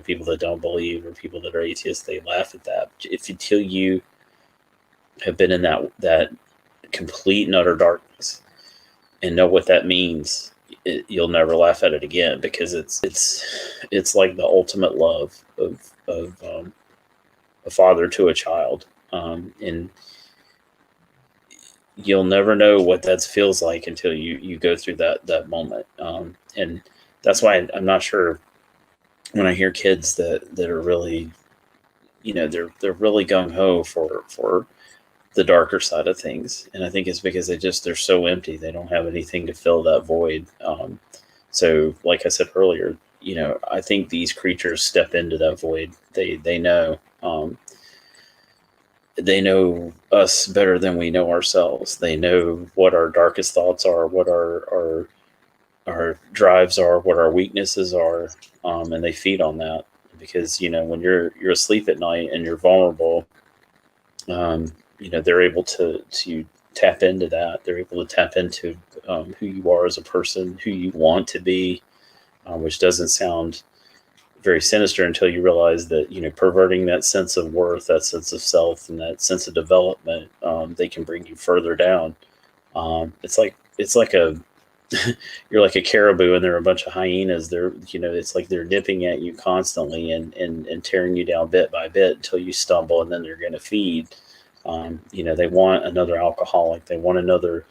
People that don't believe or people that are atheists, they laugh at that. Until you have been in that complete and utter darkness and know what that means, you'll never laugh at it again, because it's like the ultimate love of a father to a child, and you'll never know what that feels like until you go through that moment, and that's why I'm not sure when I hear kids that are really, they're really gung ho for the darker side of things, and I think it's because they're so empty, they don't have anything to fill that void. So like I said earlier, I think these creatures step into that void. They know. They know us better than we know ourselves. They know what our darkest thoughts are, what our drives are, what our weaknesses are, and they feed on that. Because when you're asleep at night and you're vulnerable, they're able to tap into that. They're able to tap into who you are as a person, who you want to be, which doesn't sound very sinister until you realize that perverting that sense of worth, that sense of self, and that sense of development, they can bring you further down. It's like a you're like a caribou and there are a bunch of hyenas. It's like they're nipping at you constantly and tearing you down bit by bit until you stumble, and then they're going to feed. They want another alcoholic, they want another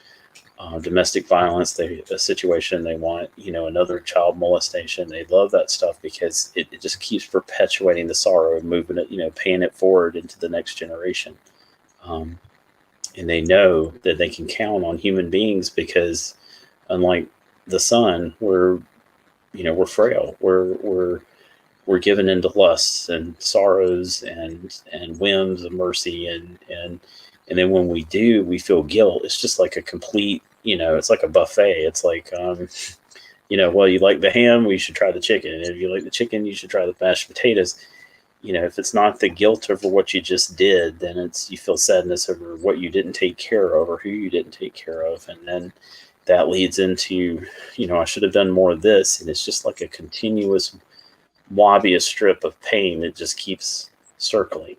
domestic violence, a situation, they want another child molestation. They love that stuff because it just keeps perpetuating the sorrow, moving it, paying it forward into the next generation. And they know that they can count on human beings because, unlike the sun, we're frail. We're given into lusts and sorrows and whims of mercy, and then when we do, we feel guilt. It's just like a complete, it's like a buffet. It's like, well, you like the ham, we should try the chicken. And if you like the chicken, you should try the mashed potatoes. If it's not the guilt over what you just did, then you feel sadness over what you didn't take care of or who you didn't take care of. And then that leads into, I should have done more of this. And it's just like a continuous wobbiest strip of pain that just keeps circling.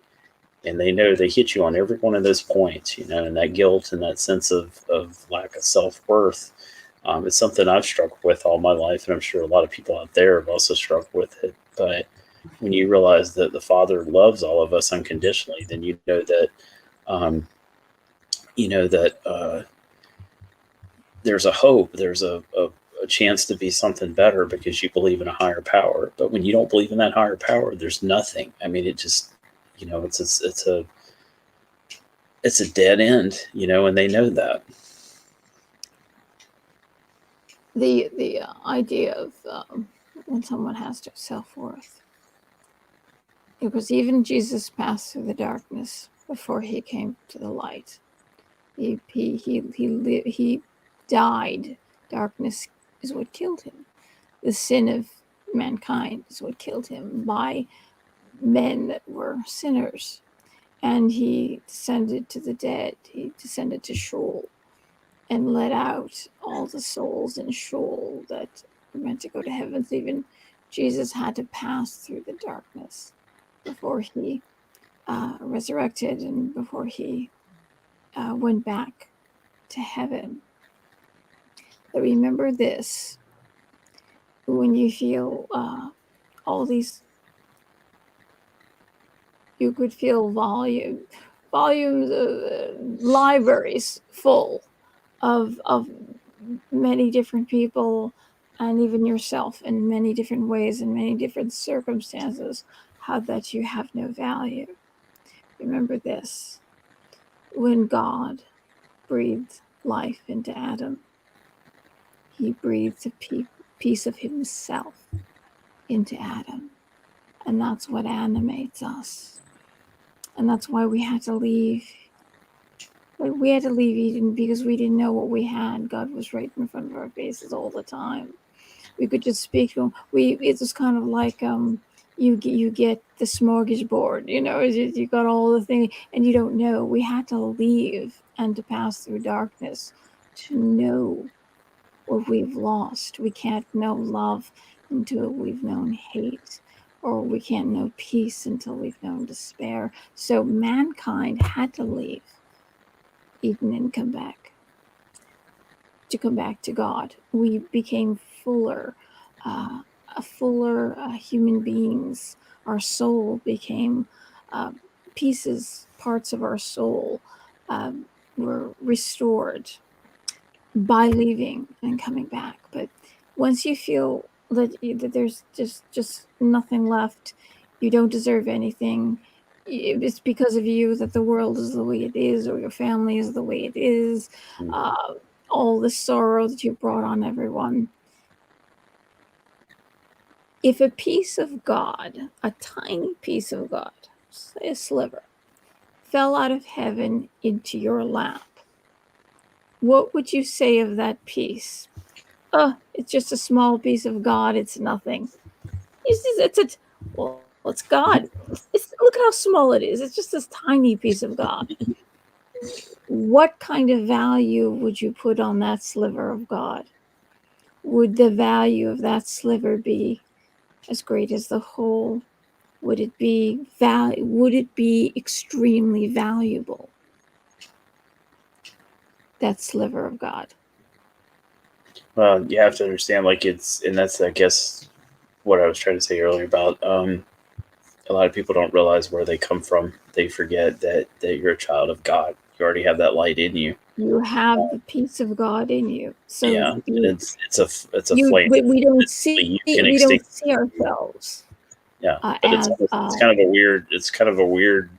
And they know they hit you on every one of those points, and that guilt and that sense of lack of self-worth. It's something I've struggled with all my life, and I'm sure a lot of people out there have also struggled with it. But when you realize that the Father loves all of us unconditionally, then there's a hope, there's a chance to be something better because you believe in a higher power. But when you don't believe in that higher power, there's nothing. I mean, it's a dead end, and they know that. The idea of when someone has no self-worth. Because even Jesus passed through the darkness before he came to the light. He died. Darkness is what killed him. The sin of mankind is what killed him by men that were sinners. And he descended to the dead. He descended to Sheol and let out all the souls in Sheol that were meant to go to heaven. Even Jesus had to pass through the darkness before he resurrected and before he went back to heaven. But remember this, when you feel all these, you could feel volumes of libraries full of many different people and even yourself in many different ways, in many different circumstances, how that you have no value. Remember this, when God breathed life into Adam, he breathed a piece of himself into Adam. And that's what animates us. And that's why we had to leave. We had to leave Eden because we didn't know what we had. God was right in front of our faces all the time. We could just speak to him. It was kind of like you get the smorgasbord, you got all the things and you don't know. We had to leave and to pass through darkness to know what we've lost. We can't know love until we've known hate, or we can't know peace until we've known despair. So mankind had to leave Eden and come back to God. We became fuller human beings. Our soul became parts of our soul were restored by leaving and coming back. But once you feel that there's just nothing left, you don't deserve anything, it's because of you that the world is the way it is, or your family is the way it is, all the sorrow that you brought on everyone. If a piece of God, a tiny piece of God, say a sliver, fell out of heaven into your lap, what would you say of that piece? It's just a small piece of God. It's nothing. It's God. Look at how small it is. It's just this tiny piece of God. What kind of value would you put on that sliver of God? Would the value of that sliver be as great as the whole? Would it be extremely valuable? That sliver of God. Well, you have to understand, and that's, I guess, what I was trying to say earlier about a lot of people don't realize where they come from. They forget that you're a child of God. You already have that light in you. You have the peace of God in you. So yeah, it's a flame. We don't see ourselves. Yeah, but it's kind of a weird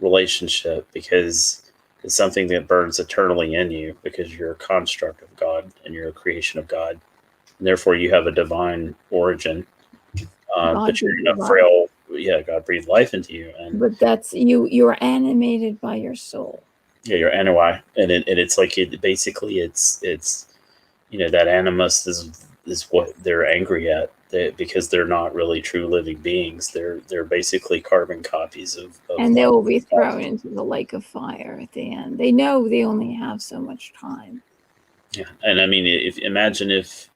relationship, because it's something that burns eternally in you, because you're a construct of God and you're a creation of God, and therefore you have a divine origin. But you're in a frail. Yeah, God breathed life into you, but that's you. You're animated by your soul. Yeah, you're anyway, and it's like basically it's that animus is what they're angry at, because they're not really true living beings. They're basically carbon copies of and they will be thrown into the lake of fire at the end. They know they only have so much time. Yeah, and I mean, imagine if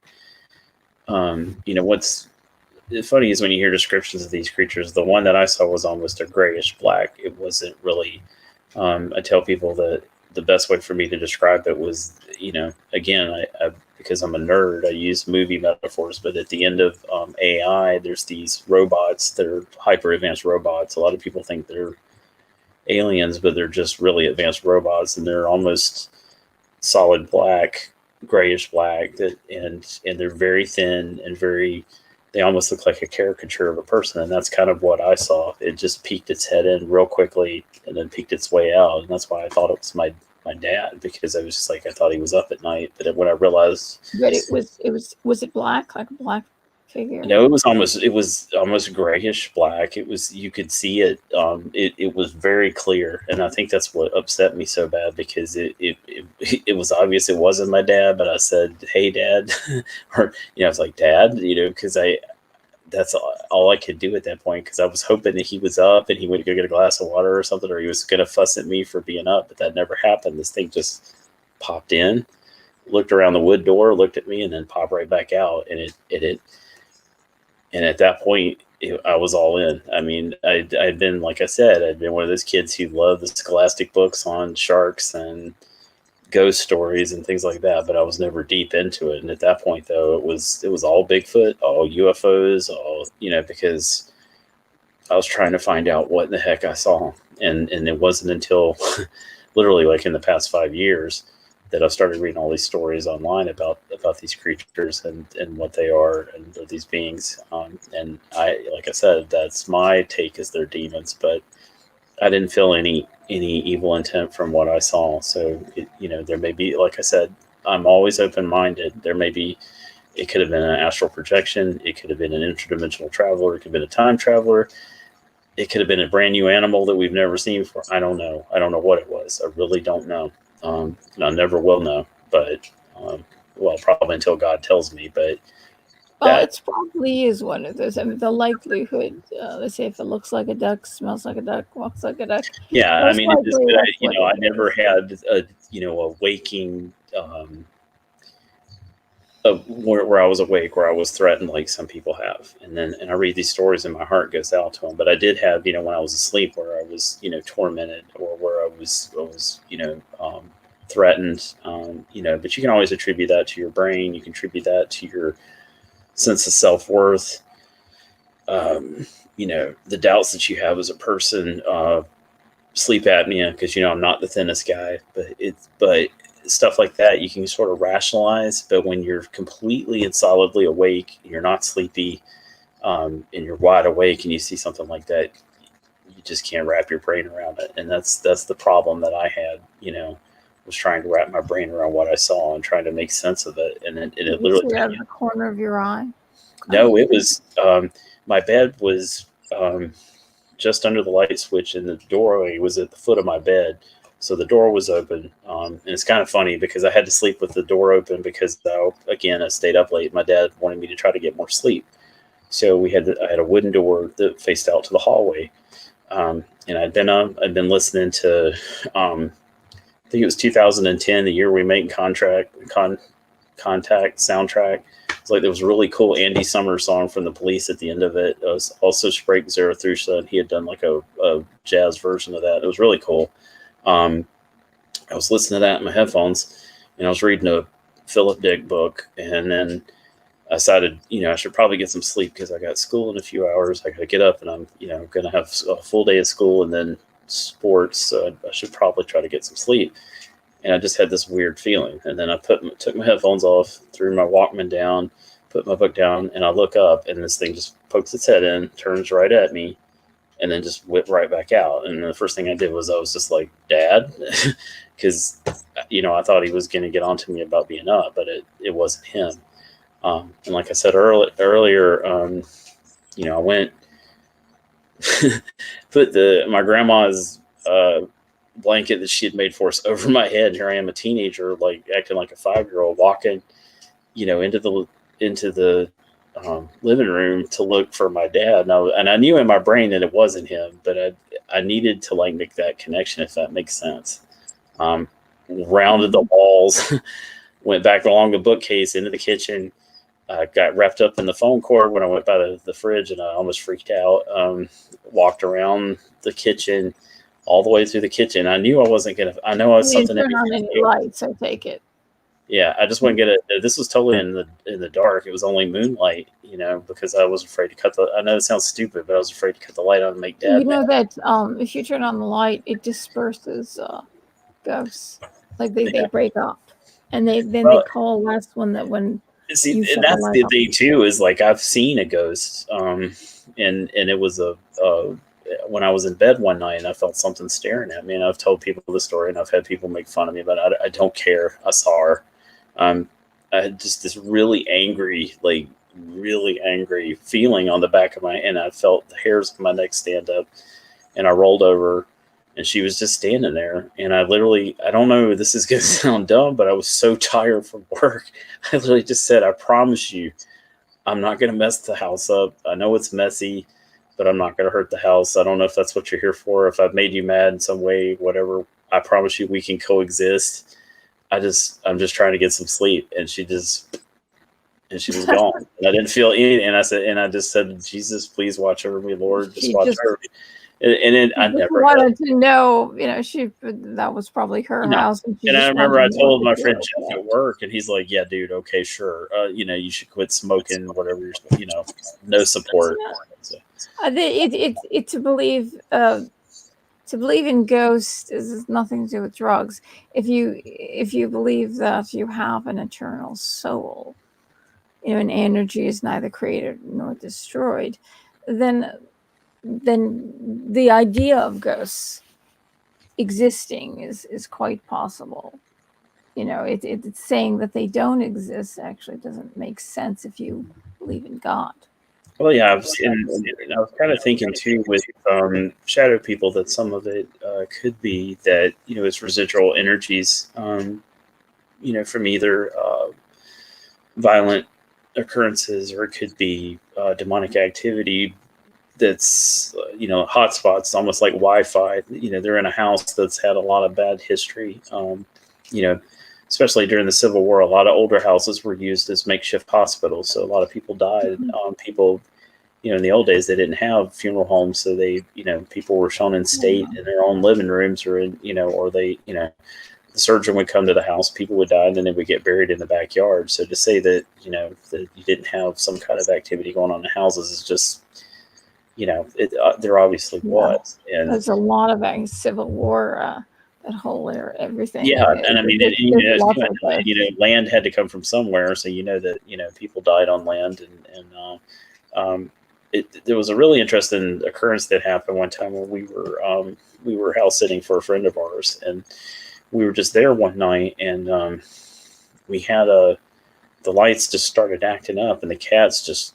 what's funny is when you hear descriptions of these creatures. The one that I saw was almost a grayish black. It wasn't really. I tell people that the best way for me to describe it was, again, I because I'm a nerd, I use movie metaphors. But at the end of AI, there's these robots that are hyper advanced robots. A lot of people think they're aliens, but they're just really advanced robots, and they're almost solid black, grayish black, and they're very thin and very they almost look like a caricature of a person, and that's kind of what I saw. It just peeked its head in real quickly and then peeked its way out, and that's why I thought it was my dad, because I was just like, I thought he was up at night, but when I realized, But was it black, like a black figure? no, it was almost grayish black. It was, you could see it. It was very clear, and I think that's what upset me so bad, because it was obvious it wasn't my dad. But I said, "Hey, Dad," or I was like, "Dad," because that's all I could do at that point, because I was hoping that he was up and he would go get a glass of water or something, or he was gonna fuss at me for being up. But that never happened. This thing just popped in, looked around the wood door, looked at me, and then popped right back out, and it. And at that point, I was all in. I mean, I'd been, like I said, I'd been one of those kids who loved the scholastic books on sharks and ghost stories and things like that, but I was never deep into it. And at that point, though, it was all Bigfoot, all UFOs, all, because I was trying to find out what in the heck I saw. And it wasn't until literally like in the past 5 years that I started reading all these stories online about these creatures and what they are, and these beings. And like I said, that's my take, is they're demons, but I didn't feel any evil intent from what I saw. So, there may be, like I said, I'm always open-minded. It could have been an astral projection. It could have been an interdimensional traveler. It could have been a time traveler. It could have been a brand new animal that we've never seen before. I don't know. I don't know what it was. I really don't know. And I never will know, but probably until God tells me. But it probably is one of those. I mean, the likelihood, let's say, if it looks like a duck, smells like a duck, walks like a duck. Yeah, I mean, I never had a waking where I was awake, where I was threatened like some people have, and I read these stories and my heart goes out to them. But I did have, when I was asleep, where I was tormented, or where I was threatened. But you can always attribute that to your brain. You can attribute that to your sense of self-worth. The doubts that you have as a person, sleep apnea, because I'm not the thinnest guy, but stuff like that you can sort of rationalize. But when you're completely and solidly awake, you're not sleepy, and you're wide awake, and you see something like that, you just can't wrap your brain around it. And that's the problem that I had, was trying to wrap my brain around what I saw and trying to make sense of it. And it literally see out of the corner of your eye. No, it was my bed was just under the light switch, and the doorway was at the foot of my bed. So the door was open. And it's kind of funny, because I had to sleep with the door open, because I stayed up late. My dad wanted me to try to get more sleep. So I had a wooden door that faced out to the hallway. And I'd been listening to, I think it was 2010, the year we made Contact soundtrack. It's like there was a really cool Andy Summers song from the Police at the end of it. It was also Sprake Zarathustra, and he had done like a jazz version of that. It was really cool. I was listening to that in my headphones, and I was reading a Philip Dick book, and then I decided, I should probably get some sleep, because I got school in a few hours. I got to get up, and I'm, going to have a full day of school and then sports. So I should probably try to get some sleep. And I just had this weird feeling. And then I took my headphones off, threw my Walkman down, put my book down, and I look up, and this thing just pokes its head in, turns right at me, and then just whipped right back out. And the first thing I did was I was just like, "Dad," because I thought he was going to get on to me about being up, but it wasn't him. And like I said earlier, I went put my grandma's blanket that she had made for us over my head. Here I am, a teenager, like acting like a 5-year-old, walking, into the living room to look for my dad. And I knew in my brain that it wasn't him, but I needed to like make that connection, if that makes sense. Rounded the walls, went back along the bookcase into the kitchen. Got wrapped up in the phone cord when I went by the fridge, and I almost freaked out. Walked around the kitchen, all the way through the kitchen. I knew I wasn't going to, I know I was something. You didn't turn on any lights, I take it. Yeah, I just wouldn't get it. This was totally in the dark. It was only moonlight, because I was afraid to cut I know it sounds stupid, but I was afraid to cut the light on and make Dad mad. That if you turn on the light, it disperses ghosts. Like they break up, and they call last one that when See, You and shut the that's light the off. thing too, is like I've seen a ghost, and it was when I was in bed one night and I felt something staring at me, and I've told people the story and I've had people make fun of me, but I don't care. I saw her. Um, I had just this really angry feeling on the back of and I felt the hairs of my neck stand up, and I rolled over, and she was just standing there. And I don't know, this is going to sound dumb, but I was so tired from work. I literally just said, I promise you, I'm not going to mess the house up. I know it's messy, but I'm not going to hurt the house. I don't know if that's what you're here for. If I've made you mad in some way, whatever, I promise you we can coexist. I'm just trying to get some sleep. And she was gone. And I didn't feel any, and I just said, Jesus, please watch over me, Lord. Just She watch just over me. And then I just never had, wanted to know, that was probably her house, and she and I just remember wanted I to know told if my you friend were Jeff okay. at work, and he's like, "Yeah, dude, okay, sure. You should quit smoking, whatever no support." So, It to believe in ghosts is nothing to do with drugs. If you believe that you have an eternal soul, and energy is neither created nor destroyed, then the idea of ghosts existing is quite possible. It's saying that they don't exist actually doesn't make sense if you believe in God. well, yeah, and I was kind of thinking too with shadow people that some of it could be that it's residual energies, from either violent occurrences, or it could be demonic activity that's hotspots, almost like Wi-Fi. They're in a house that's had a lot of bad history. You know, Especially during the Civil War, a lot of older houses were used as makeshift hospitals. So a lot of people died. People, in the old days, they didn't have funeral homes, so people were shown in state in their own living rooms, or the surgeon would come to the house, people would die, and then they would get buried in the backyard. So to say that that you didn't have some kind of activity going on in the houses is just there obviously was. And There's a lot of Civil War, that whole era, everything. yeah, and I mean, There's lots of those. land had to come from somewhere, so that people died on land, there was a really interesting occurrence that happened one time when we were house sitting for a friend of ours, and we were just there one night, and we had the lights just started acting up, and the cats just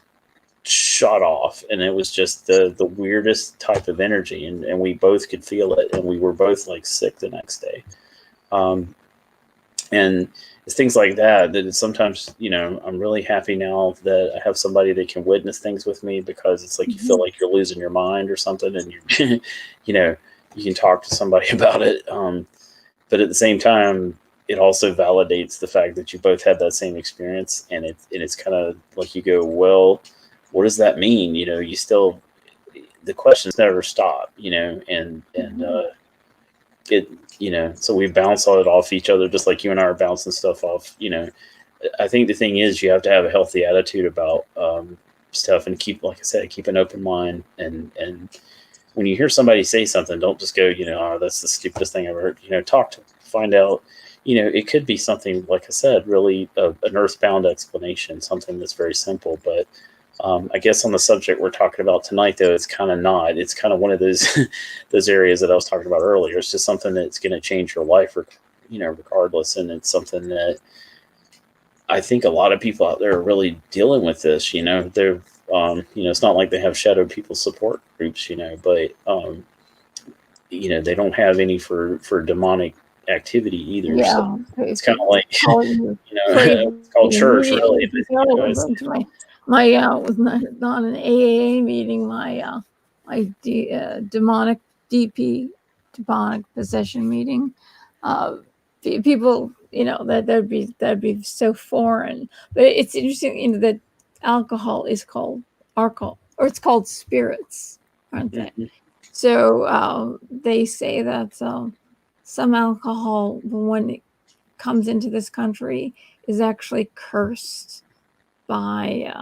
shot off, and it was just the weirdest type of energy, and we both could feel it, and we were both like sick the next day. And it's things like that sometimes I'm really happy now that I have somebody that can witness things with me, because it's like you feel like you're losing your mind or something, and you you can talk to somebody about it, but at the same time it also validates the fact that you both had that same experience, and it's kind of like you go, well, what does that mean? You still, the questions never stop, and so we bounce all it off each other, just like you and I are bouncing stuff off. I think the thing is, you have to have a healthy attitude about stuff, and like I said, keep an open mind. And when you hear somebody say something, don't just go, oh, that's the stupidest thing I've ever heard. Talk to, find out. It could be something, like I said, really an earthbound explanation, something that's very simple. But I guess on the subject we're talking about tonight, though, it's kind of not. It's kind of one of those those areas that I was talking about earlier. It's just something that's going to change your life, regardless. And it's something that I think a lot of people out there are really dealing with this. They're, it's not like they have shadow people support groups, but they don't have any for demonic activity either. Yeah, So it's kind of like pray it's called church, really. Was not an AAA meeting. My demonic demonic possession meeting. People, that'd be so foreign. But it's interesting, that alcohol is called alcohol, or it's called spirits, aren't they? Mm-hmm. So they say that some alcohol, when it comes into this country, is actually cursed by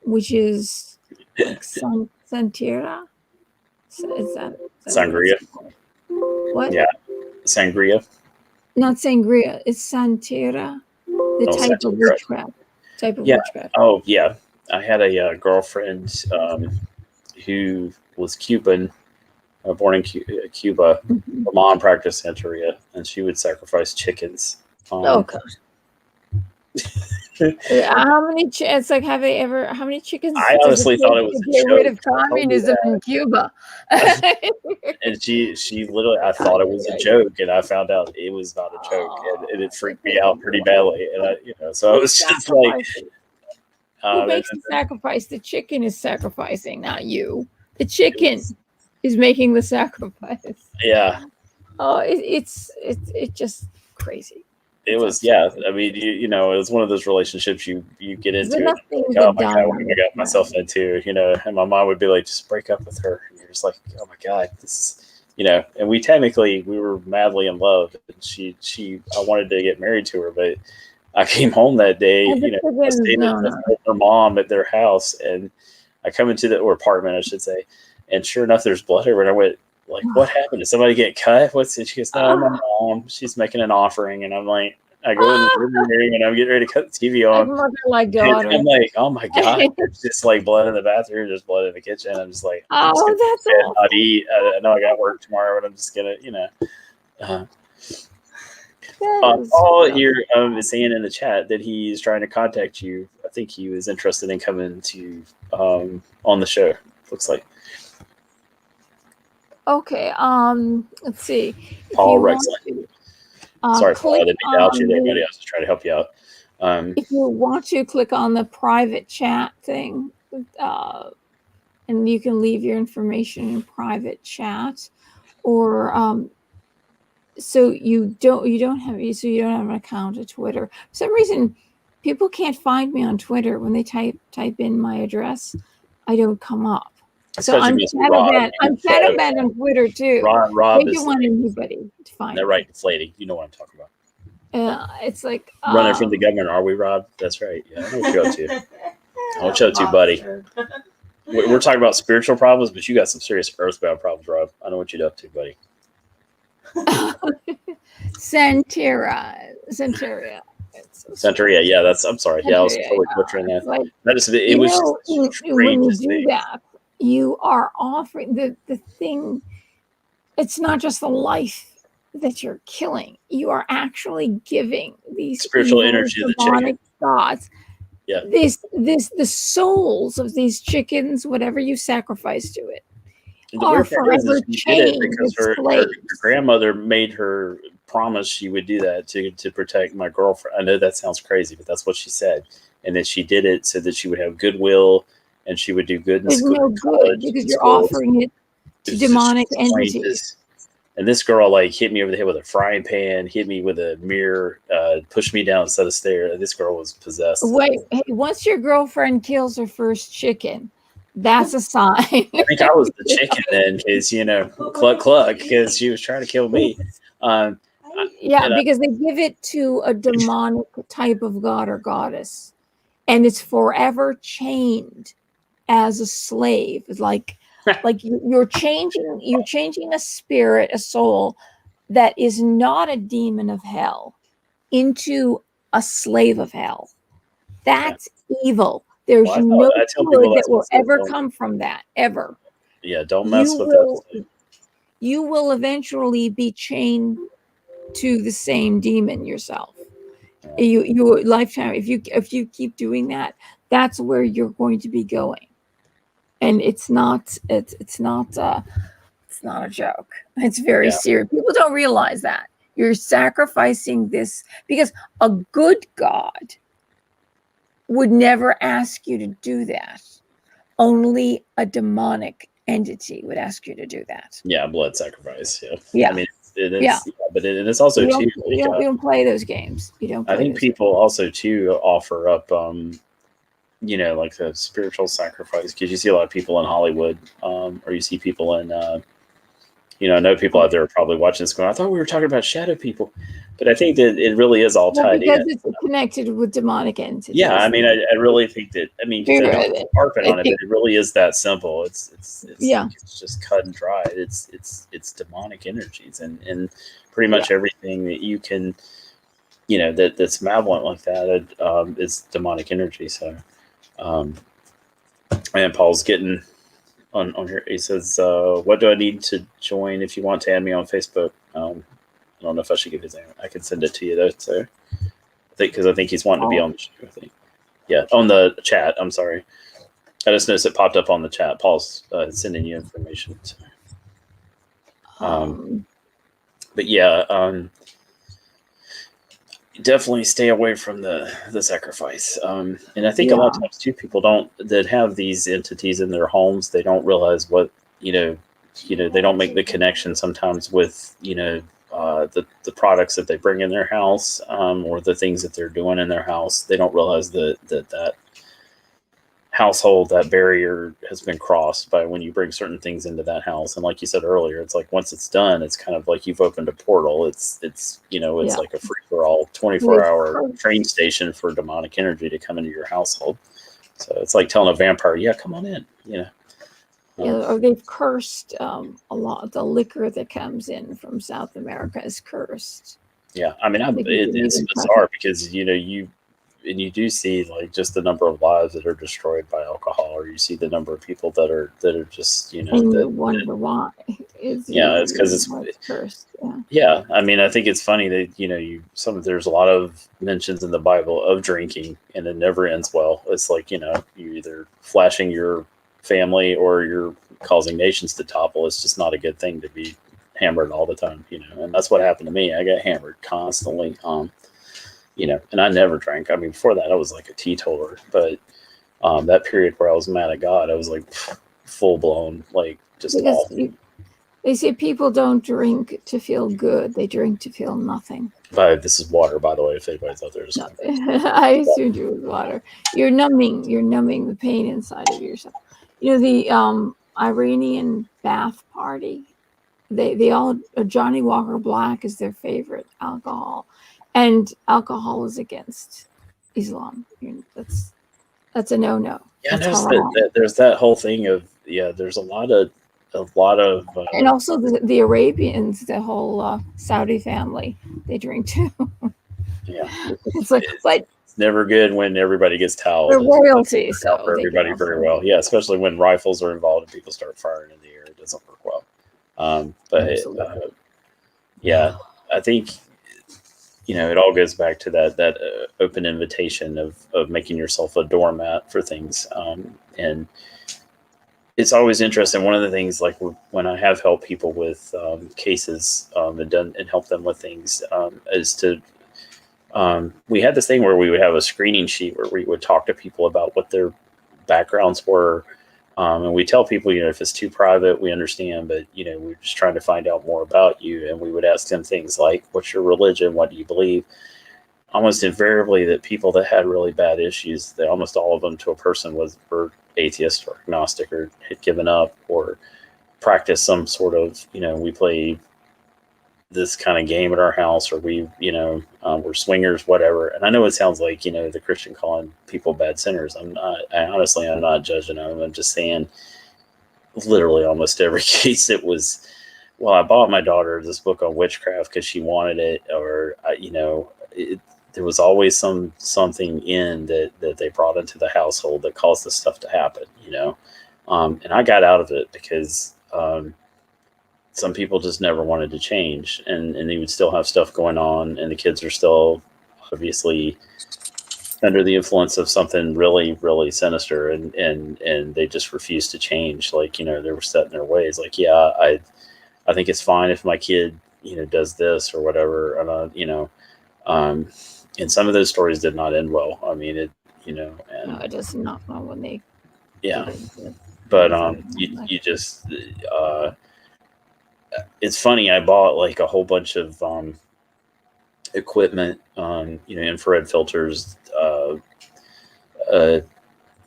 witches, like Santira. Is that Sangria? What? Yeah, sangria. Not sangria. It's Santira, the type of witchcraft. type of Yeah. witchcraft. Oh, yeah. I had a girlfriend who was Cuban, born in Cuba. Mhm. Her mom practiced Santeria, and she would sacrifice chickens. Oh God. How many? It's like, have they ever? How many chickens I does it honestly thought take it was to a get rid joke. of She told me communism in Cuba? and she literally, I thought it was a joke, and I found out it was not a joke, and it freaked me out pretty badly. And so I was just like, who makes the sacrifice? The chicken is sacrificing, not you. The chicken is making the sacrifice. Yeah. Oh, it's just crazy. It was, yeah. I mean, it was one of those relationships you get into. Enough Like, things oh that my die God, what on have I the got myself into? And my mom would be like, just break up with her. And you're just like, oh my God, this is, and we were madly in love. And I wanted to get married to her, but I came home that day, I stayed with her mom at their house, and I come into or apartment, I should say, and sure enough, there's blood everywhere. And I went, like, what happened? Did somebody get cut? What's it? She goes, no, my mom. She's making an offering. And I'm like, I go in the living room and I'm getting ready to cut the TV on. Like daughter. I'm like, oh my God, there's just like blood in the bathroom, there's blood in the kitchen. I'm just like, that's awful. Not eat. I know I got work tomorrow, but I'm just gonna, Paul here is saying in the chat that he's trying to contact you. I think he was interested in coming to on the show. Looks like. Okay. Let's see. Paul Rexline. Sorry, Paul, I didn't mean to out you there, buddy. I was just trying to help you out. If you want to, click on the private chat thing, and you can leave your information in private chat, or so you don't have an account of Twitter. For some reason, people can't find me on Twitter when they type in my address. I don't come up. So I'm Shadowban on Twitter too. Rob is don't want anybody to find. They're right, inflating. You know what I'm talking about. It's like running from the government, are we, Rob? That's right. Yeah, I know what you're up to. I know what you're up to, buddy. We're talking about spiritual problems, but you got some serious earthbound problems, Rob. I know what you're up to, buddy. Santeria. Santeria, yeah, I'm sorry. Yeah, I was totally butchering that. Like, it was just when you do that, you are offering the thing. It's not just the life that you're killing. You are actually giving these spiritual energy to the chicken gods. Yeah. The souls of these chickens, whatever you sacrifice to it, are forever changed because her grandmother made her promise she would do that to protect my girlfriend. I know that sounds crazy, but that's what she said, and that she did it so that she would have goodwill and she would do good in school. No good because you're offering it to demonic entities. And this girl hit me over the head with a frying pan, hit me with a mirror, pushed me down a set of stairs. This girl was possessed. Wait, once your girlfriend kills her first chicken, that's a sign. I think I was the chicken then, because cluck cluck, because she was trying to kill me. Because they give it to a demonic type of god or goddess, and it's forever chained as a slave. It's like you're changing a spirit, a soul that is not a demon of hell into a slave of hell. That's evil. There's no good that will ever come from that, ever. Yeah, don't mess with that. You will eventually be chained to the same demon yourself. Your lifetime. If you keep doing that, that's where you're going to be going. And it's not a joke. It's very serious. People don't realize that. You're sacrificing this because a good God would never ask you to do that. Only a demonic entity would ask you to do that. Yeah, blood sacrifice. Yeah. I mean, but it's also you don't play those games. You don't. I think people also too offer up, like the spiritual sacrifice, because you see a lot of people in Hollywood, or you see people in, I know people out there are probably watching this going, I thought we were talking about shadow people, but I think that it really is all tied because in. It's connected with demonic entities. Yeah, I mean, I really think that. I mean, harping on it, but it really is that simple. It's just cut and dry. It's demonic energies, and pretty much everything that you can that's malevolent like that, it's demonic energy. So, and Paul's getting on here. He says, "What do I need to join if you want to add me on Facebook?" I don't know if I should give his name. I can send it to you though. So I think he's wanting to be on the show. I think, yeah, on the chat. I'm sorry, I just noticed it popped up on the chat. Paul's sending you information. So. But yeah, definitely stay away from the sacrifice. And I think a lot of times too, people that have these entities in their homes, they don't realize what, they don't make the connection sometimes with, the products that they bring in their house, or the things that they're doing in their house. They don't realize that household, that barrier has been crossed by when you bring certain things into that house. And like you said earlier, it's like once it's done, it's kind of like you've opened a portal. It's like a free for all 24-hour train station for demonic energy to come into your household. So it's like telling a vampire, yeah, come on in, or they've cursed a lot. The liquor that comes in from South America is cursed. Yeah, I mean, it's bizarre because you do see like just the number of lives that are destroyed by alcohol, or you see the number of people that are just and you wonder why. It's because it's cursed. Yeah, I mean, I think it's funny that there's a lot of mentions in the Bible of drinking, and it never ends well. It's like you're either flashing your family or you're causing nations to topple. It's just not a good thing to be hammered all the time, and that's what happened to me. I got hammered constantly. And I never drank. I mean, before that, I was like a teetotaler. But that period where I was mad at God, I was like full blown, like just awful. They say people don't drink to feel good; they drink to feel nothing. But this is water, by the way. If anybody's out there, I assumed it was water. You're numbing the pain inside of yourself. The Iranian bath party. They all Johnny Walker Black is their favorite alcohol. And alcohol is against Islam. That's a no-no. Yeah, there's that whole thing of there's a lot of and also the Arabians, the whole Saudi family, they drink too. Yeah, it's like, but it's never good when everybody gets towed. They're royalty, so for everybody very well. Yeah, especially when rifles are involved and people start firing in the air, it doesn't work well. Yeah, I think. It all goes back to that open invitation of making yourself a doormat for things. And it's always interesting. One of the things, like when I have helped people with cases and help them with things, is to we had this thing where we would have a screening sheet where we would talk to people about what their backgrounds were. And we tell people, if it's too private, we understand, but, we're just trying to find out more about you. And we would ask them things like, what's your religion? What do you believe? Almost invariably that people that had really bad issues, that almost all of them to a person were atheist or agnostic or had given up or practiced some sort of, we play this kind of game at our house, or we're swingers, whatever. And I know it sounds like, the Christian calling people bad sinners. I'm not judging them. I'm just saying literally almost every case it was, well, I bought my daughter this book on witchcraft because she wanted it, or, there was always something in that they brought into the household that caused this stuff to happen, and I got out of it because, some people just never wanted to change, and they would still have stuff going on, and the kids are still obviously under the influence of something really, really sinister, and they just refused to change. Like, they were set in their ways. Like, yeah, I think it's fine if my kid, does this or whatever. And some of those stories did not end well. I mean, and no, it does not know when they. Yeah, but you just. It's funny. I bought like a whole bunch of equipment, infrared filters,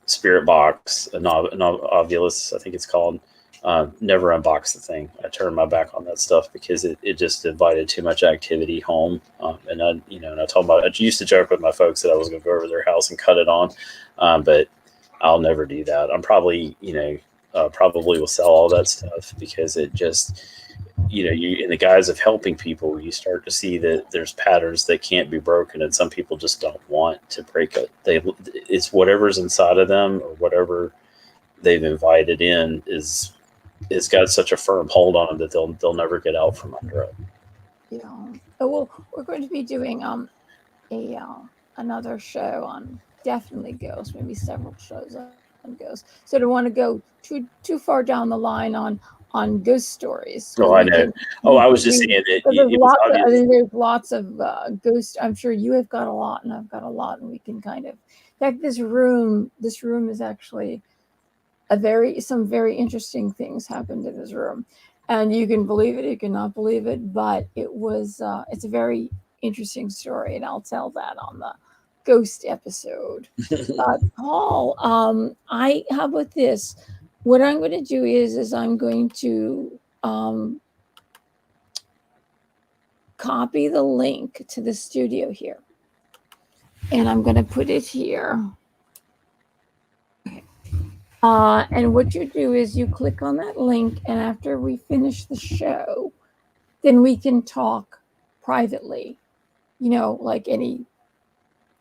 spirit box, an Ovulus, I think it's called. Never unboxed the thing. I turned my back on that stuff because it just invited too much activity home. And I told I used to joke with my folks that I was going to go over to their house and cut it on, but I'll never do that. I'm probably, probably will sell all that stuff because it just. you in the guise of helping people, you start to see that there's patterns that can't be broken, and some people just don't want to break it. It's whatever's inside of them or whatever they've invited in is got such a firm hold on them that they'll never get out from under it. Yeah. Oh, well, we're going to be doing another show on definitely ghosts, maybe several shows on ghosts. So I don't want to go too far down the line on ghost stories. Oh, I know. I was just saying that there's lots of ghosts. I'm sure you have got a lot, and I've got a lot, and we can kind of. In fact, this room is actually some very interesting things happened in this room, and you can believe it, you cannot believe it, but it's a very interesting story, and I'll tell that on the ghost episode. Paul, how about this? What I'm going to do is I'm going to copy the link to the studio here, and I'm going to put it here. And what you do is you click on that link, and after we finish the show, then we can talk privately, like any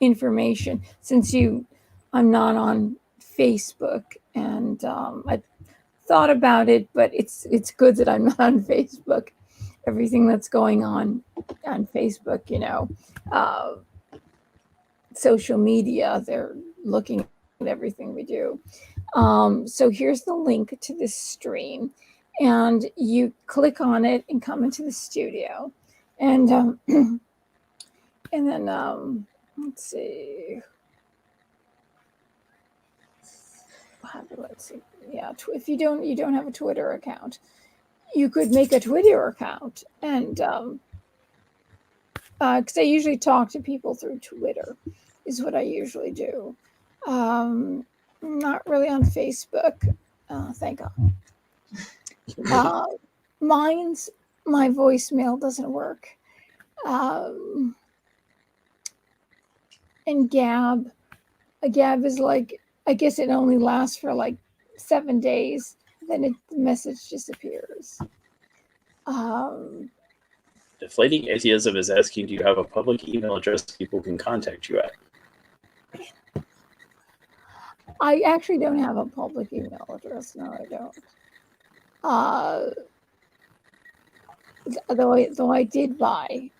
information. Since I'm not on Facebook, and I thought about it, but it's good that I'm not on Facebook. Everything that's going on Facebook, social media, they're looking at everything we do. So here's the link to this stream, and you click on it and come into the studio, and and then let's see. Let's see. Yeah, if you don't have a Twitter account, you could make a Twitter account, and because I usually talk to people through Twitter, is what I usually do. Not really on Facebook, thank God. My voicemail doesn't work, and Gab is like, I guess it only lasts for like 7 days, then the message disappears. Deflating Atheism is asking, do you have a public email address people can contact you at? I actually don't have a public email address. No, I don't. Though I did buy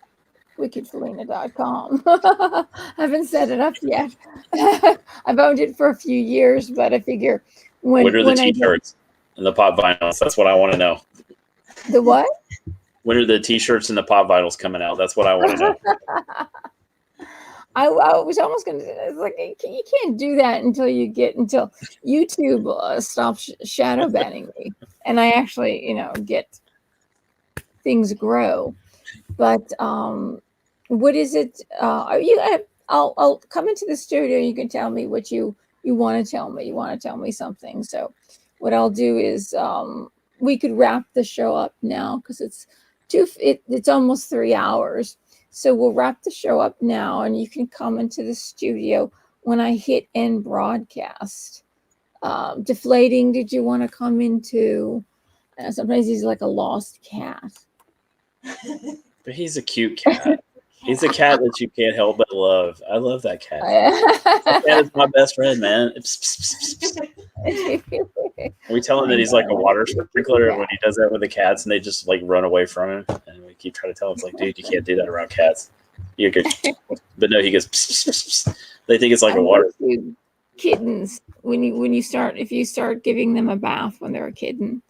wickedfelina.com. I haven't set it up yet. I've owned it for a few years, but I figure when are the t-shirts and the pop vinyls? That's what I want to know. The what? When are the t-shirts and the pop vinyls coming out? That's what I want to know. I was almost going to say, it's like, you can't do that until YouTube stops shadow banning me, and I actually, get things grow. But what is it? I'll come into the studio. You can tell me what you want to tell me. You want to tell me something. So what I'll do is we could wrap the show up now because it's almost 3 hours. So we'll wrap the show up now, and you can come into the studio when I hit end broadcast. Deflating, did you want to come into? Sometimes he's like a lost cat. But he's a cute cat. He's a cat that you can't help but love. I love that cat. That cat is my best friend, man. We tell him that he's like a water sprinkler when he does that with the cats, and they just like run away from him. And we keep trying to tell him, it's like, dude, you can't do that around cats. You're good. But no, he goes. They think it's like a water. Kittens, if you start giving them a bath when they're a kitten,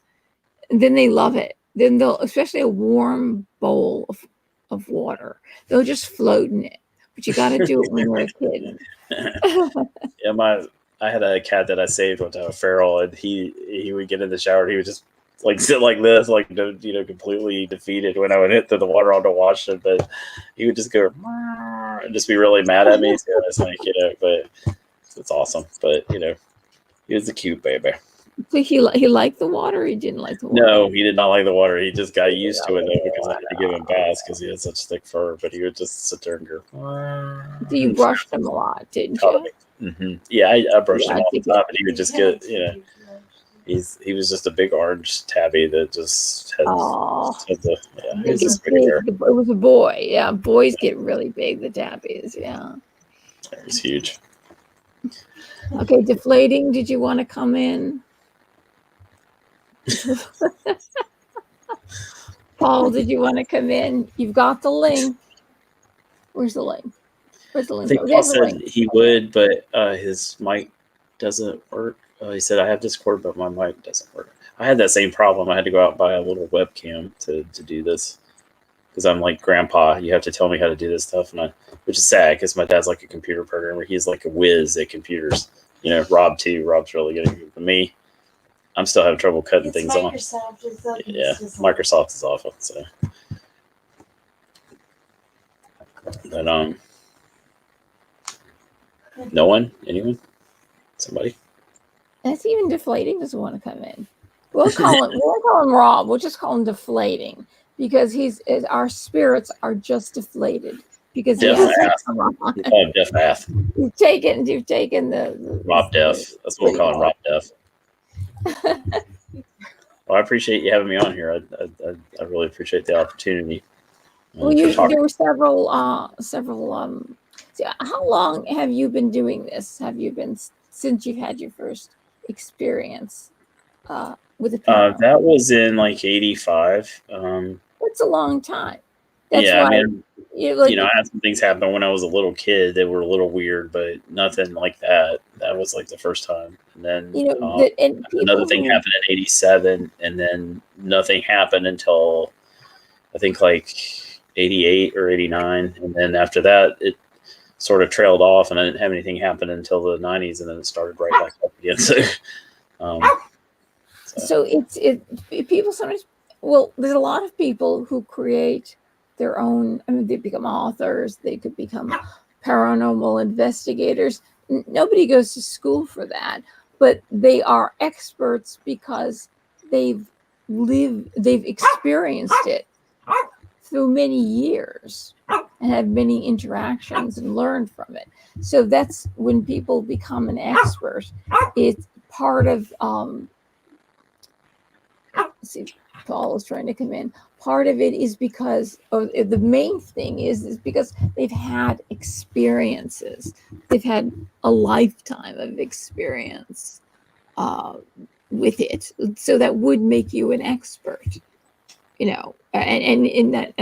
then they love it. Then they'll, especially a warm bowl of water, they'll just float in it. But you got to do it when you're a kid. Yeah, I had a cat that I saved one time, a feral, and he would get in the shower and he would just like sit like this, like completely defeated when I would hit the water on to wash it. But he would just go and just be really mad at me. So it's like, but it's awesome. But he was a cute baby. So he liked the water, or he didn't like the water? No, he did not like the water. He just got used to it though, because I had to give him baths because he had such thick fur. But he would just sit there and go. So you brushed him a lot, didn't you? Mm-hmm. Yeah, I brushed him all the time, and he would just get, He was just a big orange tabby that just had, he was just pretty rare. It was a boy. Yeah, boys get really big. The tabbies. Yeah. It was huge. Okay, deflating. Did you want to come in? Paul, did you want to come in? You've got the link. Where's the link? Where's the I link? think Paul said he would, but his mic doesn't work. He said, I have Discord, but my mic doesn't work. I had that same problem. I had to go out and buy a little webcam to do this because I'm like, Grandpa, you have to tell me how to do this stuff, which is sad because my dad's like a computer programmer. He's like a whiz at computers. You know, Rob too. Rob's really good. For me, I'm still having trouble cutting things on. Yeah, Microsoft is awful. So, but no one, anyone, somebody. That's even deflating. Doesn't want to come in. We'll call him Rob. We'll just call him deflating because our spirits are just deflated because he hasn't come on. You call him Deaf Math. You've taken the Rob Deaf. That's what we'll call him, Rob Deaf. Well, I appreciate you having me on here. I really appreciate the opportunity. Well, there were several. So how long have you been doing this? Have you been since you've had your first experience with the paranormal? That was in like 85. That's a long time. That's why I mean, I had some things happen when I was a little kid that were a little weird, but nothing like that. That was like the first time. And then another thing happened in 87, and then nothing happened until I think like 88 or 89. And then after that, it sort of trailed off, and I didn't have anything happen until the 90s, and then it started right back up again. So people sometimes, there's a lot of people who create their own. I mean, they become authors. They could become paranormal investigators. Nobody goes to school for that, but they are experts because they've experienced it through many years and have many interactions and learned from it. So that's when people become an expert. It's part of see, Paul is trying to come in. Part of it is because the main thing is because they've had experiences. They've had a lifetime of experience with it. So that would make you an expert, and in that,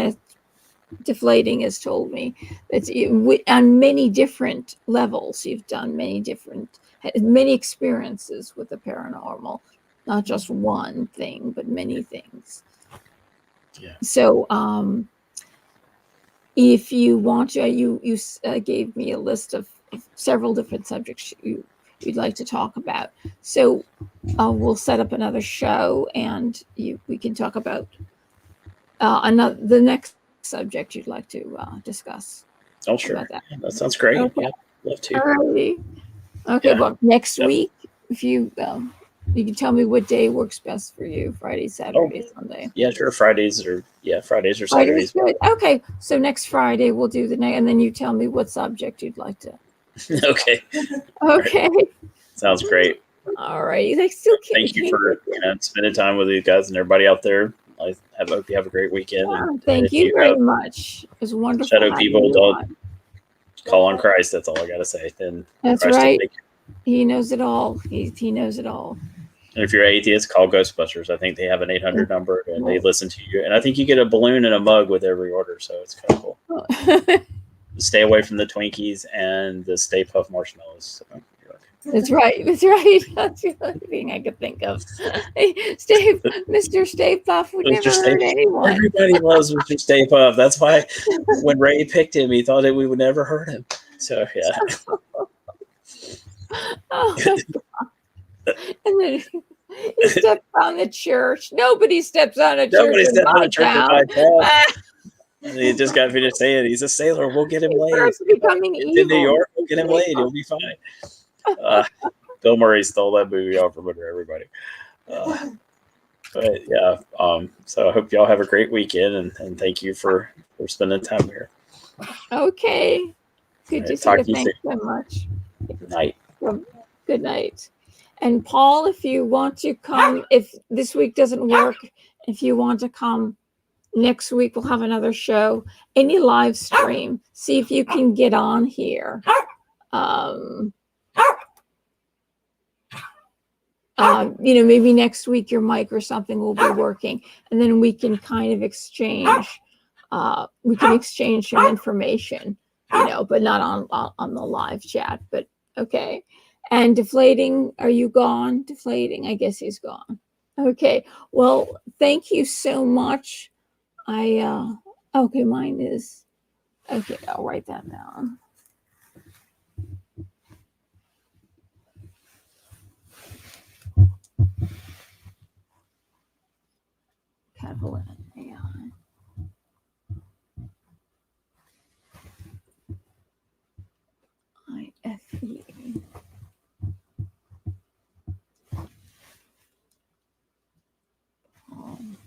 deflating has told me that on many different levels, you've done many experiences with the paranormal. Not just one thing, but many things. Yeah. So, if you want to, you gave me a list of several different subjects you'd like to talk about. So, we'll set up another show, and we can talk about the next subject you'd like to discuss. Oh, sure. That sounds great. Okay. Yeah, love to. Alrighty. Okay. Yeah. Well, next week, if you can tell me what day works best for you, Friday, Saturday, Sunday. Yeah, sure. Fridays or Saturdays. Good. Okay, so next Friday we'll do the next, and then you tell me what subject you'd like to. Okay. Okay. Right. Sounds great. All right. Thank you for spending time with you guys and everybody out there. I hope you have a great weekend. Yeah, thank you very much. It was wonderful. Shadow people, don't call on Christ. That's all I got to say. Then that's Christ right. He knows it all. He knows it all. And if you're an atheist, call Ghostbusters. I think they have an 800 number, and they listen to you. And I think you get a balloon and a mug with every order, so it's kind of cool. Oh. Stay away from the Twinkies and the Stay Puft marshmallows. So that's right. That's right. That's the only thing I could think of. Mr. Stay Puft would never hurt anyone. Everybody loves Mr. Stay Puft. That's why when Ray picked him, he thought that we would never hurt him. So yeah. Oh, and then he steps on the church. Nobody steps on a church. Nobody steps on a church in my town. And he just got finished saying, he's a sailor. We'll get him laid. Becoming evil. In New York, we'll get him laid. He'll be fine. Bill Murray stole that movie off from under everybody. But yeah, so I hope y'all have a great weekend, and thank you for spending time here. Okay. Good to see you. Thanks so much. Good night. Good night. And Paul, if you want to come, if this week doesn't work, if you want to come next week, we'll have another show, any live stream. See if you can get on here. Maybe next week your mic or something will be working, and then we can kind of exchange. We can exchange some information, but not on the live chat. But okay. And Deflating, are you gone? Deflating, I guess he's gone. Okay. Well, thank you so much. Okay, mine is okay. I'll write that down. Capital AI. IFE. Um,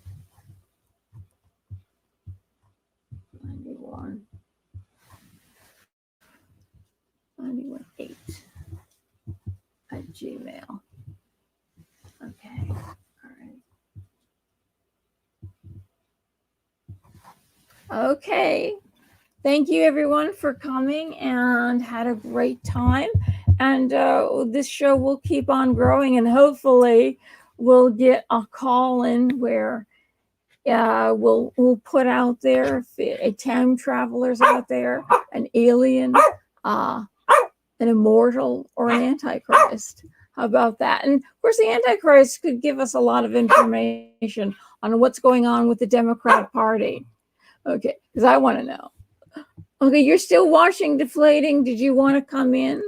91.8 at Gmail. Okay. All right. Okay. Thank you everyone for coming and had a great time. And this show will keep on growing, and hopefully we'll get a call in where we'll put out there a time traveler's out there, an alien, an immortal, or an antichrist. How about that? And of course, the antichrist could give us a lot of information on what's going on with the Democrat Party. Okay, because I want to know. Okay, you're still watching Deflating. Did you want to come in?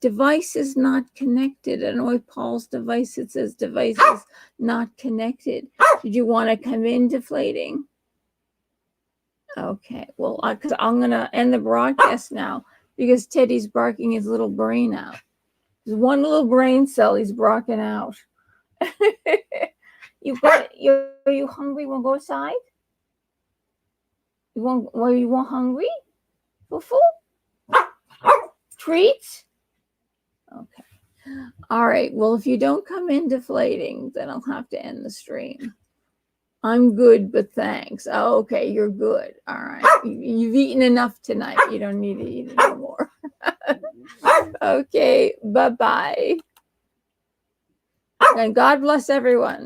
Device is not connected. I don't know why Paul's device, it says device is not connected. Did you want to come in, Deflating? Okay, well, because I'm going to end the broadcast now because Teddy's barking his little brain out. There's one little brain cell he's barking out. Are you hungry? Want to go outside? You want hungry? Fufu? Treats? Okay. All right. Well, if you don't come in Deflating, then I'll have to end the stream. I'm good, but thanks. Oh, okay. You're good. All right. You've eaten enough tonight. You don't need to eat anymore. Okay. Bye-bye. And God bless everyone.